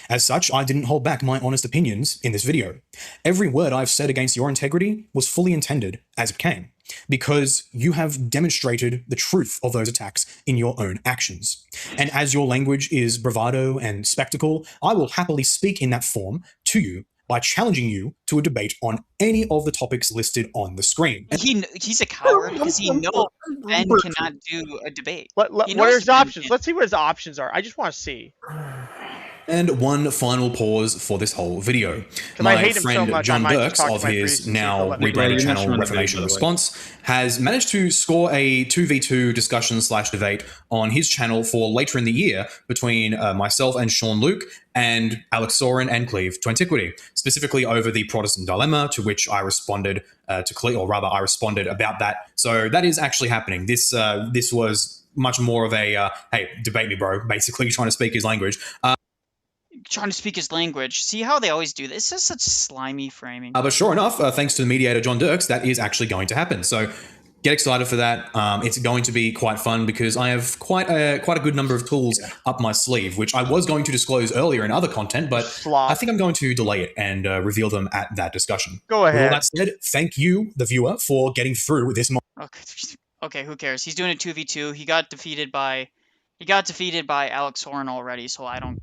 As such, I didn't hold back my honest opinions in this video. Every word I've said against your integrity was fully intended as it came, because you have demonstrated the truth of those attacks in your own actions. And as your language is bravado and spectacle, I will happily speak in that form to you by challenging you to a debate on any of the topics listed on the screen. He's a coward because he knows Ben cannot do a debate. What are his options? Let's see what his options are. I just want to see. And one final pause for this whole video. I My hate him friend so much, John I might just Burks talk to of my his priest and see if now they'll let me rebranded do it. channel Reformation Response has managed to score a 2v2 discussion/debate on his channel for later in the year between myself and Sean Luke and Alex Soren and Cleve to Antiquity, specifically over the Protestant dilemma, to which I responded to Cleve, or rather I responded about that. So that is actually happening. This was much more of a, hey, debate me, bro, basically trying to speak his language. Trying to speak his language. See how they always do this? It's such slimy framing. But sure enough, thanks to the mediator John Dirks, that is actually going to happen. So get excited for that. It's going to be quite fun because I have quite a good number of tools up my sleeve, which I was going to disclose earlier in other content, but I think I'm going to delay it and reveal them at that discussion. Go ahead. With all that said, thank you, the viewer, for getting through this. Okay, who cares? He's doing a 2v2. He got defeated by Alex Soren already, so I don't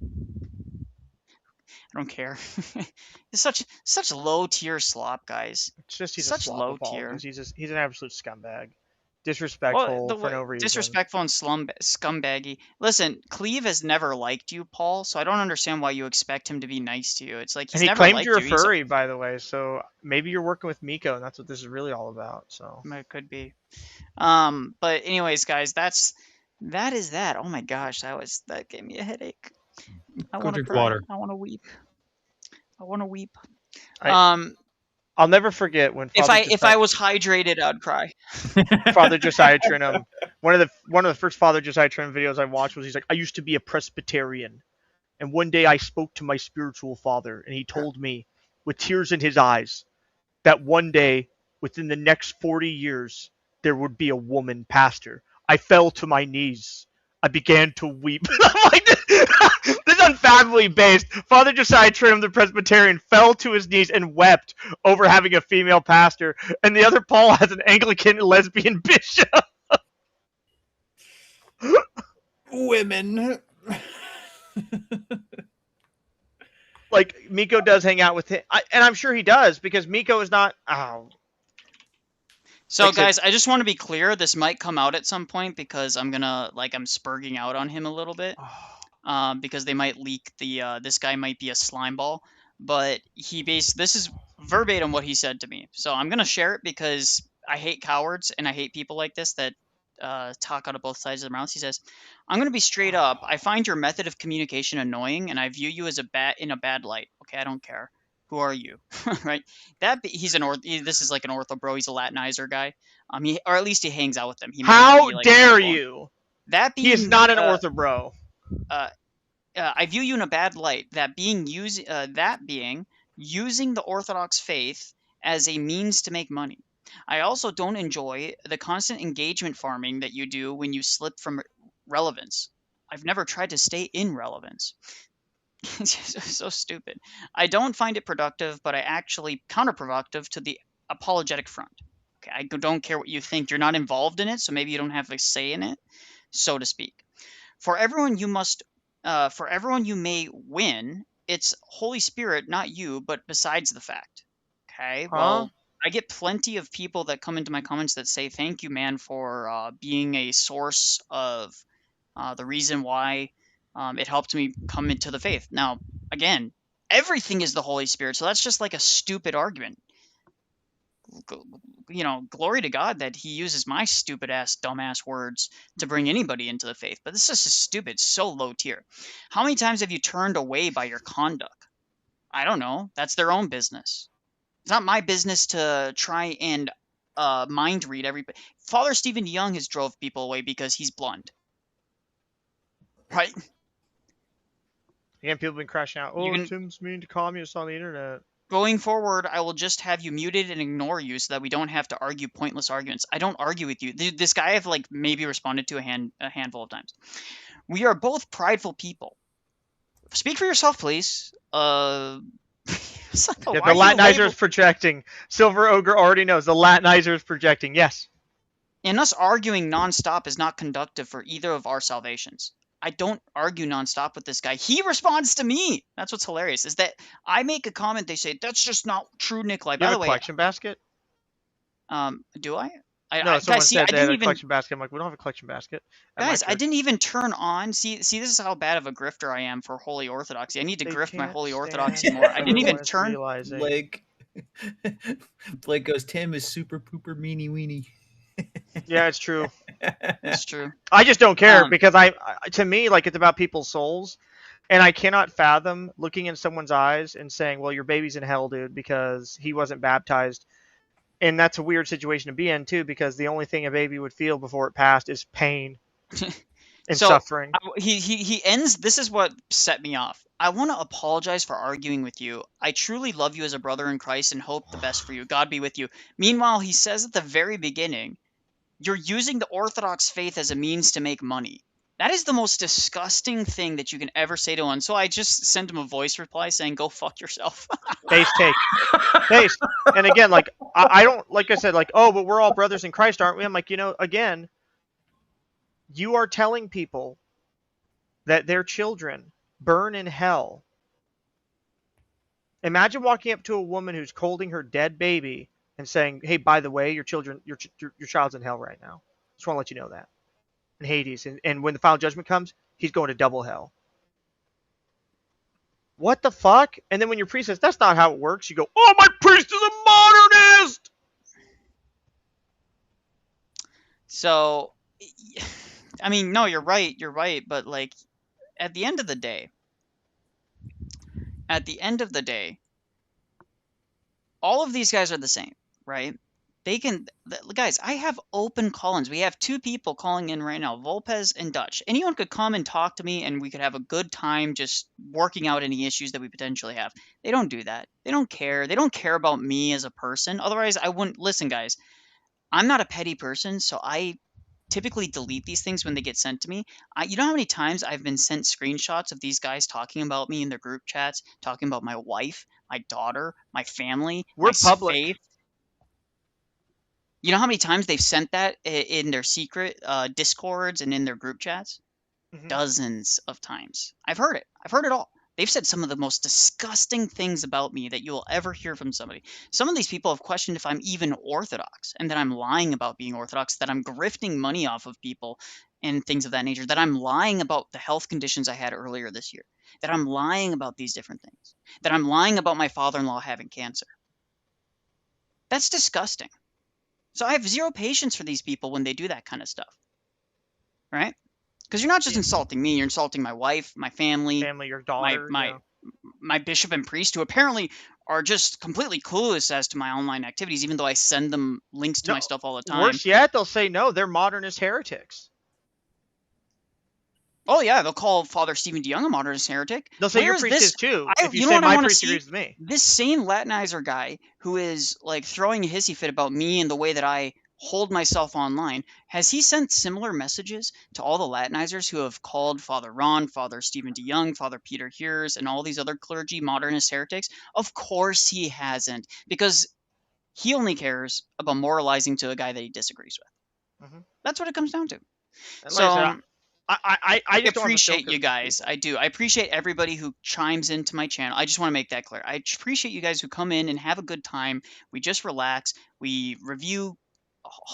care. It's such low tier slop, guys. It's just he's such a low tier. He's an absolute scumbag, disrespectful for no reason. Disrespectful and scumbaggy. Listen, Cleve has never liked you, Paul. So I don't understand why you expect him to be nice to you. It's like he's never claimed liked you're you. a furry, by the way. So maybe you're working with Miko, and that's what this is really all about. So it could be. But anyways, guys, that is that. Oh my gosh, that gave me a headache. I want to cry. Water. I want to weep. I'll never forget when if I was hydrated, I'd cry. Father Josiah Trinum. One of the first Father Josiah Trinum videos I watched was he's like, I used to be a Presbyterian, and one day I spoke to my spiritual father, and he told me, with tears in his eyes, that one day, within the next 40 years, there would be a woman pastor. I fell to my knees. I began to weep. I'm like, this is unfathomably based. Father Josiah Trinum, the Presbyterian, fell to his knees and wept over having a female pastor, and the other Paul has an Anglican lesbian bishop. Women. Like, Miko does hang out with him, and I'm sure he does, because Miko is not... So, guys, I just want to be clear. This might come out at some point because I'm spurging out on him a little bit. Because they might leak this guy might be a slime ball. But this is verbatim what he said to me. So I'm going to share it because I hate cowards and I hate people like this that talk out of both sides of their mouths. He says, I'm going to be straight up. I find your method of communication annoying and I view you as in a bad light. Okay, I don't care. Who are you? Right? This is like an ortho bro. He's a Latinizer guy. Or at least he hangs out with them. How dare you? That being He is not an ortho bro. I view you in a bad light. That being using the Orthodox faith as a means to make money. I also don't enjoy the constant engagement farming that you do when you slip from relevance. I've never tried to stay in relevance. It's just so stupid. I don't find it productive, but I actually counterproductive to the apologetic front. Okay, I don't care what you think. You're not involved in it, so maybe you don't have a say in it, so to speak. For everyone you may win, it's Holy Spirit, not you, but besides the fact. Okay, well, I get plenty of people that come into my comments that say, thank you, man, for being a source of the reason why it helped me come into the faith. Now, again, everything is the Holy Spirit, so that's just like a stupid argument. You know, glory to God that he uses my stupid ass, dumbass words to bring anybody into the faith. But this is just stupid, so low tier. How many times have you turned away by your conduct? I don't know. That's their own business. It's not my business to try and mind read everybody. Father Stephen Young has drove people away because he's blunt. Right? Again, people have been crashing out. Oh, Tim's mean to communists on the internet. Going forward, I will just have you muted and ignore you so that we don't have to argue pointless arguments. I don't argue with you. This guy I've like maybe responded to a handful of times. We are both prideful people. Speak for yourself, please. The Latinizer is projecting. Silver Ogre already knows. The Latinizer is projecting. Yes. And us arguing nonstop is not conductive for either of our salvations. I don't argue nonstop with this guy. He responds to me. That's what's hilarious, is that I make a comment, they say, that's just not true, Nicholai. By the way, collection basket? Do I? No, someone said they had a collection basket. I'm like, we don't have a collection basket. Guys, I didn't even turn on. See, this is how bad of a grifter I am for Holy Orthodoxy. I need to grift my Holy Orthodoxy more. I didn't even turn. Blake goes, Tim is super pooper meanie weenie. Yeah, it's true. It's true. I just don't care because to me, like, it's about people's souls, and I cannot fathom looking in someone's eyes and saying, "Well, your baby's in hell, dude, because he wasn't baptized." And that's a weird situation to be in too, because the only thing a baby would feel before it passed is pain and suffering. He ends. This is what set me off. I want to apologize for arguing with you. I truly love you as a brother in Christ and hope the best for you. God be with you. Meanwhile, he says at the very beginning, you're using the Orthodox faith as a means to make money. That is the most disgusting thing that you can ever say to one. So I just sent him a voice reply saying, go fuck yourself. Base take. Base. And again, like, I don't, like I said, like, oh, but we're all brothers in Christ, aren't we? I'm like, again, you are telling people that their children burn in hell. Imagine walking up to a woman who's holding her dead baby and saying, hey, by the way, your child's in hell right now. Just want to let you know that. In Hades. And when the final judgment comes, he's going to double hell. What the fuck? And then when your priest says, that's not how it works, you go, oh, my priest is a modernist! So, I mean, no, you're right, but, like, at the end of the day, all of these guys are the same, right? Guys, I have open call-ins. We have 2 people calling in right now, Volpez and Dutch. Anyone could come and talk to me, and we could have a good time just working out any issues that we potentially have. They don't do that. They don't care. They don't care about me as a person. Otherwise, I wouldn't. Listen, guys, I'm not a petty person, so I typically delete these things when they get sent to me. You know how many times I've been sent screenshots of these guys talking about me in their group chats, talking about my wife, my daughter, my family, we're public. Faith. You know how many times they've sent that in their secret Discords and in their group chats? Mm-hmm. Dozens of times. I've heard it. I've heard it all. They've said some of the most disgusting things about me that you will ever hear from somebody. Some of these people have questioned if I'm even Orthodox and that I'm lying about being Orthodox, that I'm grifting money off of people and things of that nature, that I'm lying about the health conditions I had earlier this year, that I'm lying about these different things, that I'm lying about my father-in-law having cancer. That's disgusting. So I have zero patience for these people when they do that kind of stuff, right? Because you're not just insulting me; you're insulting my wife, my family, your daughter, my bishop and priest, who apparently are just completely clueless as to my online activities, even though I send them links to my stuff all the time. Worse yet, they'll say no, they're modernist heretics. Oh yeah, they'll call Father Stephen DeYoung a modernist heretic. They'll say your Where's priest this? is too. I, If you you know say what I my want to priest see? agrees with me. This same Latinizer guy who is like throwing a hissy fit about me and the way that I hold myself online, has he sent similar messages to all the Latinizers who have called Father Ron, Father Stephen DeYoung, Father Peter Heers, and all these other clergy modernist heretics? Of course he hasn't, because he only cares about moralizing to a guy that he disagrees with. Mhm. That's what it comes down to. And So like I said, I just don't have a appreciate filter you for guys. people. I do. I appreciate everybody who chimes into my channel. I just want to make that clear. I appreciate you guys who come in and have a good time. We just relax. We review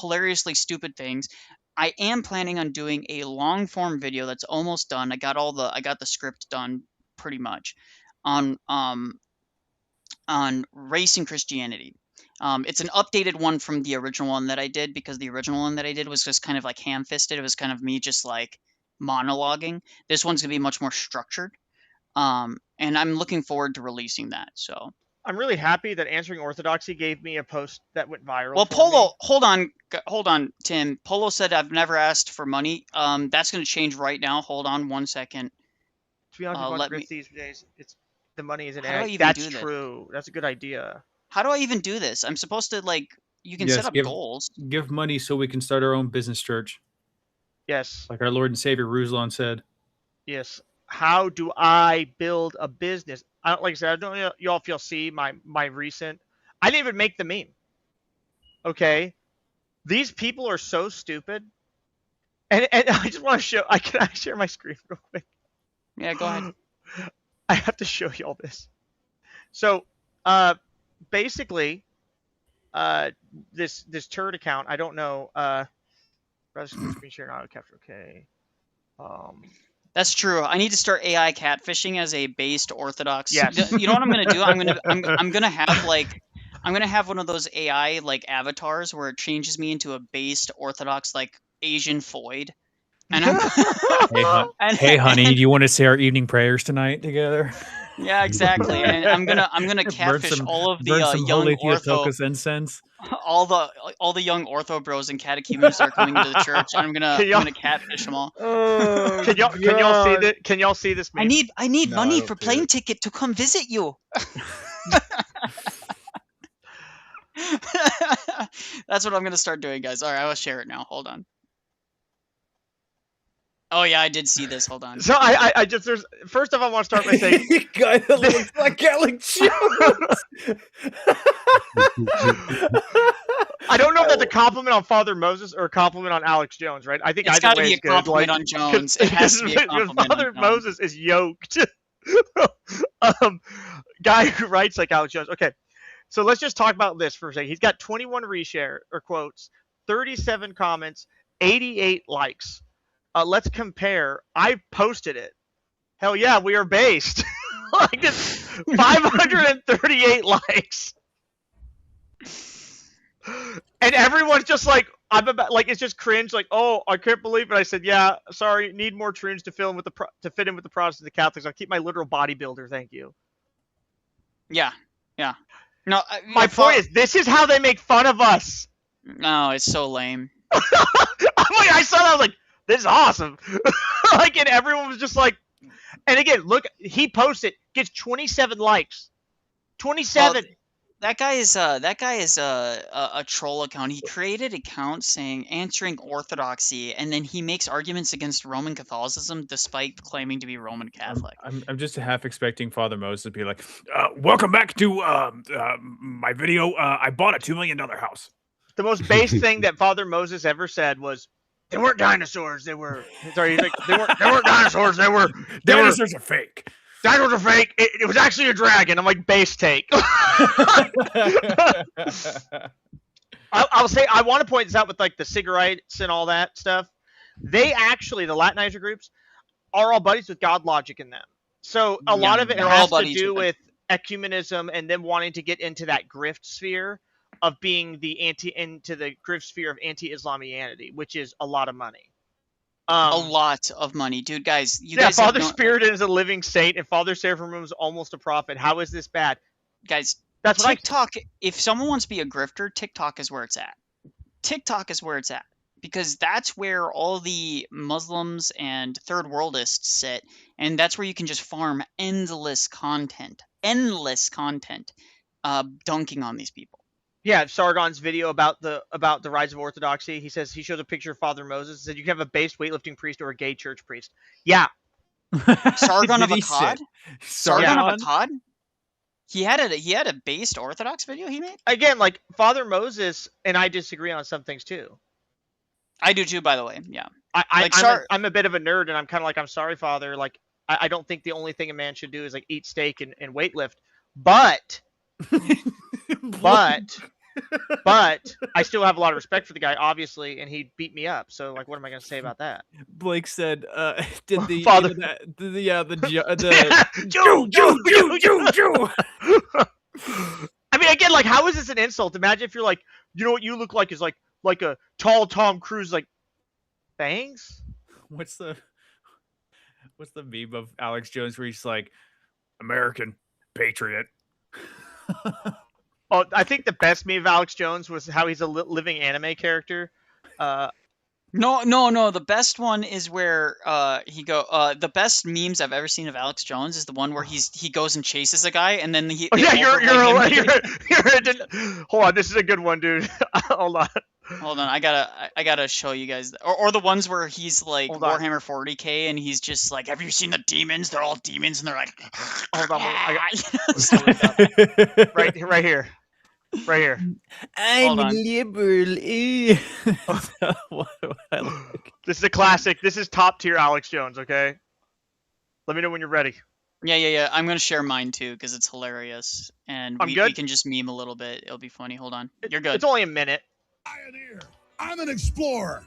hilariously stupid things. I am planning on doing a long form video that's almost done. I got the script done pretty much on race and Christianity. It's an updated one from the original one that I did, because the original one that I did was just kind of like ham-fisted. It was kind of me just like monologuing. This one's gonna be much more structured, and I'm looking forward to releasing that. So, I'm really happy that Answering Orthodoxy gave me a post that went viral. well, for Polo, me. hold on, Tim. Polo said I've never asked for money. That's gonna change right now. Hold on 1 second. To be honest, Let me. these days, the money is an How do I egg. even That's do this? true. That's a good idea. How do I even do this? I'm supposed to like. You can set up goals. Give money so we can start our own business church. Yes. Like our Lord and Savior Ruslan said. Yes. How do I build a business? Like I said, I don't know y'all if you'll see my recent. I didn't even make the meme. Okay, these people are so stupid. And I just want to show. Can I share my screen real quick? Yeah, go ahead. I have to show y'all this. So, basically, this turd account. I don't know. Screen share auto capture. Okay. That's true. I need to start AI catfishing as a based Orthodox. Yes. You know what I'm gonna do? I'm gonna have one of those AI like avatars where it changes me into a based Orthodox like Asian Foyd. And I'm hey, honey, do you want to say our evening prayers tonight together? Yeah, exactly. And I'm gonna catfish all of the young ortho incense. all the young ortho bros and catechumens that are coming to the church, and I'm gonna catfish them all. Can y'all see this? Can y'all see this meme? I need money for plane ticket to come visit you. That's what I'm gonna start doing, guys. All right, I'll share it now. Hold on. Oh yeah, I did see this. Hold on. So I just first off I want to start by saying guy that looks like Alex Jones. I don't know if that's a compliment on Father Moses or a compliment on Alex Jones, right? I think it's either way be is a good. compliment on Jones. It has to be a compliment Father on Jones. Moses is yoked. Guy who writes like Alex Jones. Okay, so let's just talk about this for a second. He's got 21 reshare or quotes, 37 comments, 88 likes. Let's compare. I posted it. Hell yeah, we are based. Like this, 538 likes. And everyone's just like, it's just cringe. Like, oh, I can't believe it. I said, yeah, sorry, need more trims to fit in with the Protestant and Catholics. I'll keep my literal bodybuilder. Thank you. Yeah. No, my point is, this is how they make fun of us. No, it's so lame. I saw that. I was like, this is awesome. And everyone was just like, and again, look, he posted, gets 27 likes. 27. Well, that guy is a troll account. He created an account saying answering orthodoxy, and then he makes arguments against Roman Catholicism despite claiming to be Roman Catholic. I'm just half expecting Father Moses to be like, welcome back to my video. I bought a $2 million house. The most base thing that Father Moses ever said was, they weren't dinosaurs. They were. Sorry, he's like, they weren't dinosaurs. Dinosaurs are fake. Dinosaurs are fake. It was actually a dragon. I'm like, base take. I'll say, I want to point this out with like the cigarettes and all that stuff. They actually, the Latinizer groups, are all buddies with God logic in them. So a lot of it has to do with ecumenism and them wanting to get into that grift sphere of being into the grift sphere of anti-Islamianity, which is a lot of money. A lot of money, dude. Guys, Father Spirit is a living saint, and Father Seraphim is almost a prophet. How is this bad, guys? That's TikTok. If someone wants to be a grifter, TikTok is where it's at. TikTok is where it's at. because that's where all the Muslims and third worldists sit, and that's where you can just farm endless content, dunking on these people. Yeah, Sargon's video about the rise of orthodoxy. He says he shows a picture of Father Moses. He said you can have a based weightlifting priest or a gay church priest. Yeah, Sargon of Did he Akkad. say- Sargon of Sargon? Akkad. He had a based Orthodox video he made. again, like Father Moses and I disagree on some things too. I do too, by the way. Yeah. Like Like, I'm a bit of a nerd, and I'm kind of like, I'm sorry, Father. Like I don't think the only thing a man should do is like eat steak and weightlift, but I still have a lot of respect for the guy, obviously, and he beat me up. So like, what am I gonna say about that? Blake said, "Did the Father- you know, the Jew. I mean, again, like, how is this an insult? Imagine if you're like, you know what you look like is like a tall Tom Cruise, like, thanks. what's the meme of Alex Jones where he's like, American patriot? Oh, I think the best meme of Alex Jones was how he's a living anime character. No. The best one is where the best memes I've ever seen of Alex Jones is the one where he goes and chases a guy, and then Oh yeah, you're hold on, this is a good one, dude. Hold on. Hold on, I gotta show you guys, or the ones where he's like Hold on. Warhammer 40k, and he's just like, have you seen the demons? They're all demons, and they're like, Hold on, "Yeah." right here. Hold on. liberal. What do I like? This is a classic. This is top tier Alex Jones. Okay. Let me know when you're ready. Yeah. I'm gonna share mine too because it's hilarious, and I'm we good? can just meme a little bit. It'll be funny. Hold on, you're good. It's only a minute. Pioneer. I'm an explorer.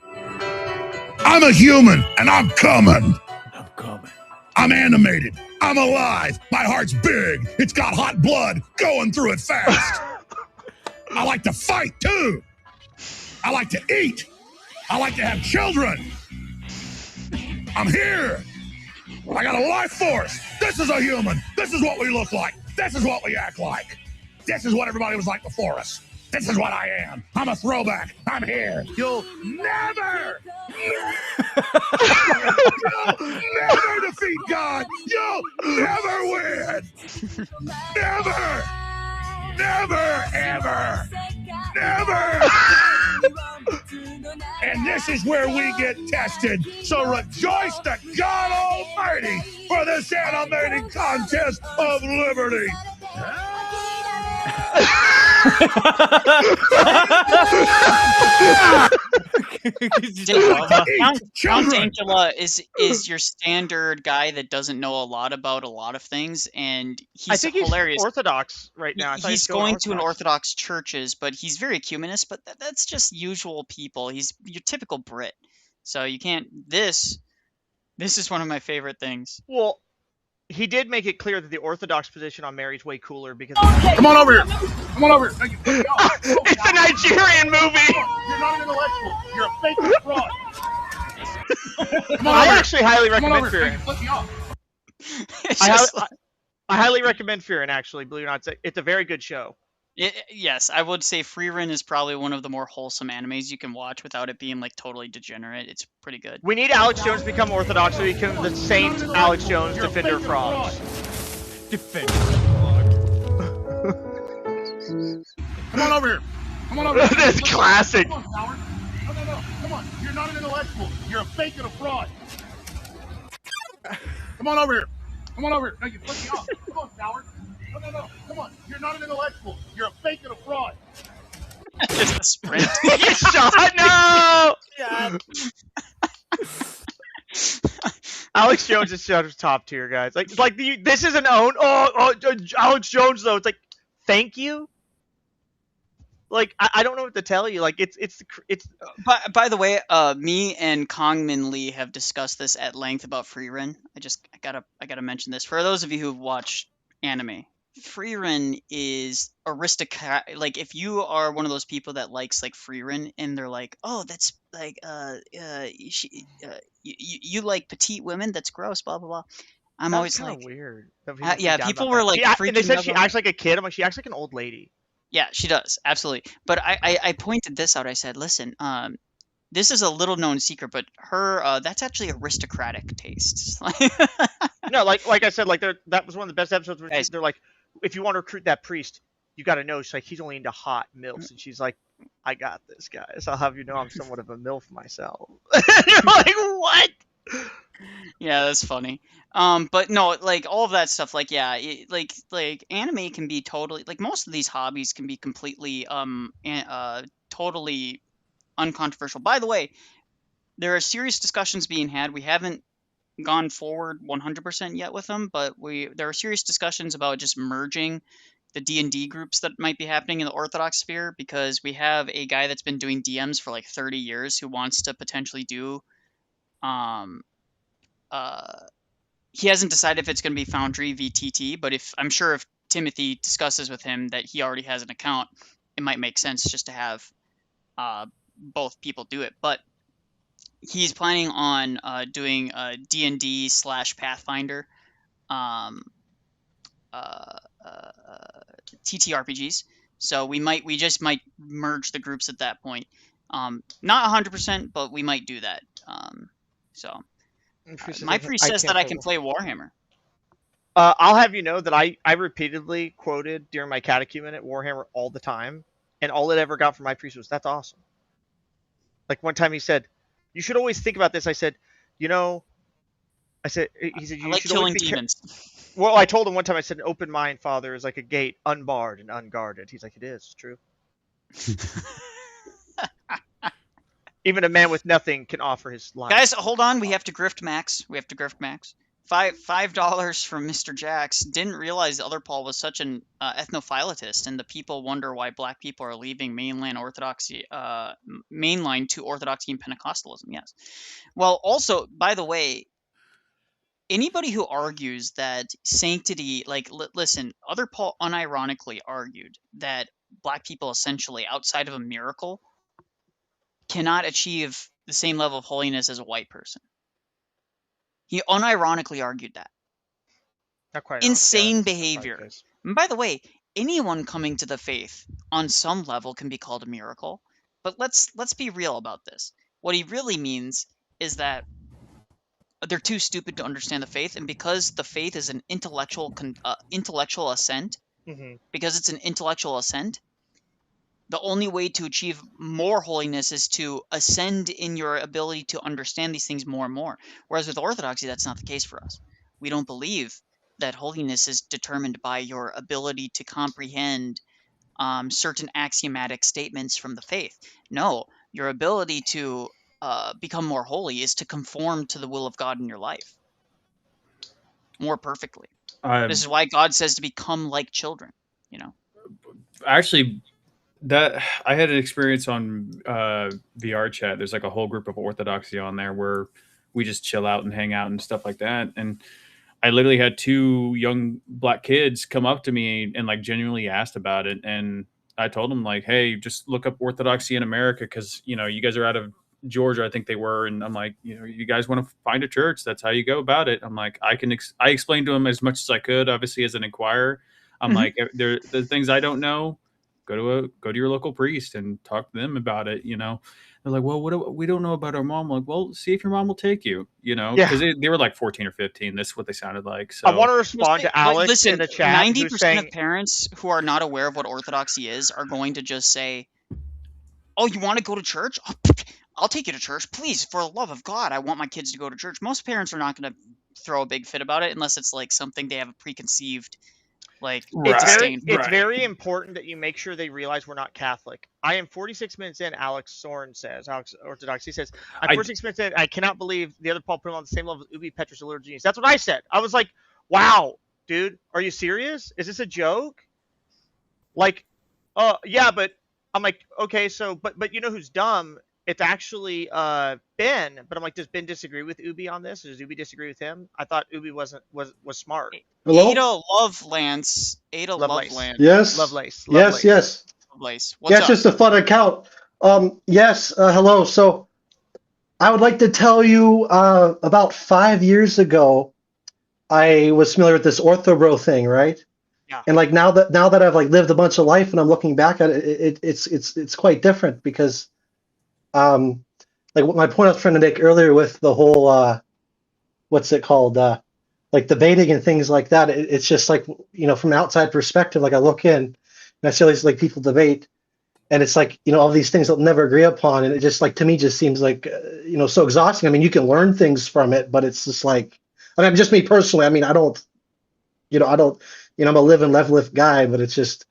I'm a human, and I'm coming. I'm animated. I'm alive. My heart's big. It's got hot blood going through it fast. I like to fight, too. I like to eat. I like to have children. I'm here. I got a life force. This is a human. This is what we look like. This is what we act like. This is what everybody was like before us. This is what I am. I'm a throwback. I'm here. You'll never defeat God. You'll never win. Never, ever. Never. And this is where we get tested. So rejoice to God Almighty for this animated contest of liberty. Count Angela is your standard guy that doesn't know a lot about a lot of things, and I think hilarious. He's Orthodox right now. I thought He's going to an Orthodox churches, but he's very ecumenist. But that's just usual people. He's your typical Brit, so you can't. This is one of my favorite things. Well, he did make it clear that the Orthodox position on Mary's way cooler because. Come on over here. Come on over here. It's a Nigerian movie. You're not an intellectual. You're a fake fraud. I actually highly recommend Fearing. I highly recommend Fearing, actually, believe it or not. It's a very good show. Yes, I would say Free Run is probably one of the more wholesome animes you can watch without it being like totally degenerate. It's pretty good. We need Alex Jones to become Orthodox so he can the Saint Alex Jones, Defender of Frogs. Defender of Frogs. Come on over here. Come on over here. This is classic. Come on, Howard. No. Come on. You're not an intellectual. You're a fake and a fraud. Come on over here. Come on over here. No, you put me off. Come on, Howard. No. Come on. You're not an intellectual. You're a fake and a fraud. Just a sprint. Get shot. No. Alex Jones is such top tier, guys. This is an own. Alex Jones though. It's like, thank you. Like I don't know what to tell you. Like it's. By the way, me and Kongmin Lee have discussed this at length about Free Run. I gotta mention this for those of you who've watched anime. Free Run is aristocrat. Like if you are one of those people that likes like Free Run and they're like, oh, that's like you like petite women. That's gross. Blah blah blah. I'm always like weird. Yeah, people were like and they said she acts like a kid. I'm like, she acts like an old lady. Yeah, she does absolutely. But I pointed this out. I said, listen, this is a little known secret, but her that's actually aristocratic tastes. No, like I said, like that was one of the best episodes where Guys. they're like, if you want to recruit that priest, you got to know. She's like, he's only into hot milfs, and she's like, I got this, guys. I'll have you know I'm somewhat of a milf myself. You're like, what? Yeah, that's funny. But no, like all of that stuff, like yeah, like anime can be totally like most of these hobbies can be completely totally uncontroversial. By the way, there are serious discussions being had. We haven't gone forward 100% yet with them, but there are serious discussions about just merging the D&D groups that might be happening in the Orthodox sphere, because we have a guy that's been doing DMs for like 30 years who wants to potentially do he hasn't decided if it's going to be Foundry VTT, but I'm sure if Timothy discusses with him that he already has an account, it might make sense just to have both people do it. But he's planning on doing D&D / Pathfinder TTRPGs. So we just might merge the groups at that point. Not 100%, but we might do that. My priest says that I can play Warhammer. I'll have you know that I repeatedly quoted during my catechumenate Warhammer all the time, and all it ever got from my priest was, "That's awesome." Like one time he said, "You should always think about this." I said, "You know," he said, "You like should killing always be demons." Well, I told him one time. I said, "An open mind, Father, is like a gate, unbarred and unguarded." He's like, "It is. It's true." Even a man with nothing can offer his life. Guys, hold on. We have to grift Max. $5 from Mr. Jax. Didn't realize the other Paul was such an ethnophilatist, and the people wonder why black people are leaving mainline Orthodoxy, mainline to Orthodoxy and Pentecostalism. Yes. Well, also, by the way, anybody who argues that sanctity, like, listen, other Paul unironically argued that black people essentially, outside of a miracle, cannot achieve the same level of holiness as a white person. He unironically argued that. Not quite insane behavior. And by the way, anyone coming to the faith on some level can be called a miracle. But let's be real about this. What he really means is that they're too stupid to understand the faith, and because the faith is an intellectual ascent, because it's an intellectual ascent, the only way to achieve more holiness is to ascend in your ability to understand these things more and more. Whereas with Orthodoxy, that's not the case for us. We don't believe that holiness is determined by your ability to comprehend certain axiomatic statements from the faith. No, your ability to become more holy is to conform to the will of God in your life more perfectly. This is why God says to become like children, you know? Actually, that I had an experience on VR chat. There's like a whole group of Orthodoxy on there where we just chill out and hang out and stuff like that. And I literally had 2 young black kids come up to me and like genuinely asked about it. And I told them like, hey, just look up Orthodoxy in America, because, you know, you guys are out of Georgia, I think they were. And I'm like, you know, you guys want to find a church, that's how you go about it. I'm like, I explained to them as much as I could, obviously as an inquirer. I'm like, the things I don't know, go to your local priest and talk to them about it, you know. They're like, well, we don't know about our mom. I'm like, well, see if your mom will take you, you know, because they were like 14 or 15. That's what they sounded like. So I want to respond to Alex in the chat. 90% of parents who are not aware of what Orthodoxy is are going to just say, oh, you want to go to church? I'll take you to church. Please, for the love of God, I want my kids to go to church. Most parents are not going to throw a big fit about it unless it's like something they have a preconceived it's very important that you make sure they realize we're not Catholic. I am 46 minutes in, Alex Soren says. Alex Orthodox, he says, I'm 46 minutes in, I cannot believe the other Paul put him on the same level as Ubi, Petrus, and Little Genius. That's what I said. I was like, wow, dude, are you serious? Is this a joke? Like, yeah, but I'm like, okay, so, but you know who's dumb? It's actually Ben. But I'm like, does Ben disagree with Ubi on this? Does Ubi disagree with him? I thought Ubi was smart. Hello? Ada Lovelace. Yes. Lovelace. Yes. Lovelace. Yeah, it's just a fun account. Yes. Hello. So I would like to tell you about 5 years ago, I was familiar with this orthobro thing, right? Yeah. And like now that I've like lived a bunch of life and I'm looking back at it, it's quite different because like my point I was trying to make earlier with the whole what's it called, like debating and things like that. It's just like, from an outside perspective, like I look in and I see all these like people debate, and it's like, all these things they'll never agree upon, and it just like to me just seems like so exhausting. I mean, you can learn things from it, but it's just like, I mean, just me personally. I mean, I don't, I'm a live and let live guy, but it's just,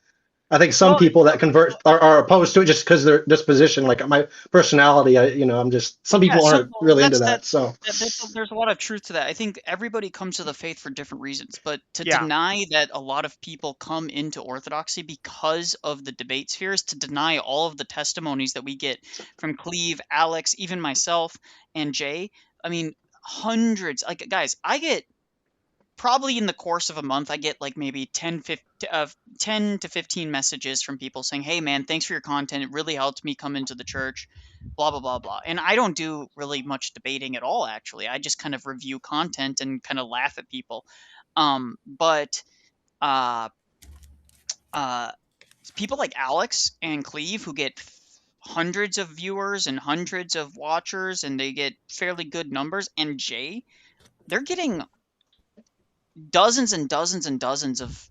I think some people that convert are opposed to it just because their disposition, like my personality. I'm just, some people aren't really into that. So there's a lot of truth to that. I think everybody comes to the faith for different reasons, but to Yeah. deny that a lot of people come into Orthodoxy because of the debate spheres, to deny all of the testimonies that we get from Cleve, Alex, even myself, and Jay. I mean, hundreds. Like, guys, I get probably in the course of a month, I get like maybe 10 to 15 messages from people saying, hey man, thanks for your content. It really helped me come into the church, blah, blah, blah, blah. And I don't do really much debating at all, actually. I just kind of review content and kind of laugh at people. But people like Alex and Cleve, who get hundreds of viewers and hundreds of watchers, and they get fairly good numbers, and Jay, they're getting dozens and dozens and dozens of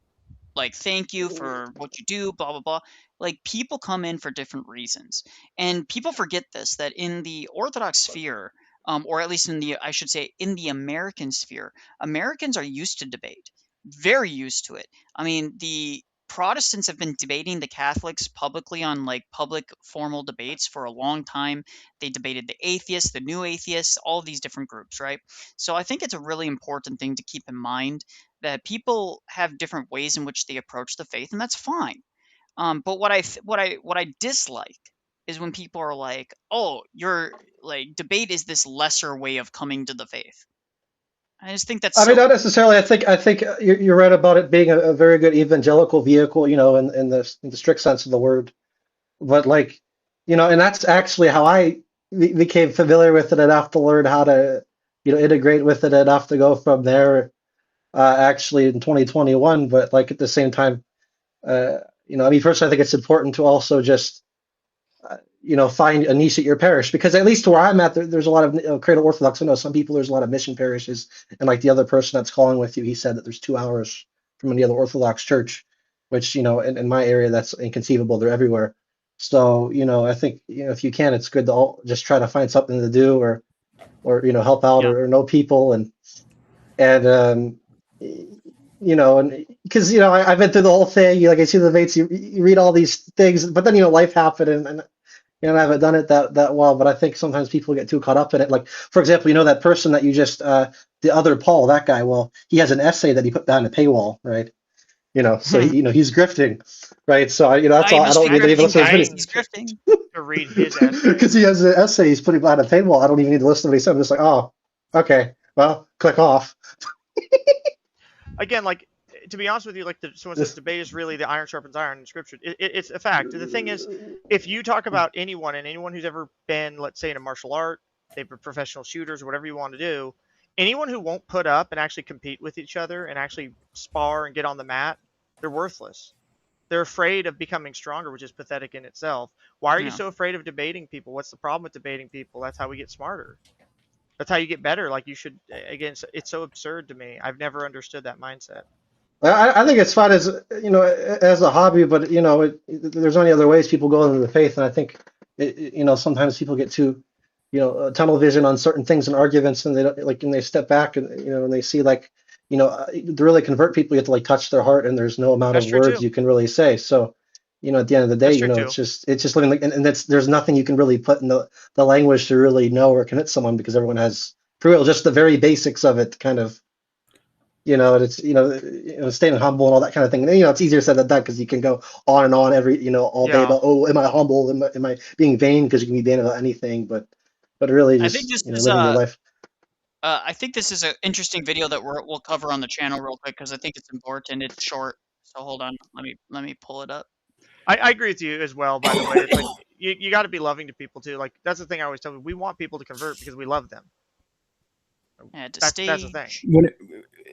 like, thank you for what you do, blah, blah, blah. Like, people come in for different reasons. And people forget this, that in the Orthodox sphere, or at least I should say, in the American sphere, Americans are used to debate, very used to it. I mean, the Protestants have been debating the Catholics publicly on like public formal debates for a long time. They debated the atheists, the new atheists, all these different groups, right? So I think it's a really important thing to keep in mind that people have different ways in which they approach the faith, and that's fine. But what I dislike is when people are like, "Oh, your like debate is this lesser way of coming to the faith." I just think that's I mean, silly. not necessarily. I think you're right about it being a very good evangelical vehicle, in the strict sense of the word. But like, and that's actually how I became familiar with it enough to learn how to, integrate with it enough to go from there. Actually, in 2021, but like at the same time, I mean, first, I think it's important to also just find a niche at your parish, because at least where I'm at, there's a lot of Cradle Orthodox. I know some people, there's a lot of mission parishes, and like the other person that's calling with you, he said that there's 2 hours from any other Orthodox church, which in my area that's inconceivable. They're everywhere. So I think if you can, it's good to just try to find something to do, or help out, or know people, and and because I've been through the whole thing. Like, I see the debates, you read all these things, but then life happened, and I haven't done it that well. But I think sometimes people get too caught up in it. Like, for example, that person that you just the other Paul, that guy. Well, he has an essay that he put behind a paywall, right? So he's grifting, right? So that's all. I don't need to even listen to his He's grifting. To read his essay. because he has an essay he's putting behind a paywall. I don't even need to listen to what he said. I'm just like, oh, okay, well, click off. Again, like, to be honest with you, like, someone says debate is really the iron sharpens iron in Scripture. It's a fact. The thing is, if you talk about anyone who's ever been, let's say, in a martial art, they've been professional shooters or whatever you want to do, anyone who won't put up and actually compete with each other and actually spar and get on the mat, they're worthless. They're afraid of becoming stronger, which is pathetic in itself. Why are you so afraid of debating people? What's the problem with debating people? That's how we get smarter. That's how you get better. Like, you should, again, it's so absurd to me. I've never understood that mindset. I think it's fun as a hobby, but there's only other ways people go into the faith, and I think sometimes people get too tunnel vision on certain things and arguments, and they don't like, and they step back and and they see like to really convert people, you have to like touch their heart, and there's no amount of words you can really say. So at the end of the day, it's just living like, and there's nothing you can really put in the language to really know or convince someone, because everyone has, for real, just the very basics of it, kind of. It's staying humble and all that kind of thing. And, it's easier said than done, because you can go on and on all day about, oh, am I humble? Am I being vain? Because you can be vain about anything, but really just I think this is living your life. I think this is an interesting video that we'll cover on the channel real quick, because I think it's important. It's short, so hold on. Let me pull it up. I agree with you as well. By the way, it's like you got to be loving to people too. Like, that's the thing I always tell people. We want people to convert because we love them. That's the thing. When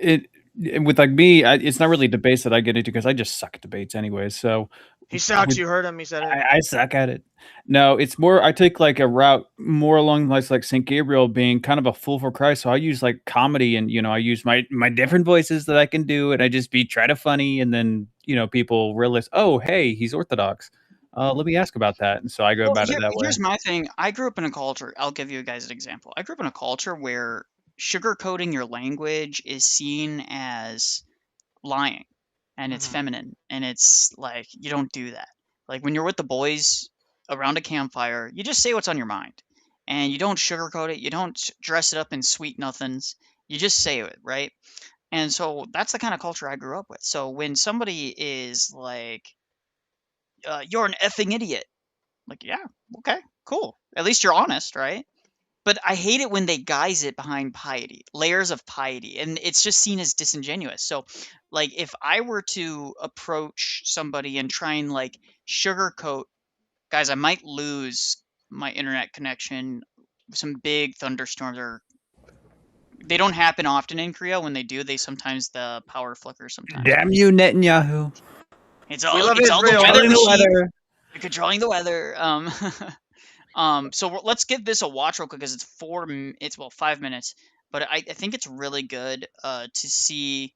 it with like me, it's not really debates that I get into, because I just suck at debates anyway. So He sucks. You heard him. He said it. I suck at it. No, it's more. I take like a route more along the lines like St. Gabriel being kind of a fool for Christ. So I use like comedy, and I use my different voices that I can do, and I just be try to funny, and then people realize, oh, hey, he's Orthodox. Let me ask about that, and so I go about it that way. Here's my thing. I grew up in a culture. I'll give you guys an example. I grew up in a culture where sugarcoating your language is seen as lying, and it's feminine, and it's like you don't do that. Like when you're with the boys around a campfire, you just say what's on your mind, and you don't sugarcoat it. You don't dress it up in sweet nothings. You just say it, right? And so that's the kind of culture I grew up with. So when somebody is like, "You're an effing idiot," like, yeah, okay, cool. At least you're honest, right? But I hate it when they guise it behind piety, layers of piety, and it's just seen as disingenuous. So, like, if I were to approach somebody and try and like sugarcoat, guys, I might lose my internet connection. Some big thunderstorms they don't happen often in Korea. When they do, sometimes the power flickers sometimes. Damn you, Netanyahu! It's all the weather machine. You're controlling the weather. So let's give this a watch real quick because it's 5 minutes, but I think it's really good to see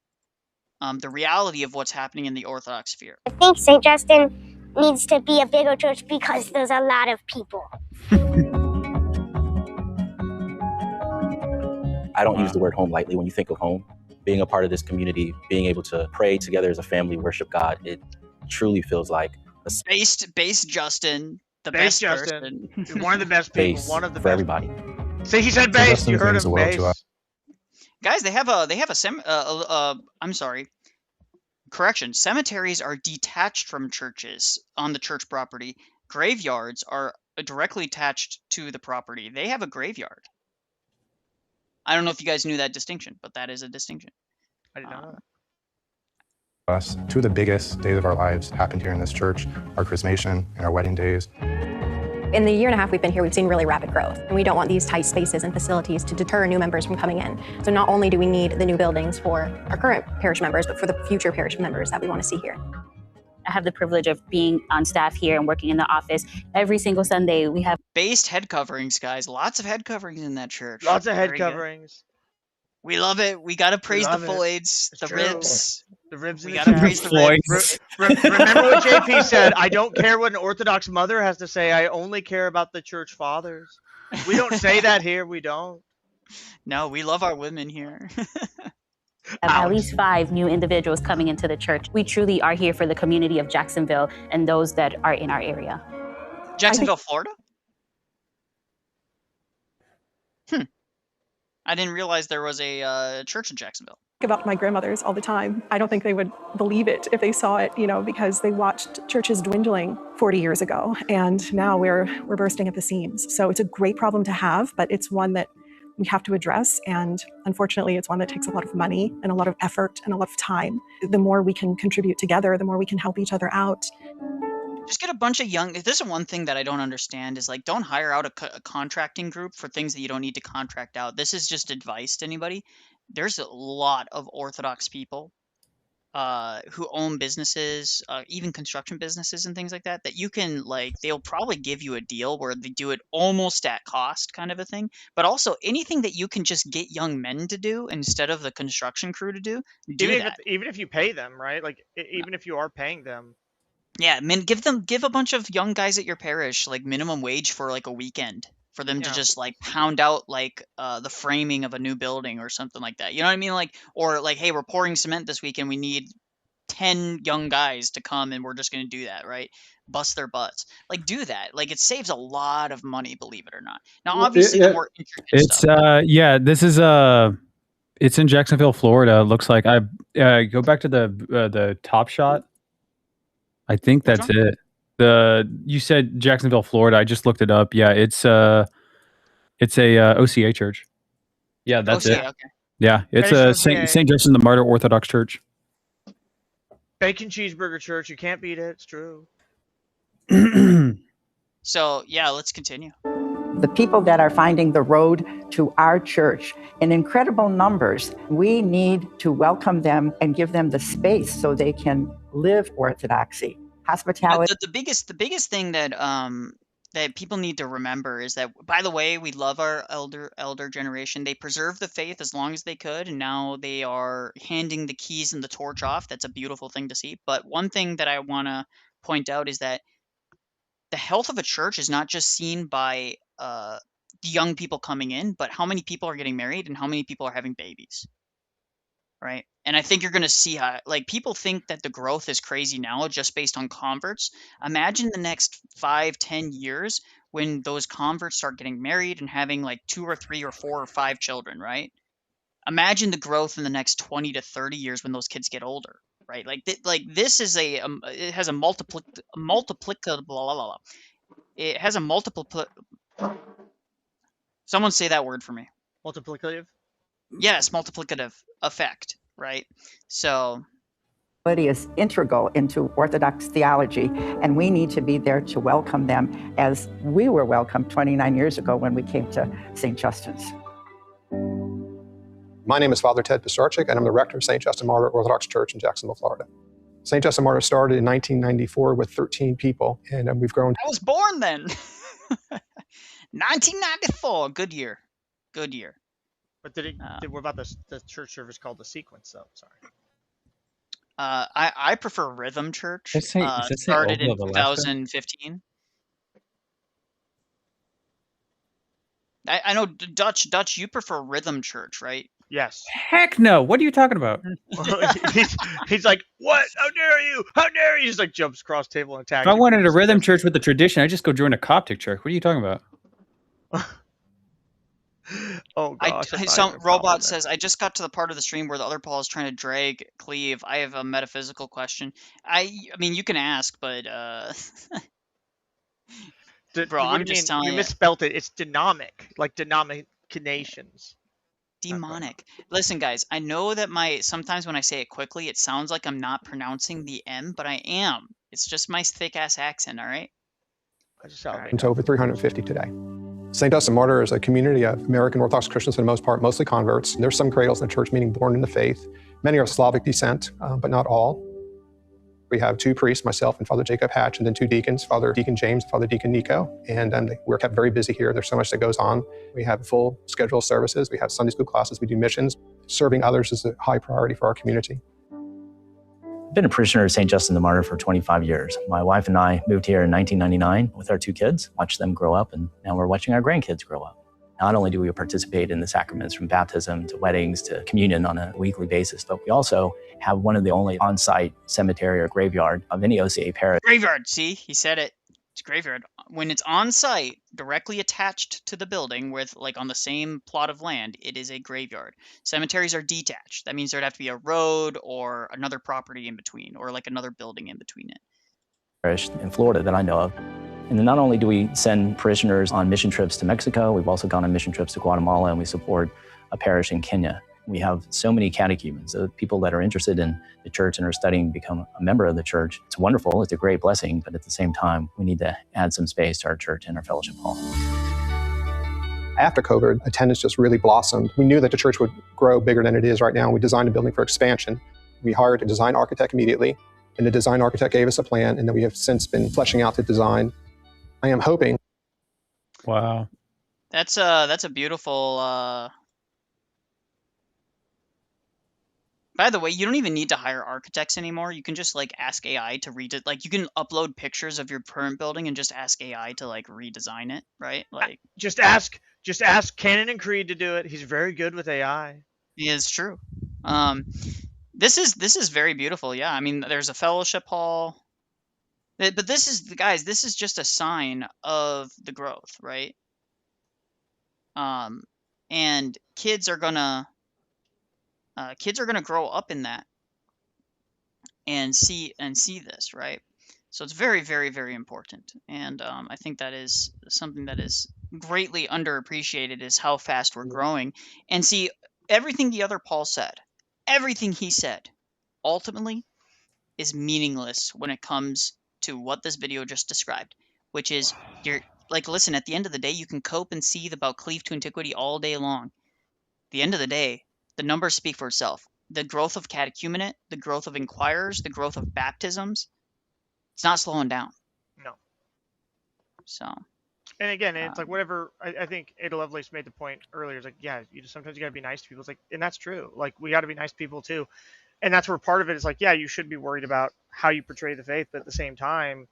the reality of what's happening in the Orthodox sphere. I think St. Justin needs to be a bigger church because there's a lot of people. I don't use the word home lightly. When you think of home, being a part of this community, being able to pray together as a family, worship God, it truly feels like Base Justin, the best person. One of the best people. One of the for best. everybody. See, he said base. You heard him. Base. Guys, they have I'm sorry. Correction. Cemeteries are detached from churches on the church property. Graveyards are directly attached to the property. They have a graveyard. I don't know if you guys knew that distinction, but that is a distinction. I did not know that. Us, two of the biggest days of our lives happened here in this church, our chrismation and our wedding days. In the year and a half we've been here, we've seen really rapid growth, and we don't want these tight spaces and facilities to deter new members from coming in. So not only do we need the new buildings for our current parish members, but for the future parish members that we want to see here. I have the privilege of being on staff here and working in the office. Every single Sunday we have based head coverings, guys. Lots of head coverings in that church. Lots of head coverings. We love it. We gotta praise the fillets, the ribs. The ribs. We gotta praise the ribs. Remember what JP said? I don't care what an Orthodox mother has to say. I only care about the church fathers. We don't say that here. We don't. No, we love our women here. At least 5 new individuals coming into the church. We truly are here for the community of Jacksonville and those that are in our area. Jacksonville, Florida? I didn't realize there was a church in Jacksonville. About my grandmothers all the time. I don't think they would believe it if they saw it, because they watched churches dwindling 40 years ago, and now we're bursting at the seams. So it's a great problem to have, but it's one that we have to address, and unfortunately it's one that takes a lot of money and a lot of effort and a lot of time. The more we can contribute together, the more we can help each other out. Just get a bunch of young. This is one thing that I don't understand is like, don't hire out a contracting group for things that you don't need to contract out. This is just advice to anybody. There's a lot of Orthodox people who own businesses, even construction businesses and things like that, that you can they'll probably give you a deal where they do it almost at cost kind of a thing. But also anything that you can just get young men to do instead of the construction crew to do that. Even if you pay them, right? Even if you are paying them. Yeah, give a bunch of young guys at your parish minimum wage for a weekend for them to just pound out the framing of a new building or something like that. You know what I mean? Or hey, we're pouring cement this weekend. We need 10 young guys to come and we're just going to do that, right? Bust their butts. Do that. It saves a lot of money, believe it or not. Now, obviously, the more intricate stuff. This is it's in Jacksonville, Florida. Looks like I go back to the top shot. I think that's it. You said Jacksonville, Florida. I just looked it up. Yeah, it's a OCA church. Yeah, that's OCA, it. Okay. Yeah, it's a St. Justin the Martyr Orthodox Church. Bacon cheeseburger church. You can't beat it. It's true. So yeah, let's continue. The people that are finding the road to our church in incredible numbers, we need to welcome them and give them the space so they can live orthodoxy. Hospitality. The biggest thing that that people need to remember is that, by the way, we love our elder generation. They preserved the faith as long as they could, and now they are handing the keys and the torch off. That's a beautiful thing to see. But one thing that I want to point out is that the health of a church is not just seen by the young people coming in, but how many people are getting married and how many people are having babies. Right. And I think you're going to see how, like, people think that the growth is crazy now just based on converts. Imagine the next 5-10 years when those converts start getting married and having like 2 or 3 or 4 or 5 children, right? Imagine the growth in the next 20 to 30 years when those kids get older, right? Like, this is it has a multiplicative, blah, blah, blah. It has a someone say that word for me. Multiplicative? Yes, multiplicative effect, right? So Is integral into Orthodox theology, and we need to be there to welcome them as we were welcomed 29 years ago when we came to St. Justin's. My name is Father Ted Pisarczyk, and I'm the rector of St. Justin Martyr Orthodox Church in Jacksonville, Florida. St. Justin Martyr started in 1994 with 13 people, and we've grown. I was born then. 1994, good year. But what about the church service called the sequence, though? Sorry. I prefer Rhythm Church. Does it say Started in Oval of Alaska? 2015. I know Dutch. You prefer Rhythm Church, right? Yes. Heck no. What are you talking about? he's like, what? How dare you? How dare you? He just like jumps across table and attacks. If I wanted a rhythm church with a tradition, I just go join a Coptic church. What are you talking about? Oh gosh. Some robot says, I just got to the part of the stream where the other Paul is trying to drag Cleve. I have a metaphysical question. I mean, you can ask, but bro, I'm just telling you. You misspelt it. It's dynamic, like denominations. Demonic. Listen, guys, I know that sometimes when I say it quickly, it sounds like I'm not pronouncing the M, but I am. It's just my thick ass accent, all right? To over 350 today. St. Justin Martyr is a community of American Orthodox Christians for the most part, mostly converts. There's some cradles in the church, meaning born in the faith. Many are of Slavic descent, but not all. We have 2 priests, myself and Father Jacob Hatch, and then 2 deacons, Father Deacon James, Father Deacon Nico. And we're kept very busy here. There's so much that goes on. We have a full schedule of services. We have Sunday school classes. We do missions. Serving others is a high priority for our community. I've been a parishioner of St. Justin the Martyr for 25 years. My wife and I moved here in 1999 with our 2 kids, watched them grow up, and now we're watching our grandkids grow up. Not only do we participate in the sacraments from baptism to weddings to communion on a weekly basis, but we also have one of the only on-site cemetery or graveyard of any OCA parish. Graveyard, see? He said it. It's graveyard. When it's on site, directly attached to the building, with like on the same plot of land, it is a graveyard. Cemeteries are detached. That means there'd have to be a road or another property in between, or like another building in between it. Parish in Florida that I know of. And then not only do we send parishioners on mission trips to Mexico, we've also gone on mission trips to Guatemala, and we support a parish in Kenya. We have so many catechumens, people that are interested in the church and are studying to become a member of the church. It's wonderful, it's a great blessing, but at the same time, we need to add some space to our church and our fellowship hall. After COVID, attendance just really blossomed. We knew that the church would grow bigger than it is right now. We designed a building for expansion. We hired a design architect immediately, and the design architect gave us a plan, and then we have since been fleshing out the design. I am hoping. Wow. That's a beautiful. By the way, you don't even need to hire architects anymore. You can just like ask AI to read it. Like you can upload pictures of your current building and just ask AI to like redesign it, right? Like just ask Canon and Creed to do it. He's very good with AI. It is true. This is very beautiful. Yeah, I mean, there's a fellowship hall. But this is, guys, this is just a sign of the growth, right? And kids are gonna grow up in that and see this, right? So it's very, very, very important. And I think that is something that is greatly underappreciated, is how fast we're growing. And see, everything the other Paul said, everything he said, ultimately is meaningless when it comes to what this video just described, which is, you're like, listen, at the end of the day, you can cope and seethe about cleave to antiquity all day long. At the end of the day, the numbers speak for itself. The growth of catechumenate, the growth of inquirers, the growth of baptisms, It's not slowing down. No. So. And again, it's like whatever. I think Ada Lovelace made the point earlier. It's like, yeah, sometimes you gotta be nice to people. It's like, and that's true. Like we gotta be nice to people too, and that's where part of it is like, yeah, you should be worried about how you portray the faith, but at the same time,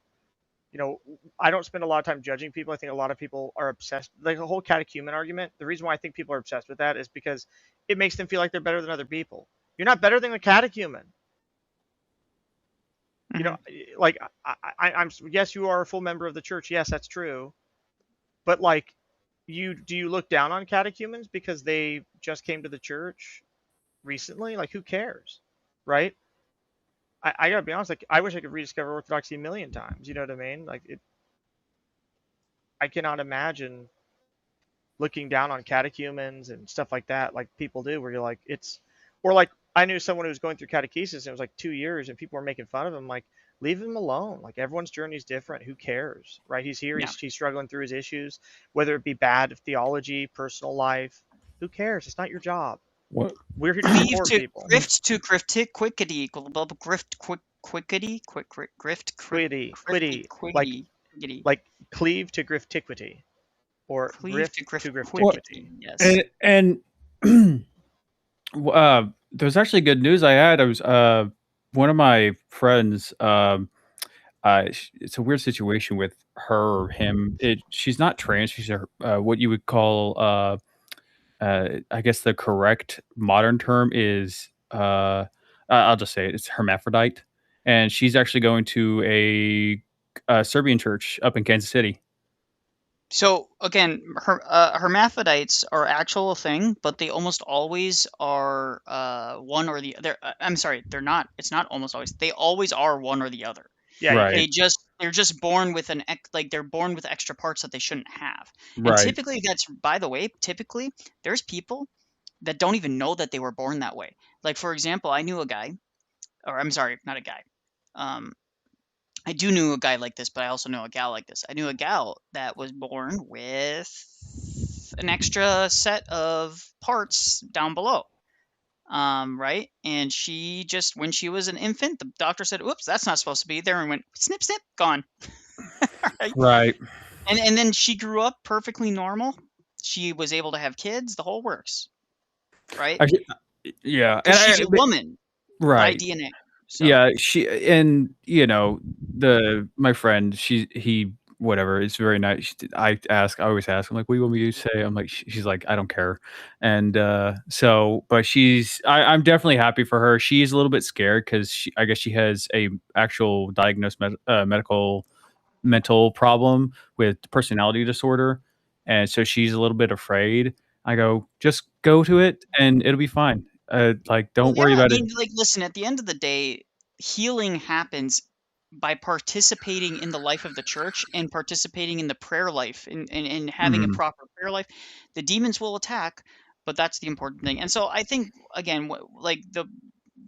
I don't spend a lot of time judging people. I think a lot of people are obsessed. Like the whole catechumen argument. The reason why I think people are obsessed with that is because it makes them feel like they're better than other people. You're not better than a catechumen. Like I'm. Yes, you are a full member of the church. Yes, that's true. But like, do you look down on catechumens because they just came to the church recently? Like, who cares, right? I gotta be honest. Like, I wish I could rediscover Orthodoxy a million times. You know what I mean? Like, I cannot imagine looking down on catechumens and stuff like that, like people do, where you're like, or like I knew someone who was going through catechesis and it was like 2 years, and people were making fun of him. Like, leave him alone. Like, everyone's journey is different. Who cares, right? He's here. He's struggling through his issues, whether it be bad theology, personal life. Who cares? It's not your job. What? We're here to support people. Grift to griftiquity, grift quickity, grift quitty, like cleave to griftiquity, or cleave grift to Well, griftiquity. Yes. And there's actually good news I had. I was one of my friends. It's a weird situation with her or him. She's not trans. She's what you would call. I guess the correct modern term is. I'll just say it. It's hermaphrodite, and she's actually going to a Serbian church up in Kansas City. So again, hermaphrodites are actual thing, but they almost always are one or the other. I'm sorry, they're not. It's not almost always. They always are one or the other. Yeah, right. They're just born with they're born with extra parts that they shouldn't have. And Right. typically, by the way, there's people that don't even know that they were born that way. Like, for example, I knew a guy, or I'm sorry, not a guy. I do knew a guy like this, but I also know a gal like this. I knew a gal that was born with an extra set of parts down below. Right? And she just, when she was an infant, the doctor said, "Oops, that's not supposed to be there," and went snip, snip, gone. Right. And then she grew up perfectly normal. She was able to have kids, the whole works. Right? Actually, yeah. Because she's a woman right. by DNA. So. Yeah, my friend, he whatever, it's very nice. I always ask, I'm like, what do you want me to say? I'm like, she's like, I don't care. And but I'm definitely happy for her. She's a little bit scared because I guess she has a actual diagnosed mental problem with personality disorder, and so she's a little bit afraid. I go, just go to it and it'll be fine. Don't worry about it. Like, listen, at the end of the day, healing happens by participating in the life of the church and participating in the prayer life and having a proper prayer life. The demons will attack, but that's the important thing. And so I think, again, like the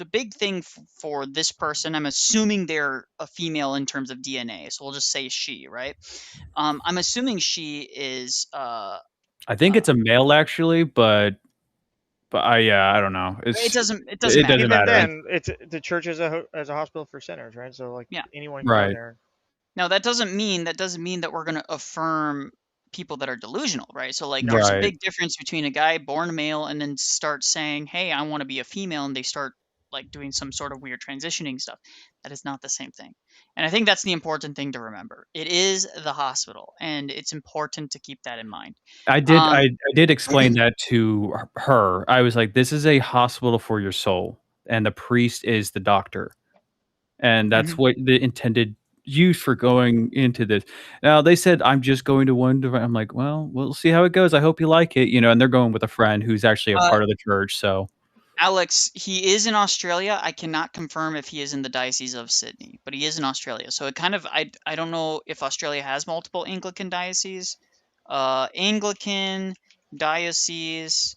big thing for this person, I'm assuming they're a female in terms of DNA, so we'll just say she, right? I'm assuming she is. I think it's a male actually, but I don't know. It doesn't It doesn't matter. matter. Then it's the church as a hospital for sinners, right? So like anyone can go there. Now that doesn't mean that we're going to affirm people that are delusional, right? So like there's a big difference between a guy born male and then start saying, "Hey, I want to be a female," and they start like doing some sort of weird transitioning stuff. That is not the same thing. And I think that's the important thing to remember. It is the hospital, and it's important to keep that in mind. I did explain that to her. I was like, this is a hospital for your soul, and the priest is the doctor. And that's what the intended use for going into this. Now, they said, I'm just going to one. I'm like, well, we'll see how it goes. I hope you like it. And they're going with a friend who's actually a part of the church. So, Alex, he is in Australia. I cannot confirm if he is in the Diocese of Sydney, but he is in Australia. So it kind of, I don't know if Australia has multiple Anglican dioceses. Anglican diocese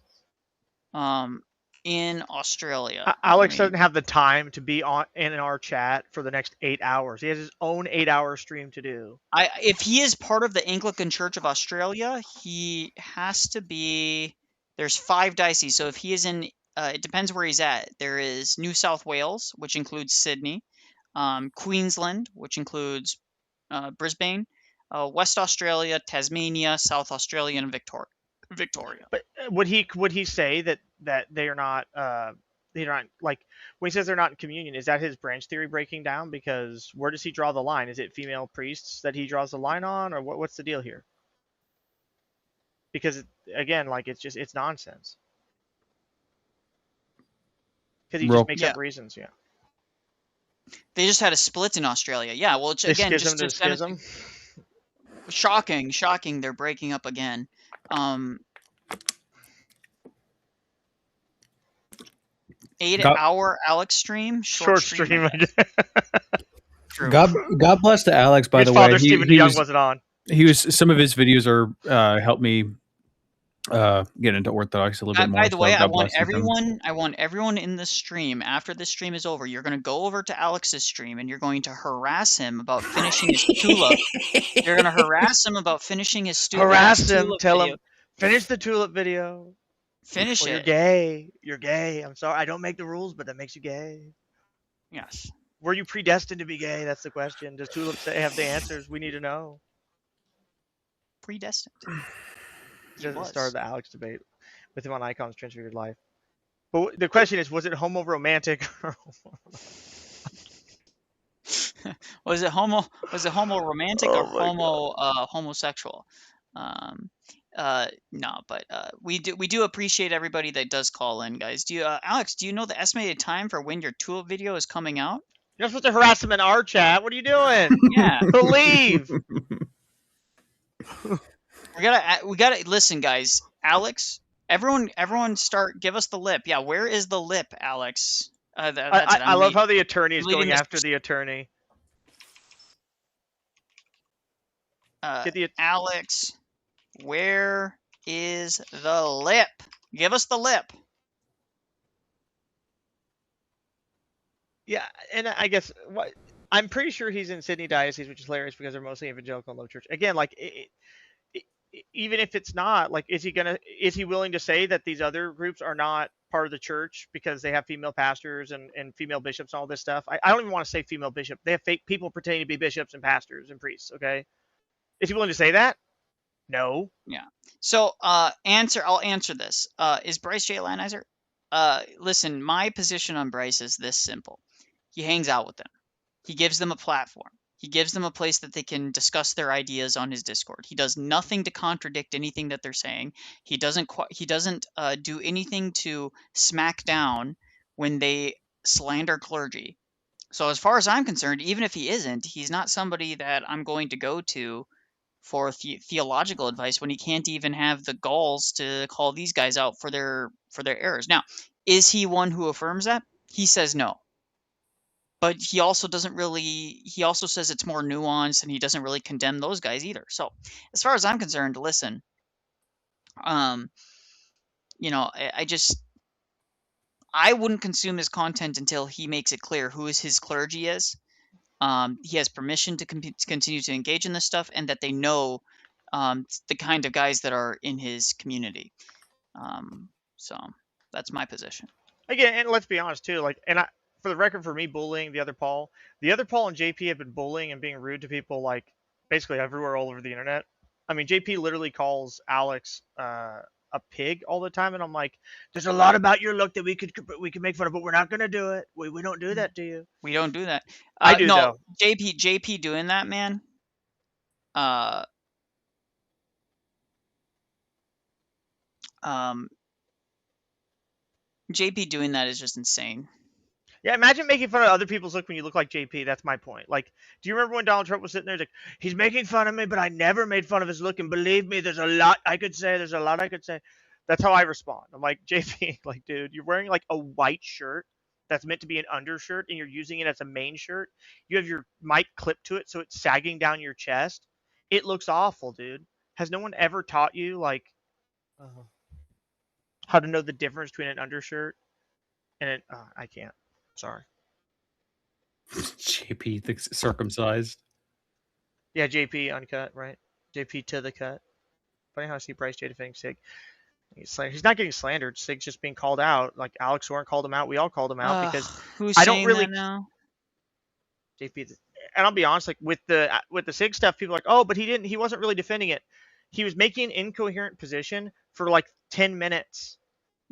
in Australia. Alex doesn't have the time to be in our chat for the next 8 hours. He has his own 8-hour stream to do. If he is part of the Anglican Church of Australia, he has to be. There's 5 dioceses. So if he is in, it depends where he's at. There is New South Wales, which includes Sydney. Queensland, which includes Brisbane, West Australia, Tasmania, South Australia, and Victoria. But would he say that they're not like when he says they're not in communion? Is that his branch theory breaking down? Because where does he draw the line? Is it female priests that he draws the line on, or what's the deal here? Because again, like it's nonsense. Because he just makes up reasons. Yeah. They just had a split in Australia. Yeah. Well, again, schism to schism. Shocking. They're breaking up again. 8-hour Alex stream, short stream. God bless to Alex. By the way, Father Stephen Young wasn't on. Some of his videos are helped me get into Orthodox a little bit more. By the way, I want everyone in the stream, after this stream is over, you're going to go over to Alex's stream and you're going to harass him about finishing his tulip. You're going to harass him about finishing his tulip. Harass him. Tell him, finish the tulip video. Finish it. You're gay. You're gay. I'm sorry. I don't make the rules, but that makes you gay. Yes. Were you predestined to be gay? That's the question. Does Tulip have the answers? We need to know. Predestined. He doesn't start the Alex debate with him on Icon's Transfigured Life. But the question is, was it homoromantic? Was it homoromantic or homosexual? No, but we do appreciate everybody that does call in, guys. Alex, do you know the estimated time for when your tulip video is coming out? You're not supposed to harass him in our chat. What are you doing? Yeah. Believe. We gotta listen, guys. Alex, everyone give us the lip. Yeah, where is the lip, Alex? I love how the attorney is going after the attorney. Alex, where is the lip? Give us the lip. Yeah, and I guess I'm pretty sure he's in Sydney Diocese, which is hilarious because they're mostly evangelical and low church. Again, like even if it's not, like, is he willing to say that these other groups are not part of the church because they have female pastors and female bishops and all this stuff? I don't even want to say female bishop. They have fake people pretending to be bishops and pastors and priests. Okay, is he willing to say that? No. Yeah. So I'll answer this. Is Bryce J. Lannizer? Listen, my position on Bryce is this simple. He hangs out with them. He gives them a platform. He gives them a place that they can discuss their ideas on his Discord. He does nothing to contradict anything that they're saying. He doesn't do anything to smack down when they slander clergy. So as far as I'm concerned, even if he isn't, he's not somebody that I'm going to go to for theological advice when he can't even have the galls to call these guys out for their errors. Now, is he one who affirms that? He says no. But he also he also says it's more nuanced, and he doesn't really condemn those guys either. So as far as I'm concerned, listen, I wouldn't consume his content until he makes it clear who his clergy is. He has permission to continue to engage in this stuff, and that they know the kind of guys that are in his community. So that's my position. Again, and let's be honest too, for the record, for me, bullying the other Paul and JP have been bullying and being rude to people like basically everywhere all over the internet. I mean, JP literally calls Alex a pig all the time, and I'm like, there's a lot about your look that we could make fun of, but we're not gonna do it. We don't do that to you. We don't do that. I do though. JP doing that, man. JP doing that is just insane. Yeah, imagine making fun of other people's look when you look like JP. That's my point. Like, do you remember when Donald Trump was sitting there? He's like, he's making fun of me, but I never made fun of his look. And believe me, there's a lot I could say. That's how I respond. I'm like, JP, like, dude, you're wearing like a white shirt that's meant to be an undershirt, and you're using it as a main shirt. You have your mic clipped to it, so it's sagging down your chest. It looks awful, dude. Has no one ever taught you, like, how to know the difference between an undershirt and an... I can't. Sorry. JP the circumcised. Yeah, JP uncut, right? JP to the cut. Funny how I see Bryce J defending Sig. He's not getting slandered. Sig's just being called out. Like Alex Warren called him out. We all called him out because Who's I don't saying really that now? JP, and I'll be honest, like with the SIG stuff, people are like, oh, but he wasn't really defending it. He was making an incoherent position for like 10 minutes.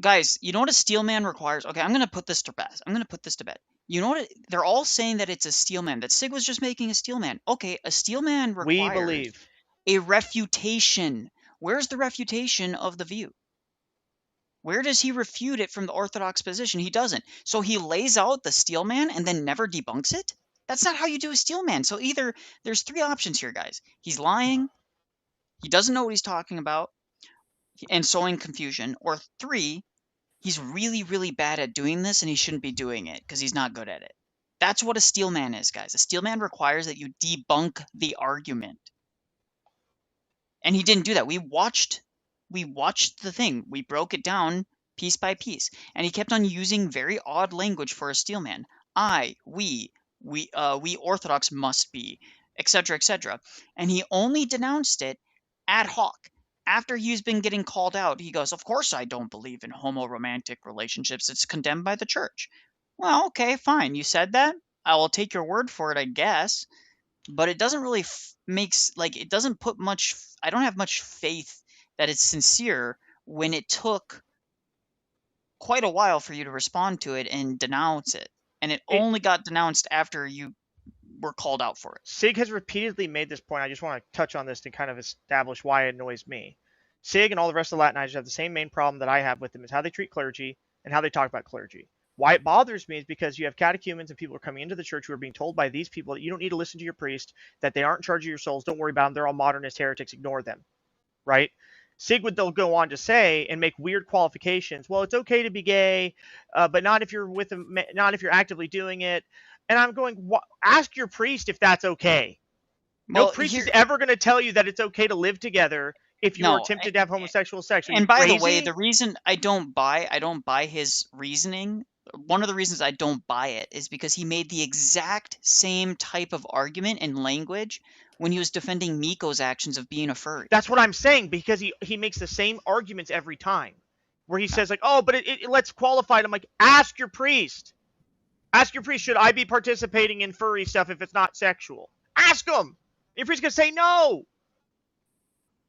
Guys, you know what a steel man requires? Okay, I'm going to put this to bed. You know what? They're all saying that it's a steel man, that Sig was just making a steel man. Okay, a steel man requires We believe a refutation. Where's the refutation of the view? Where does he refute it from the Orthodox position? He doesn't. So he lays out the steel man and then never debunks it? That's not how you do a steel man. So either there's three options here, guys. He's lying, he doesn't know what he's talking about, and sowing confusion, or three, he's really, really bad at doing this and he shouldn't be doing it because he's not good at it. That's what a steel man is, guys. A steel man requires that you debunk the argument. And he didn't do that. We watched the thing. We broke it down piece by piece. And he kept on using very odd language for a steel man. We Orthodox must be, etc., etc. And he only denounced it ad hoc. After he's been getting called out, he goes, of course I don't believe in homoromantic relationships. It's condemned by the church. Well, okay, fine. You said that. I will take your word for it, I guess. But it doesn't really it doesn't put much, I don't have much faith that it's sincere when it took quite a while for you to respond to it and denounce it. And it only got denounced after you were called out for it. Sig has repeatedly made this point. I just want to touch on this to kind of establish why it annoys me. Sig and all the rest of the Latinizers have the same main problem that I have with them, is how they treat clergy and how they talk about clergy. Why it bothers me is because you have catechumens and people are coming into the church who are being told by these people that you don't need to listen to your priest, that they aren't in charge of your souls, don't worry about them, they're all modernist heretics, ignore them, right? Sig would they'll go on to say and make weird qualifications. Well, it's okay to be gay, but not if you're with them, not if you're actively doing it. And I'm going, ask your priest if that's okay. No priest is ever going to tell you that it's okay to live together if you are tempted to have homosexual sex. And by the way, the reason I don't buy his reasoning, one of the reasons I don't buy it is because he made the exact same type of argument and language when he was defending Miko's actions of being a furry. That's what I'm saying, because he makes the same arguments every time, where he says like, oh, but it let's qualify it. I'm like, ask your priest. Ask your priest, should I be participating in furry stuff if it's not sexual? Ask him. Your priest's gonna say no.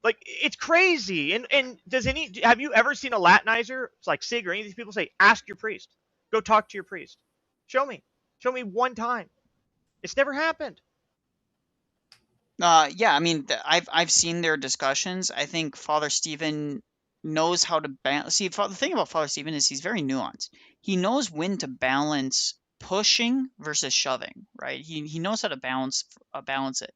Like, it's crazy. And have you ever seen a Latinizer, it's like Sig or any of these people, say, ask your priest. Go talk to your priest. Show me one time. It's never happened. Yeah, I mean, I've seen their discussions. I think Father Stephen knows how to balance. See, the thing about Father Stephen is he's very nuanced. He knows when to balance pushing versus shoving, right? He knows how to balance it,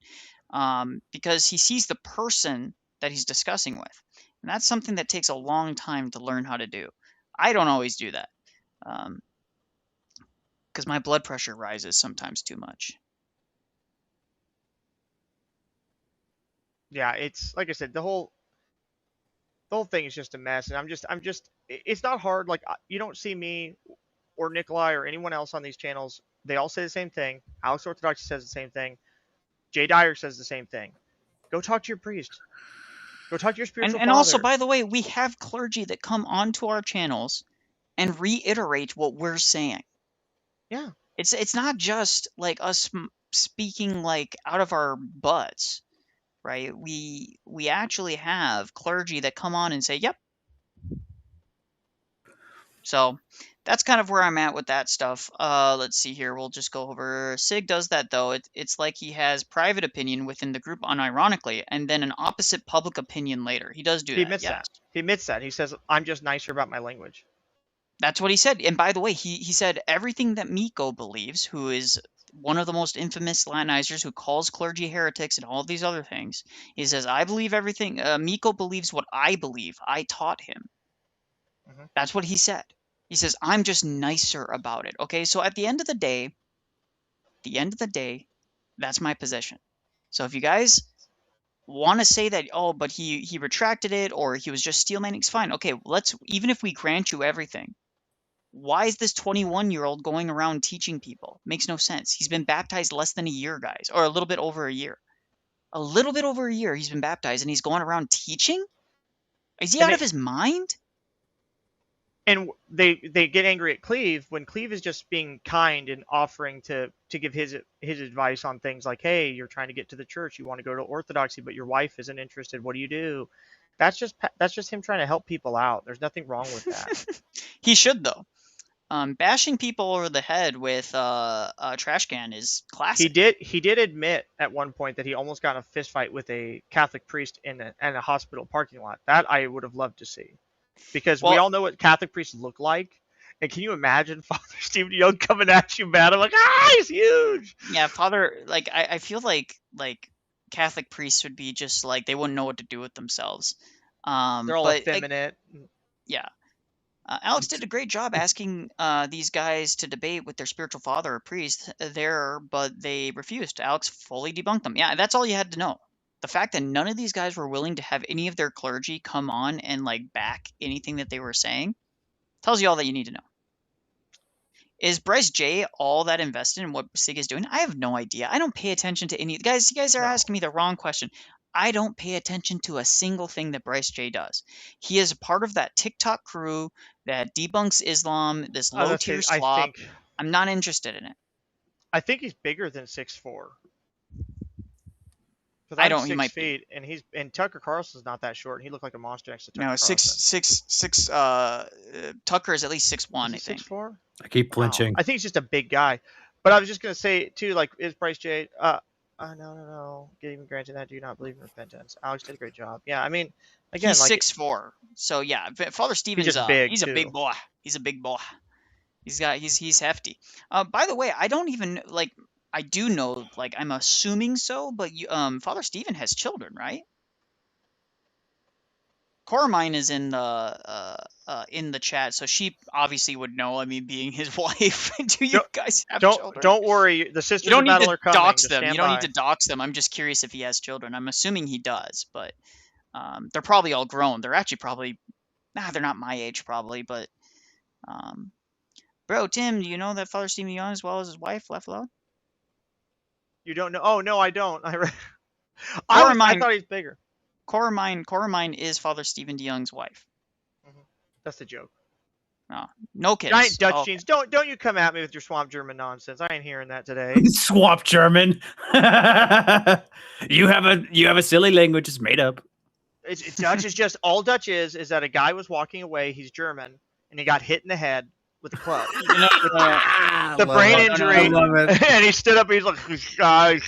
because he sees the person that he's discussing with, and that's something that takes a long time to learn how to do. I don't always do that, because my blood pressure rises sometimes too much. Yeah, it's like I said, the whole thing is just a mess, and I'm just it's not hard. Like, you don't see me or Nicholai or anyone else on these channels. They all say the same thing. Alex Orthodox says the same thing. Jay Dyer says the same thing. Go talk to your priest. Go talk to your spiritual father. And also, by the way, we have clergy that come onto our channels and reiterate what we're saying. Yeah. It's not just like us speaking like out of our butts, right? We actually have clergy that come on and say, yep. So that's kind of where I'm at with that stuff. Let's see here. We'll just go over. Sig does that, though. It's like he has private opinion within the group, unironically, and then an opposite public opinion later. He does do He that. admits Yes. that. He admits that. He says, I'm just nicer about my language. That's what he said. And by the way, he said everything that Miko believes, who is one of the most infamous Latinizers, who calls clergy heretics and all these other things. He says, I believe everything. Miko believes what I believe. I taught him. Mm-hmm. That's what he said. He says, I'm just nicer about it. Okay, so at the end of the day, that's my position. So if you guys want to say that, oh, but he retracted it, or he was just steelmanning, it's fine. Okay, even if we grant you everything, why is this 21-year-old going around teaching people? Makes no sense. He's been baptized less than a year, guys, or a little bit over a year. A little bit over a year he's been baptized, and he's going around teaching? Is he out of his mind? and they get angry at Cleve when Cleve is just being kind and offering to give his advice on things like, hey, you're trying to get to the church, you want to go to Orthodoxy, but your wife isn't interested. What do you do? That's just him trying to help people out. There's nothing wrong with that. He should though. Bashing people over the head with a trash can is classic. He did admit at one point that he almost got in a fist fight with a Catholic priest in a hospital parking lot. That I would have loved to see, because we all know what Catholic priests look like. And can you imagine Father Stephen Young coming at you bad? I'm like, he's huge. Yeah, Father. Like I feel like Catholic priests would be just like they wouldn't know what to do with themselves. They're all but, effeminate. Yeah. Alex did a great job asking these guys to debate with their spiritual father or priest there, but they refused. Alex fully debunked them. Yeah, that's all you had to know. The fact that none of these guys were willing to have any of their clergy come on and like back anything that they were saying tells you all that you need to know. Is Bryce J all that invested in what SIG is doing? I have no idea. I don't pay attention to any guys. You guys are asking me the wrong question. I don't pay attention to a single thing that Bryce J does. He is a part of that TikTok crew that debunks Islam, this low tier slop. I'm not interested in it. I think he's bigger than 6'4". I don't. 6 He might feet, and Tucker Carlson's not that short. He looked like a monster next to Tucker No, Carlson. six. Tucker is at least 6'1", I think. 6'4"? I keep flinching. I think he's just a big guy. But I was just gonna say too, like, is Bryce J? No. Even granted that, do you not believe in repentance? Alex did a great job. Yeah, I mean, again, he's like 6'4". So yeah, Father Stephen's just big, he's a big boy. He's a big boy. He's hefty. By the way, I don't even like. I do know, like, I'm assuming so, but Father Stephen has children, right? Coramine is in the chat, so she obviously would know. I mean, being his wife, do you guys have children? Don't worry, the sisters You don't of need battle to are coming. dox Just them. You stand don't by. need to dox them. I'm just curious if he has children. I'm assuming he does, but they're probably all grown. They're actually probably, they're not my age probably, but bro, Tim, do you know that Father Stephen Young, as well as his wife, left alone? You don't know? Oh no, I don't. I thought he's bigger. Coramine is Father Stephen DeYoung's wife. That's the joke. Oh, no kids. Giant Dutch jeans. Don't you come at me with your swamp German nonsense. I ain't hearing that today. Swamp German. You have a silly language. It's made up. Dutch is just all Dutch is that a guy was walking away. He's German and he got hit in the head with a club. The brain injury. And he stood up. And he's like,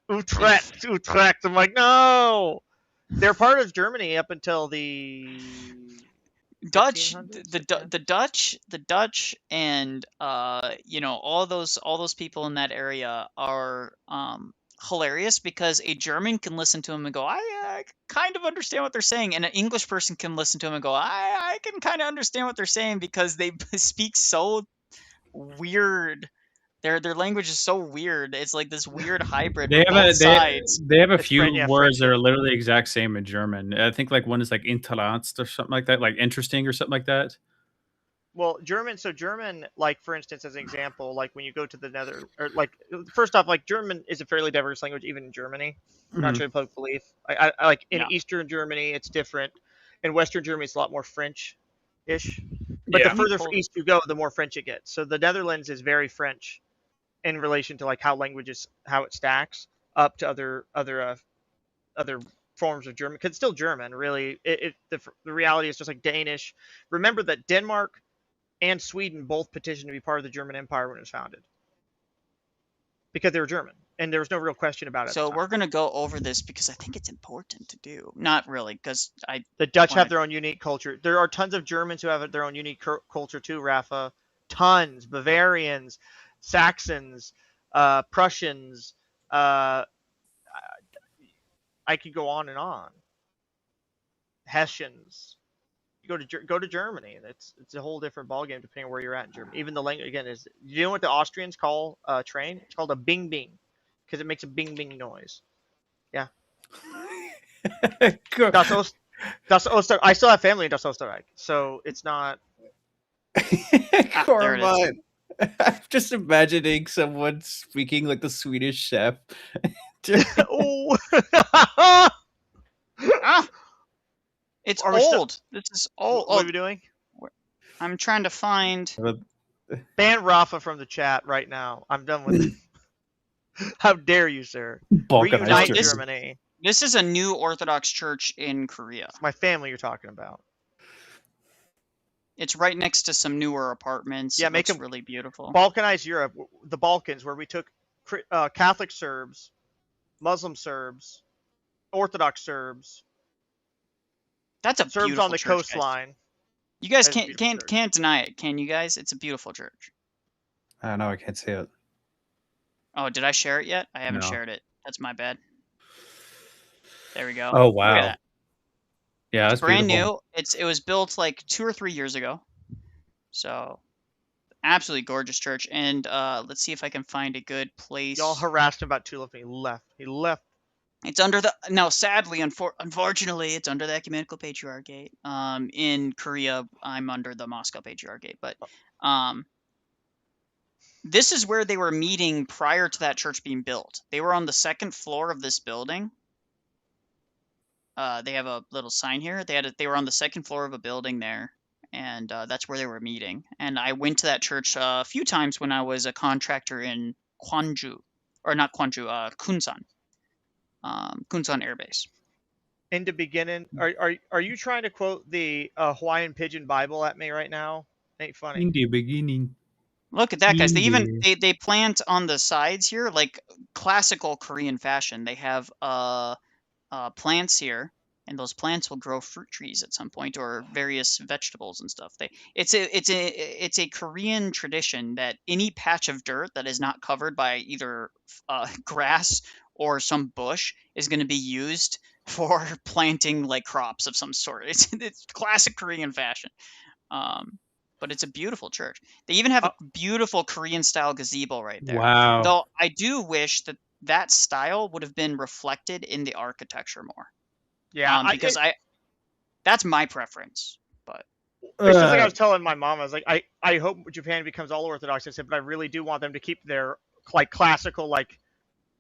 Utrecht. I'm like, no. They're part of Germany up until the Dutch, the Dutch, and all those people in that area are hilarious, because a German can listen to him and go, I kind of understand what they're saying, and an English person can listen to him and go, I can kind of understand what they're saying, because they speak so weird. Their language is so weird. It's like this weird hybrid. They have a It's few French, yeah, words French. that are literally the exact same in German. I think like one is like interessant or something like that, like interesting or something like that. Well, German, like, for instance, as an example, like when you go to the or like, first off, like, German is a fairly diverse language, even in Germany. Not sure public belief. I like in Eastern Germany, it's different. In Western Germany, it's a lot more French-ish. But the further east you go, the more French it gets. So the Netherlands is very French in relation to like how it stacks up to other forms of German, because it's still German, really. The reality is just like Danish. Remember that Denmark and Sweden both petitioned to be part of the German Empire when it was founded, because they were German, and there was no real question about it. So we're gonna go over this because I think it's important to do. Not really, because the Dutch have their own unique culture. There are tons of Germans who have their own unique culture too, Rafa. Tons. Bavarians, Saxons, Prussians. I could go on and on. Hessians. You go to Germany. It's a whole different ballgame depending on where you're at in Germany. Even the language again is. You know what the Austrians call a train? It's called a bing bing, because it makes a bing bing noise. Yeah. Das Osterreich. I still have family in Das Osterreich, so it's not. Coramine. I'm just imagining someone speaking like the Swedish chef. It's old. This is old. What are we doing? I'm trying to find. Ban Rafa from the chat right now. I'm done with it. How dare you, sir? Reunite Germany. This is a new Orthodox church in Korea. It's my family you're talking about. It's right next to some newer apartments. Yeah, It make looks them really beautiful. Balkanize Europe, the Balkans, where we took Catholic Serbs, Muslim Serbs, Orthodox Serbs. That's a Serbs beautiful on the church, guys. coastline. You guys That is a beautiful can't deny it, can you guys? It's a beautiful church. I don't know. I can't see it. Oh, did I share it yet? I haven't No. shared it. That's my bad. There we go. Oh Look wow. at that. Yeah, It's that's brand beautiful. new. It was built like 2 or 3 years ago. So, absolutely gorgeous church. And let's see if I can find a good place. Y'all harassed him about Tulip and he left. He left. It's under the sadly, unfortunately, it's under the Ecumenical Patriarchate. In Korea, I'm under the Moscow Patriarchate, but this is where they were meeting prior to that church being built. They were on the 2nd floor of this building. They have a little sign here. They were on the 2nd floor of a building there, and that's where they were meeting. And I went to that church a few times when I was a contractor in Kwonju, or not Kwonju, Kunsan. Kunsan Air Base. In the beginning, are you trying to quote the Hawaiian Pigeon Bible at me right now? Ain't funny. In the beginning. Look at that, guys. They plant on the sides here like classical Korean fashion. They have plants here, and those plants will grow fruit trees at some point or various vegetables and stuff. It's a Korean tradition that any patch of dirt that is not covered by either grass or some bush is going to be used for planting like crops of some sort. It's classic Korean fashion. But it's a beautiful church. They even have a beautiful Korean style gazebo right there. Wow. Though I do wish that style would have been reflected in the architecture more. Yeah, because that's my preference. But it's just like I was telling my mom. I was like, I hope Japan becomes all Orthodox. I said, but I really do want them to keep their like classical, like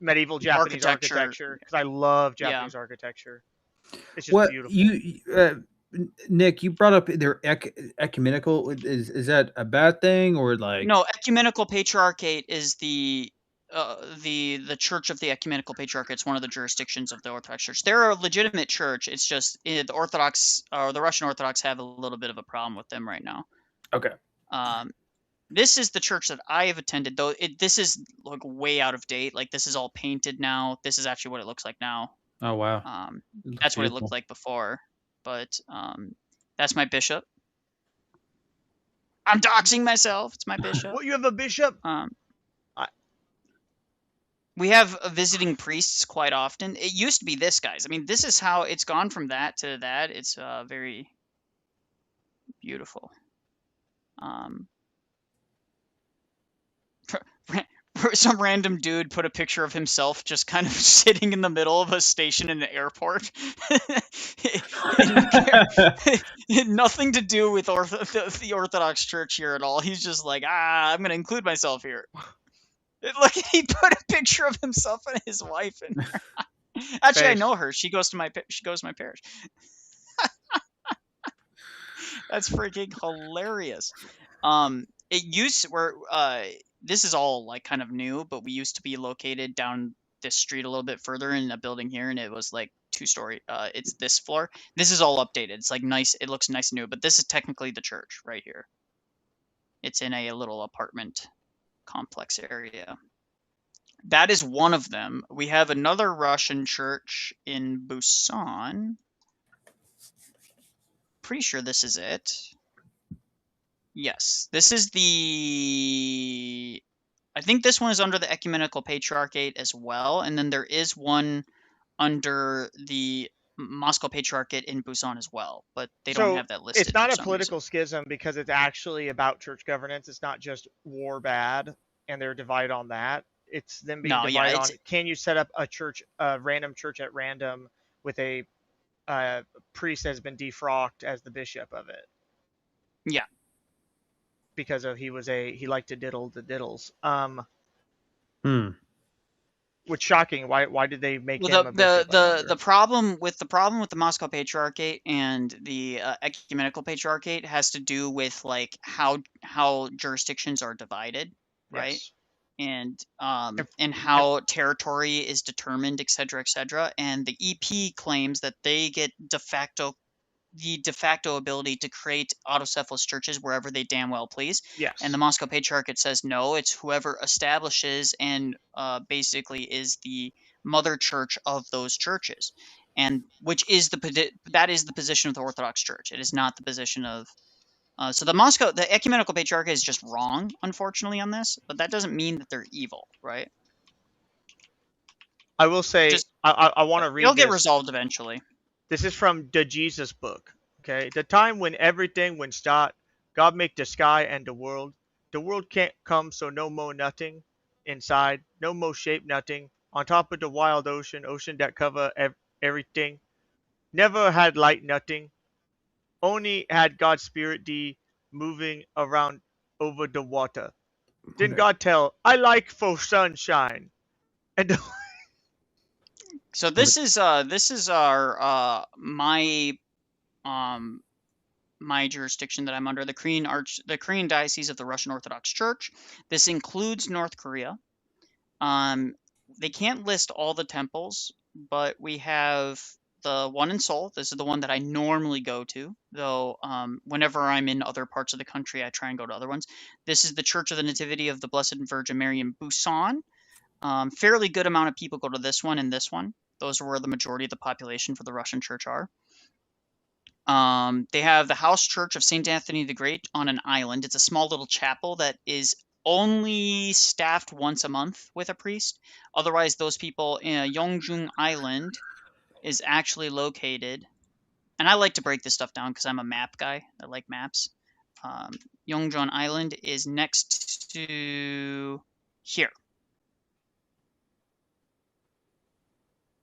medieval Japanese architecture because I love Japanese architecture. It's just beautiful. Nick, you brought up their ecumenical. Is that a bad thing or like? No, Ecumenical Patriarchate is the church of the Ecumenical Patriarchate. It's one of the jurisdictions of the Orthodox Church. They're a legitimate church. It's just the Orthodox or the Russian Orthodox have a little bit of a problem with them right now. Okay. This is the church that I have attended, though. This is like way out of date. Like this is all painted now. This is actually what it looks like now. Oh wow. That's what it looked like before. But that's my bishop. I'm doxing myself. It's my bishop. Well, you have a bishop? We have visiting priests quite often. It used to be this, guys. I mean, this is how it's gone from that to that. It's very beautiful. Some random dude put a picture of himself just kind of sitting in the middle of a station in an airport. Nothing to do with the Orthodox Church here at all. He's just like, I'm going to include myself here. Look, he put a picture of himself and his wife in there. Actually, I know her. She goes to my parish. That's freaking hilarious. This is all like kind of new, but we used to be located down this street a little bit further in a building here, and it was like 2-story. It's this floor. This is all updated. It's like nice. It looks nice and new, but this is technically the church right here. It's in a little apartment complex area. That is one of them. We have another Russian church in Busan. Pretty sure this is it. Yes, this is I think this one is under the Ecumenical Patriarchate as well, and then there is one under the Moscow Patriarchate in Busan as well, but they don't have that listed. It's not a political schism because it's actually about church governance. It's not just war bad, and they're divided on that. It's them being divided on, can you set up a random church at random with a priest that has been defrocked as the bishop of it? Yeah. Because he liked to diddle the diddles. what's shocking? Why did they make Well, him a bishop? the problem with the Moscow Patriarchate and the Ecumenical Patriarchate has to do with like how jurisdictions are divided, right? Yes. And how territory is determined, et cetera, and the EP claims that they get de facto ability to create autocephalous churches wherever they damn well please. Yes. And the Moscow Patriarchate says no, it's whoever establishes and basically is the mother church of those churches, and which is that is the position of the Orthodox Church. It is not the position of so the Ecumenical Patriarchate is just wrong, unfortunately, on this, but that doesn't mean that they're evil, right? I will say, I want to read It'll get this. resolved eventually. This is from the Jesus book. Okay, the time when everything when start, God make the sky and the world. The world can't come, so no more nothing inside, no more shape nothing. On top of the wild ocean, ocean that cover everything. Never had light nothing. Only had God's spirit D moving around over the water. Then God tell, I like for sunshine. And So this is our my jurisdiction that I'm under, the Korean Diocese of the Russian Orthodox Church. This includes North Korea. They can't list all the temples, but we have the one in Seoul. This is the one that I normally go to, though whenever I'm in other parts of the country, I try and go to other ones. This is the Church of the Nativity of the Blessed Virgin Mary in Busan. Fairly good amount of people go to this one and this one. Those are where the majority of the population for the Russian Church are. They have the House Church of St. Anthony the Great on an island. It's a small little chapel that is only staffed once a month with a priest. Otherwise, those people in Yongjung Island is actually located, and I like to break this stuff down because I'm a map guy. I like maps. Yongjung Island is next to here.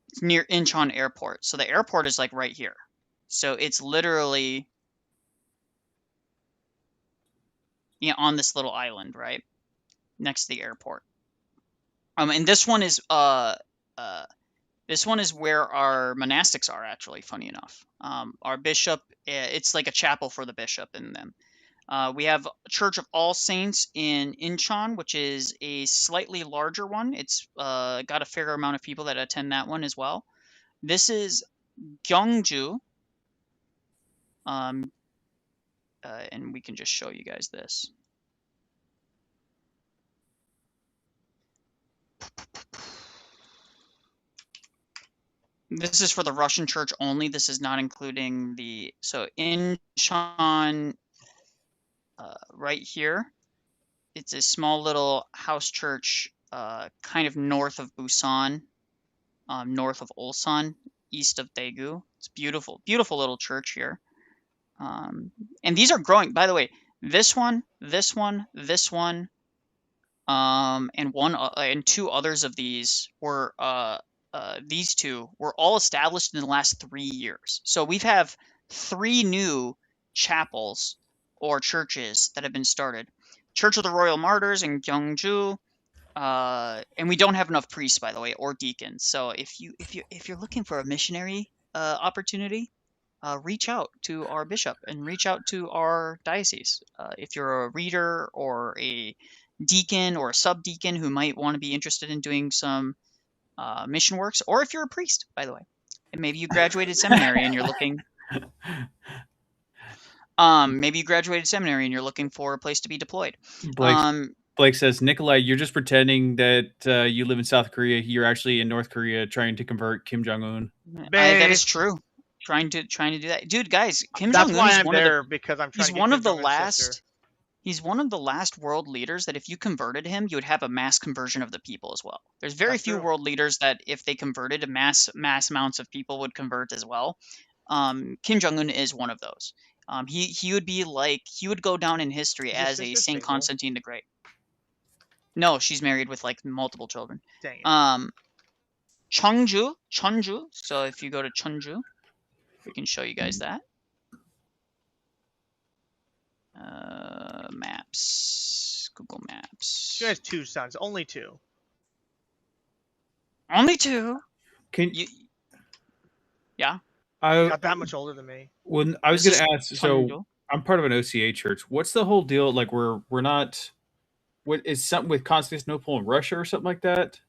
It's near Incheon Airport. So the airport is like right here. So it's literally on this little island, right? Next to the airport. And this one is where our monastics are, actually, funny enough. Our bishop, it's like a chapel for the bishop in them. We have Church of All Saints in Incheon, which is a slightly larger one. It's got a fair amount of people that attend that one as well. This is Gyeongju. And we can just show you guys this. This is for the Russian church only. This is not including so Incheon, right here. It's a small little house church, kind of north of Busan, north of Ulsan, east of Daegu. It's beautiful, beautiful little church here. And these are growing, by the way. This one, and two others of these were these two were all established in the last 3 years. So we have 3 new chapels or churches that have been started. Church of the Royal Martyrs in Gyeongju, and we don't have enough priests, by the way, or deacons. So if you're looking for a missionary opportunity, reach out to our bishop and reach out to our diocese. If you're a reader or a deacon or a subdeacon who might want to be interested in doing some mission works, or if you're a priest, by the way, and maybe you graduated seminary and you're looking for a place to be deployed. Blake says, Nicholai, you're just pretending that you live in South Korea. You're actually in North Korea trying to convert Kim Jong-un. That is true. Trying to do that, dude. Guys, Kim That's Jong-un why is I'm one there, of the, because I'm trying he's to get one Kim of the Jong-un's last. sister. He's one of the last world leaders that if you converted him, you would have a mass conversion of the people as well. There's very few world leaders that if they converted, a mass amounts of people would convert as well. Kim Jong-un is one of those. He would be like, he would go down in history as a Saint Constantine the Great. No, she's married with like multiple children. Dang it. Cheonju. So if you go to Cheonju, we can show you guys that. Maps. Google Maps. She has 2 sons, only 2. Only 2. Can you? Yeah. Not that much older than me. When I was This going to is ask, so Chonju. I'm part of an OCA church. What's the whole deal? Like we're not. What is something with Constantinople and Russia or something like that?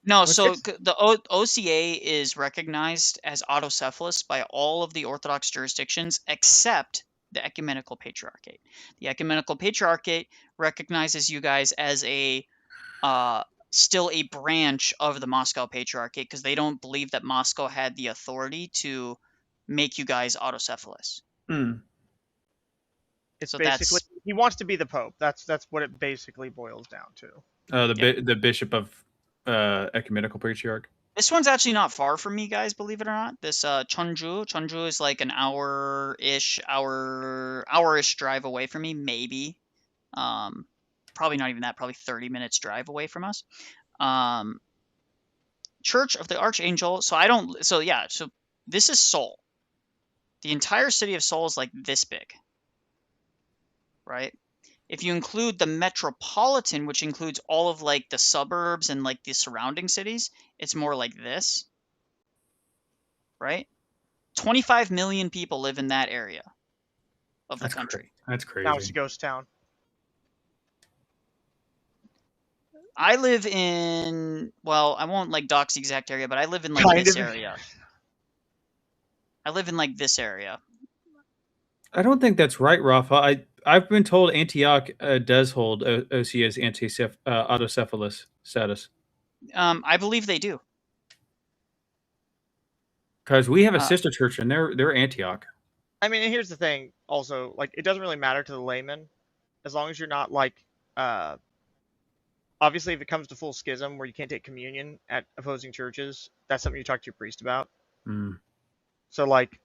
No, What's so this? the OCA is recognized as autocephalous by all of the Orthodox jurisdictions except the Ecumenical Patriarchate. The Ecumenical Patriarchate recognizes you guys as a still a branch of the Moscow Patriarchate because they don't believe that Moscow had the authority to make you guys autocephalous. It's So basically that's he wants to be the Pope. That's what it basically boils down to. The bishop of Ecumenical Patriarch. This one's actually not far from me, guys, believe it or not. This Chonju is like an hour-ish drive away from me, maybe. Probably not even that, probably 30 minutes drive away from us. Church of the Archangel. So this is Seoul. The entire city of Seoul is like this big, right? If you include the metropolitan, which includes all of like the suburbs and like the surrounding cities, it's more like this, right? 25 million people live in that area of the country. That's crazy. Now it's a ghost town. I live in, well, I won't like dox the exact area, but I live in like this area. I live in like this area. I don't think that's right, Rafa. I've been told Antioch does hold OCA's autocephalous status. I believe they do. Because we have a sister church and they're Antioch. I mean, and here's the thing. Also, like, it doesn't really matter to the layman, as long as you're not like, obviously, if it comes to full schism where you can't take communion at opposing churches, that's something you talk to your priest about. So, like,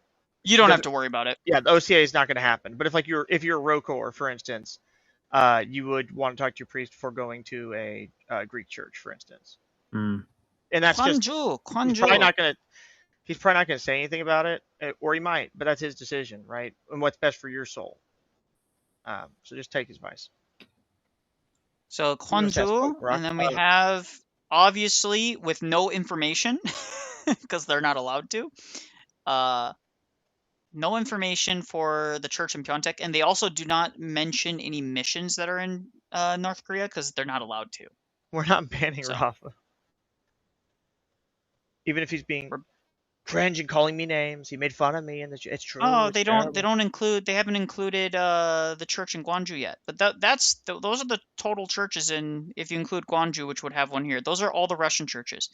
you don't have to worry about it. Yeah, the OCA is not going to happen. But if you're a Rokor, for instance, you would want to talk to your priest before going to a Greek church, for instance. And that's just he's probably not going to say anything about it, or he might, but that's his decision, right? And what's best for your soul. So just take his advice. So Kwonju, and then we have, obviously, with no information, because they're not allowed to, no information for the church in Pyeongtaek, and they also do not mention any missions that are in North Korea because they're not allowed to. We're not banning Rafa. Even if he's being cringe and calling me names, he made fun of me, and it's true. Oh, it's they terrible. don't include. They haven't included the church in Gwangju yet. But those are the total churches in. If you include Gwangju, which would have one here, those are all the Russian churches.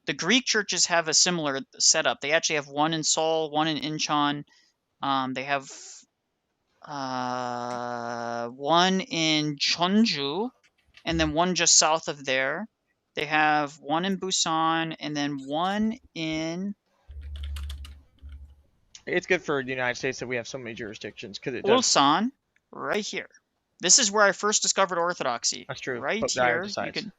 The Greek churches have a similar setup. They actually have one in Seoul, one in Incheon. They have one in Cheonju, and then one just south of there. They have one in Busan, and then one in. It's good for the United States that we have so many jurisdictions because it does. Ulsan, right here. This is where I first discovered Orthodoxy. That's true. Right Pope here. Dyer You could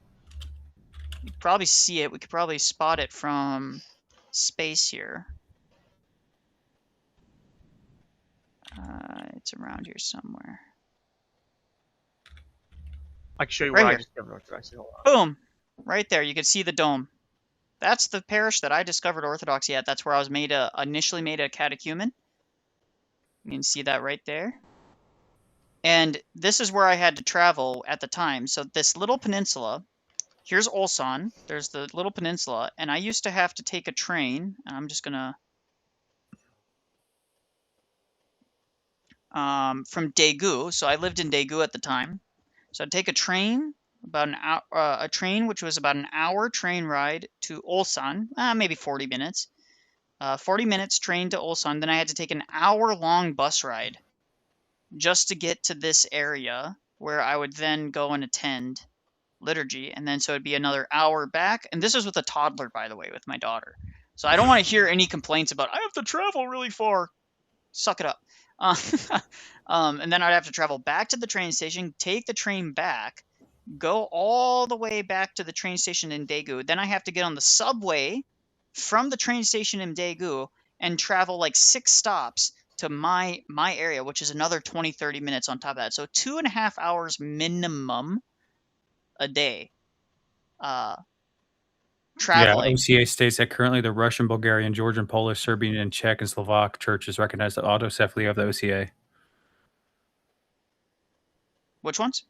probably see it. We could probably spot it from space here. It's around here somewhere. I can show you Right where I here. discovered Orthodoxy. Hold on. Boom! Right there. You can see the dome. That's the parish that I discovered Orthodoxy at. That's where I was initially made a catechumen. You can see that right there. And this is where I had to travel at the time. So this little peninsula, here's Ulsan. There's the little peninsula, and I used to have to take a train. And I'm just gonna from Daegu. So I lived in Daegu at the time. So I'd take a train, about an hour, a train which was about an hour train ride to Ulsan, maybe 40 minutes. 40 minutes train to Ulsan. Then I had to take an hour-long bus ride just to get to this area where I would then go and attend liturgy. And then so it'd be another hour back. And this was with a toddler, by the way, with my daughter. So I don't want to hear any complaints about, I have to travel really far. Suck it up. And then I'd have to travel back to the train station, take the train back, go all the way back to the train station in Daegu. Then I have to get on the subway from the train station in Daegu and travel like 6 stops to my area, which is another 20-30 minutes on top of that. So 2.5 hours minimum a day traveling. OCA states that currently the Russian, Bulgarian, Georgian, Polish, Serbian, and Czech and Slovak churches recognize the autocephaly of the OCA. Which ones?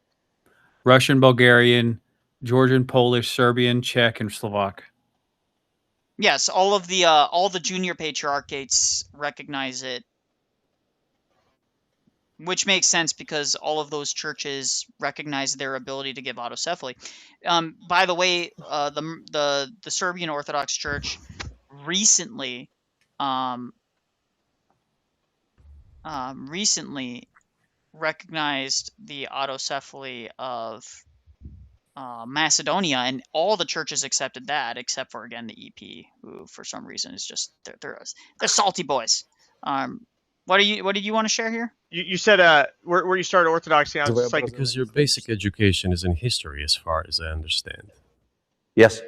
Russian, Bulgarian, Georgian, Polish, Serbian, Czech, and Slovak. Yes, all the junior patriarchates recognize it, which makes sense because all of those churches recognize their ability to give autocephaly. By the way, the Serbian Orthodox Church recently recognized the autocephaly of Macedonia, and all the churches accepted that, except for again the EP, who for some reason is just they're salty boys. What did you want to share here? You said where you started Orthodoxy. I was just like, Because your basic education is in history, as far as I understand. Yes.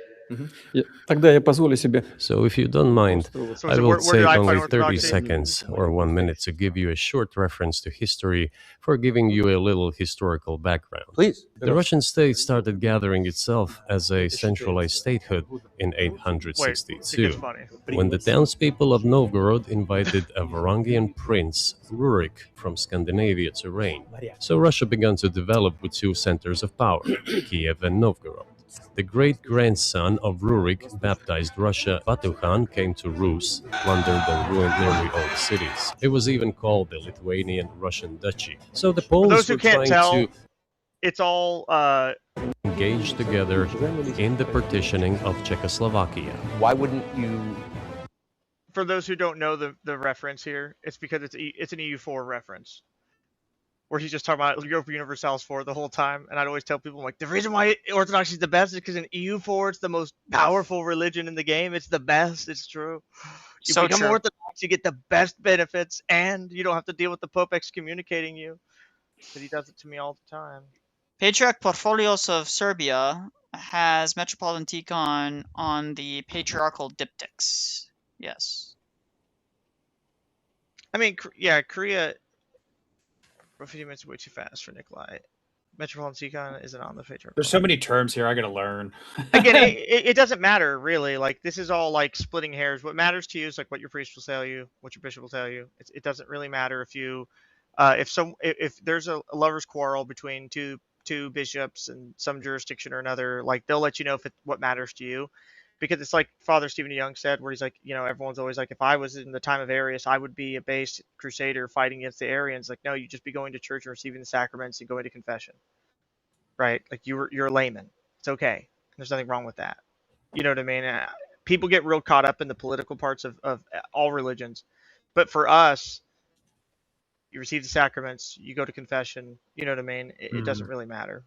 Тогда я позволю себе. So if you don't mind, So I will where take did I only find 30 Orthodoxy? seconds or 1 minute to give you a short reference to history for giving you a little historical background. Please. The Russian state started gathering itself as a centralized statehood in Wait, it 862, gets funny. when the townspeople of Novgorod invited a Varangian prince, Rurik, from Scandinavia to reign. So Russia began to develop with two centers of power, Kiev and Novgorod. The great-grandson of Rurik baptized Russia, Batu-khan, came to Rus, plundered and ruined nearly all the cities. It was even called the Lithuanian-Russian Duchy. So the For Poles those who were can't trying tell, to it's all engage together in the partitioning of Czechoslovakia. Why wouldn't you? For those who don't know the reference here, it's because it's an EU4 reference, where he's just talking about Europa Universalis 4 the whole time, and I'd always tell people, like, the reason why Orthodoxy is the best is because in EU4 it's the most powerful religion in the game. It's the best. It's true. You So become true. Orthodox, you get the best benefits, and you don't have to deal with the Pope excommunicating you. But he does it to me all the time. Patriarch Porphyrios of Serbia has Metropolitan Tikhon on the patriarchal diptychs. Yes. I mean, yeah, Korea. Roughly minutes way too fast for Nicholai. Metropolitan Tikhon isn't on the patriarchal. There's so many terms here I gotta learn. Again, it doesn't matter really. Like, this is all like splitting hairs. What matters to you is like what your priest will tell you, what your bishop will tell you. It doesn't really matter if you, if there's a lover's quarrel between two bishops in some jurisdiction or another. Like, they'll let you know what matters to you, because it's like Father Stephen Young said, where he's like, everyone's always like, if I was in the time of Arius, I would be a base crusader fighting against the Arians. Like, no, you just be going to church and receiving the sacraments and going to confession. Right? Like, you're a layman. It's okay. There's nothing wrong with that. You know what I mean? People get real caught up in the political parts of all religions. But for us, you receive the sacraments, you go to confession, you know what I mean? It doesn't really matter.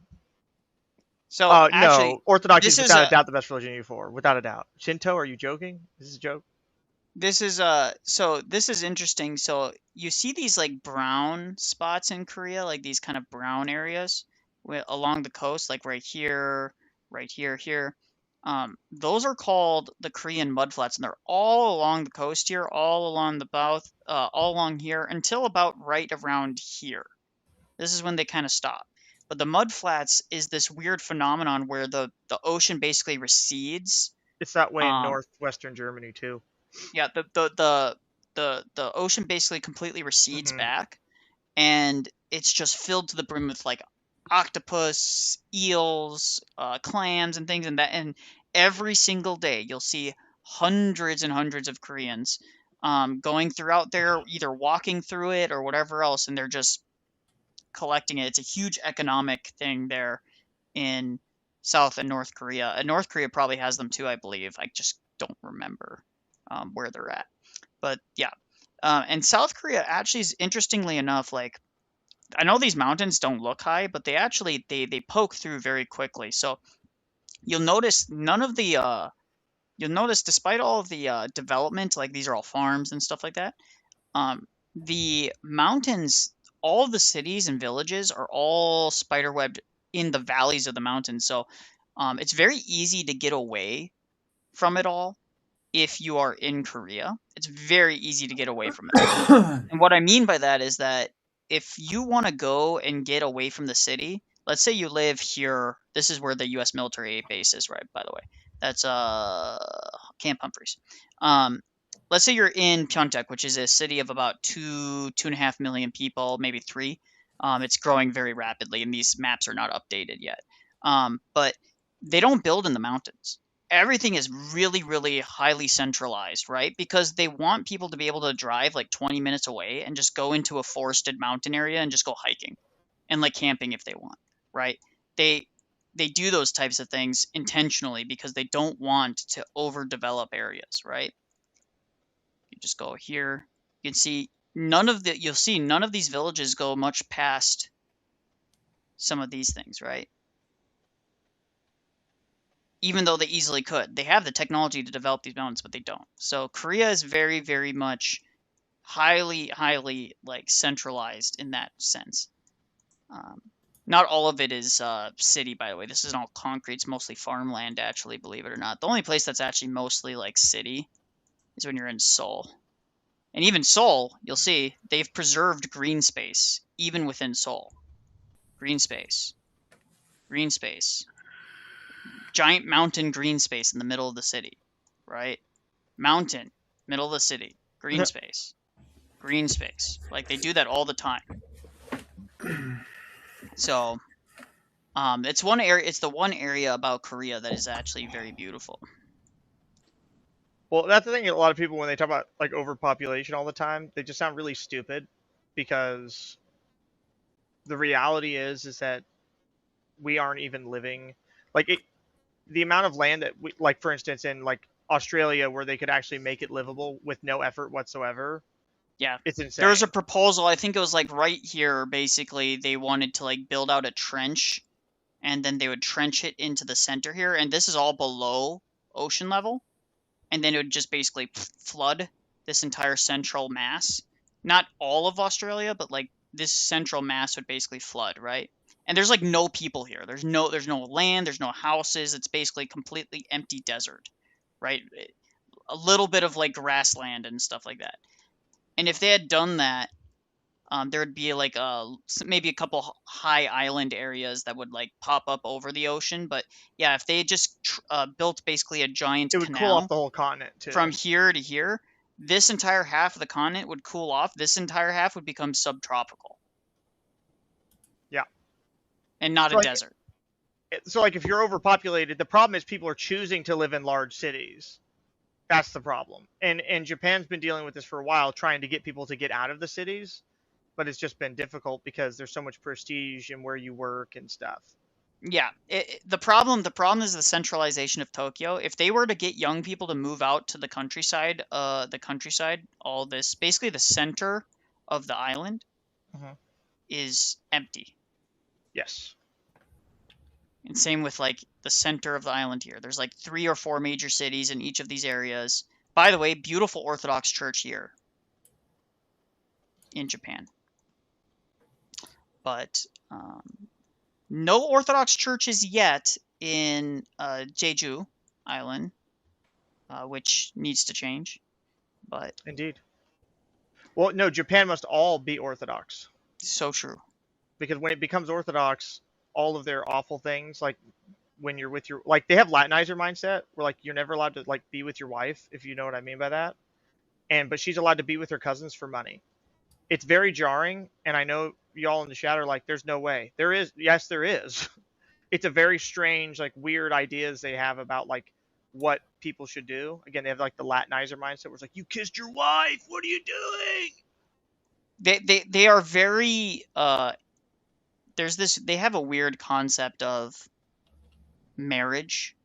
So Actually, no, Orthodoxy is this without a doubt the best religion in EU4, without a doubt. Shinto, are you joking? This is a joke. This is this is interesting. So you see these like brown spots in Korea, like these kind of brown areas along the coast, like right here, here. Those are called the Korean mudflats, and they're all along the coast here, all along the bow, all along here until about right around here. This is when they kind of stop. But the mudflats is this weird phenomenon where the ocean basically recedes. It's that way in northwestern Germany too. Yeah, the ocean basically completely recedes back, and it's just filled to the brim with like octopus, eels, clams, and things, and every single day you'll see hundreds and hundreds of Koreans going throughout there, either walking through it or whatever else, and they're just collecting it. It's a huge economic thing there in South and North Korea. And North Korea probably has them too, I believe. I just don't remember where they're at. But yeah. And South Korea actually is, interestingly enough, like, I know these mountains don't look high, but they actually they poke through very quickly. So you'll notice despite all of the development, like these are all farms and stuff like that, the mountains, all the cities and villages are all spiderwebbed in the valleys of the mountains. So it's very easy to get away from it all if you are in Korea. It's very easy to get away from it. And what I mean by that is that if you want to go and get away from the city, let's say you live here. This is where the U.S. military base is, right, by the way. That's Camp Humphreys. Let's say you're in Pyeongtaek, which is a city of about 2.5 million people, maybe 3. It's growing very rapidly, and these maps are not updated yet. But they don't build in the mountains. Everything is really, really highly centralized, right? Because they want people to be able to drive like 20 minutes away and just go into a forested mountain area and just go hiking and like camping if they want, right? They do those types of things intentionally because they don't want to overdevelop areas, right? You just go here. You can see you'll see none of these villages go much past some of these things, right? Even though they easily could. They have the technology to develop these mountains, but they don't. So Korea is very, very much highly, highly like centralized in that sense. Not all of it is city, by the way. This isn't all concrete. It's mostly farmland, actually, believe it or not. The only place that's actually mostly like city is when you're in Seoul. And even Seoul, you'll see, they've preserved green space, even within Seoul. Green space. Green space. Giant mountain green space in the middle of the city, right? Mountain, middle of the city, green space. Green space. Like, they do that all the time. So, it's one area. It's the one area about Korea that is actually very beautiful. Well, that's the thing. A lot of people, when they talk about like overpopulation all the time, they just sound really stupid, because the reality is that we aren't even living like it. The amount of land that we, like, for instance, in like Australia, where they could actually make it livable with no effort whatsoever. Yeah, it's insane. There was a proposal. I think it was like right here. Basically, they wanted to like build out a trench, and then they would trench it into the center here, and this is all below ocean level, and then it would just basically flood this entire central mass. Not all of Australia, but like this central mass would basically flood, right? And there's like no people here. There's no land, there's no houses. It's basically completely empty desert, right? A little bit of like grassland and stuff like that. And if they had done that, there would be like maybe a couple high island areas that would like pop up over the ocean. But yeah, if they had just built basically a giant It would canal cool off the whole continent too. from here to here, this entire half of the continent would cool off. This entire half would become subtropical. Yeah. And not So, a like, desert. So like, if you're overpopulated, the problem is people are choosing to live in large cities. That's the problem. And Japan's been dealing with this for a while, trying to get people to get out of the cities, but it's just been difficult because there's so much prestige in where you work and stuff. Yeah, the problem is the centralization of Tokyo. If they were to get young people to move out to the countryside, all this, basically the center of the island is empty. Yes. And same with like the center of the island here. There's like 3 or 4 major cities in each of these areas. By the way, beautiful Orthodox church here in Japan. But no Orthodox churches yet in Jeju Island, which needs to change. But indeed. Well, no, Japan must all be Orthodox. So true. Because when it becomes Orthodox, all of their awful things, like when you're with your, like, they have Latinizer mindset, where like you're never allowed to like be with your wife, if you know what I mean by that. But she's allowed to be with her cousins for money. It's very jarring, and I know y'all in the chat are like, there's no way. There is. Yes, there is. It's a very strange, like, weird ideas they have about like what people should do. Again, they have like the Latinizer mindset, where it's like, you kissed your wife, what are you doing? They are very they have a weird concept of marriage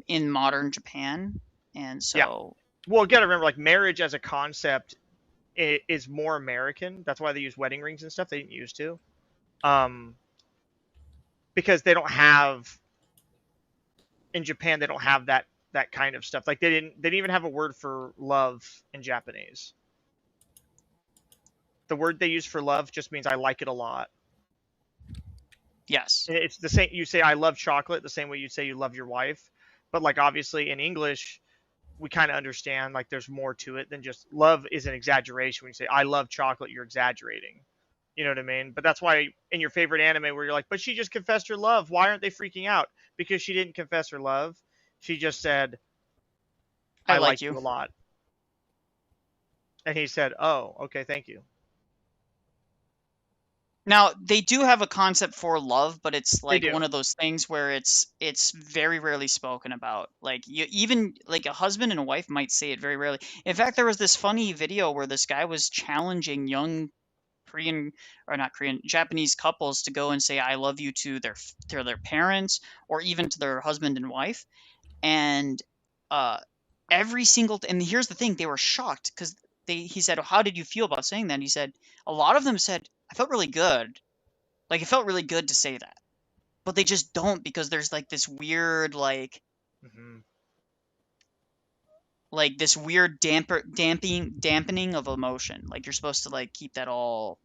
in modern Japan, and so Well, you gotta remember, like, marriage as a concept is more American. That's why they use wedding rings and stuff. They didn't used to, because they don't have, in Japan, they don't have that kind of stuff. Like, they didn't even have a word for love in Japanese. The word they use for love just means I like it a lot. Yes. It's the same. You say I love chocolate the same way you say you love your wife. But like, obviously in English, we kind of understand like there's more to it than just love is an exaggeration. When you say I love chocolate, you're exaggerating. You know what I mean? But that's why in your favorite anime where you're like, but she just confessed her love, why aren't they freaking out? Because she didn't confess her love. She just said, I "I like like you." you a lot," and he said, "Oh, okay, thank you." Now, they do have a concept for love, but it's They like do. one of those things where it's very rarely spoken about. Like you even like a husband and a wife might say it very rarely. In fact, there was this funny video where this guy was challenging young Korean or not Korean, Japanese couples to go and say I love you to their parents or even to their husband and wife. And every single and here's the thing, they were shocked because he said, "How did you feel about saying that?" And he said a lot of them said, "I felt really good." Like, it felt really good to say that. But they just don't because there's, like, this weird, like this weird dampening of emotion. Like, you're supposed to, like, keep that all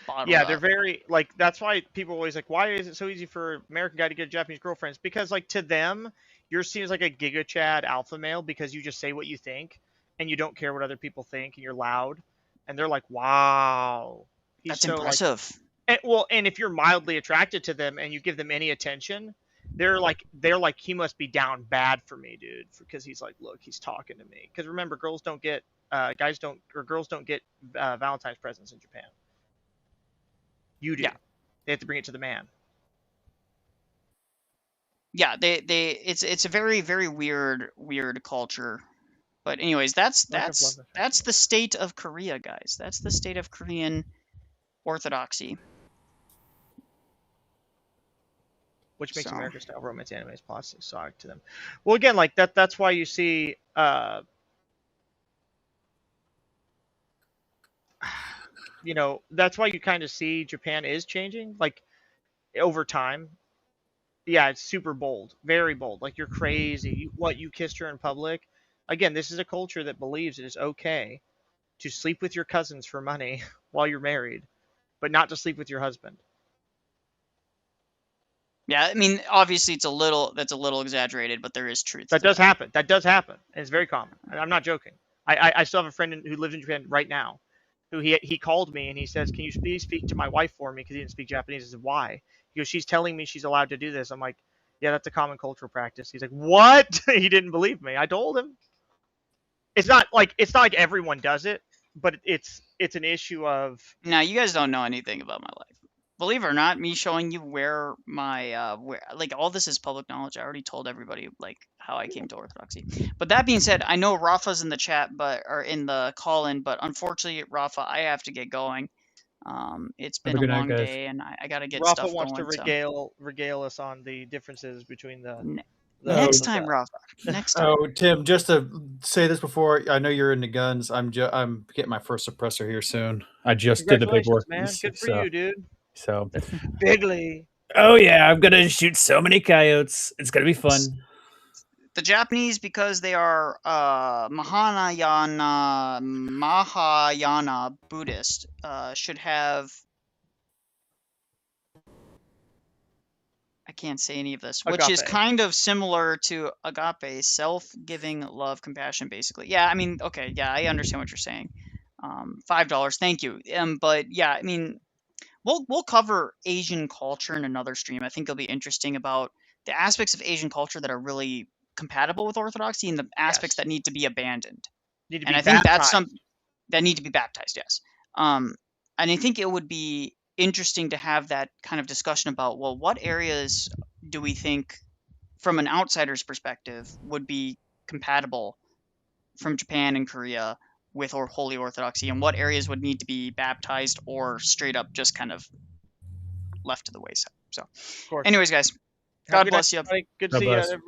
bottled Yeah, they're up. very like that's why people always like, why is it so easy for American guy to get Japanese girlfriends? Because like to them, you're seen as like a Giga Chad alpha male because you just say what you think and you don't care what other people think and you're loud, and they're like, wow, he's That's so impressive. like, and if you're mildly attracted to them and you give them any attention, they're like he must be down bad for me, dude, because he's like, look, he's talking to me. Because remember, girls don't get Valentine's presents in Japan. You do. Yeah. They have to bring it to the man. Yeah, it's a very, very weird culture. But anyways, that's the state of Korea, guys. That's the state of Korean orthodoxy. Which makes So. American style romance animes plastic exotic to them. Well, again, like that's why you see you know, that's why you kind of see Japan is changing like over time. Yeah, it's super bold, very bold. Like, you're crazy. You kissed her in public? Again, this is a culture that believes it is okay to sleep with your cousins for money while you're married, but not to sleep with your husband. Yeah, I mean, obviously that's a little exaggerated, but there is truth. That does happen. That does happen, and it's very common. I'm not joking. I still have a friend who lives in Japan right now, who he called me and he says, "Can you please speak to my wife for me?" Because he didn't speak Japanese. I said, "Why?" He goes, "She's telling me she's allowed to do this." I'm like, "Yeah, that's a common cultural practice." He's like, "What?" He didn't believe me. I told him. It's not like everyone does it, but it's an issue of. Now, you guys don't know anything about my life. Believe it or not, me showing you where my like all this is public knowledge. I already told everybody like how I came to Orthodoxy. But that being said, I know Rafa's in the chat, or in the call-in, but unfortunately, Rafa, I have to get going. It's been a long day, and I gotta get Rafa stuff wants going. to regale us on the differences between the next time, Rafa. Next time. Oh, Tim, just to say this before, I know you're into guns. I'm getting my first suppressor here soon. I just did the paperwork, man. Good for you, dude. So Bigly. Oh yeah, I'm gonna shoot so many coyotes. It's gonna be fun. The Japanese, because they are Mahayana Buddhist, should have. I can't say any of this, which is Agape. kind of similar to agape, self-giving love, compassion, basically. Yeah, I mean, okay, yeah, I understand what you're saying. $5, thank you. But yeah, I mean, we'll cover Asian culture in another stream. I think it'll be interesting about the aspects of Asian culture that are really compatible with Orthodoxy and the aspects that need to be abandoned. I think that's something that need to be baptized. Yes. And I think it would be interesting to have that kind of discussion about, well, what areas do we think from an outsider's perspective would be compatible from Japan and Korea with Holy Orthodoxy, and what areas would need to be baptized or straight up just kind of left to the wayside. So anyways, guys, God bless you. Good to see you.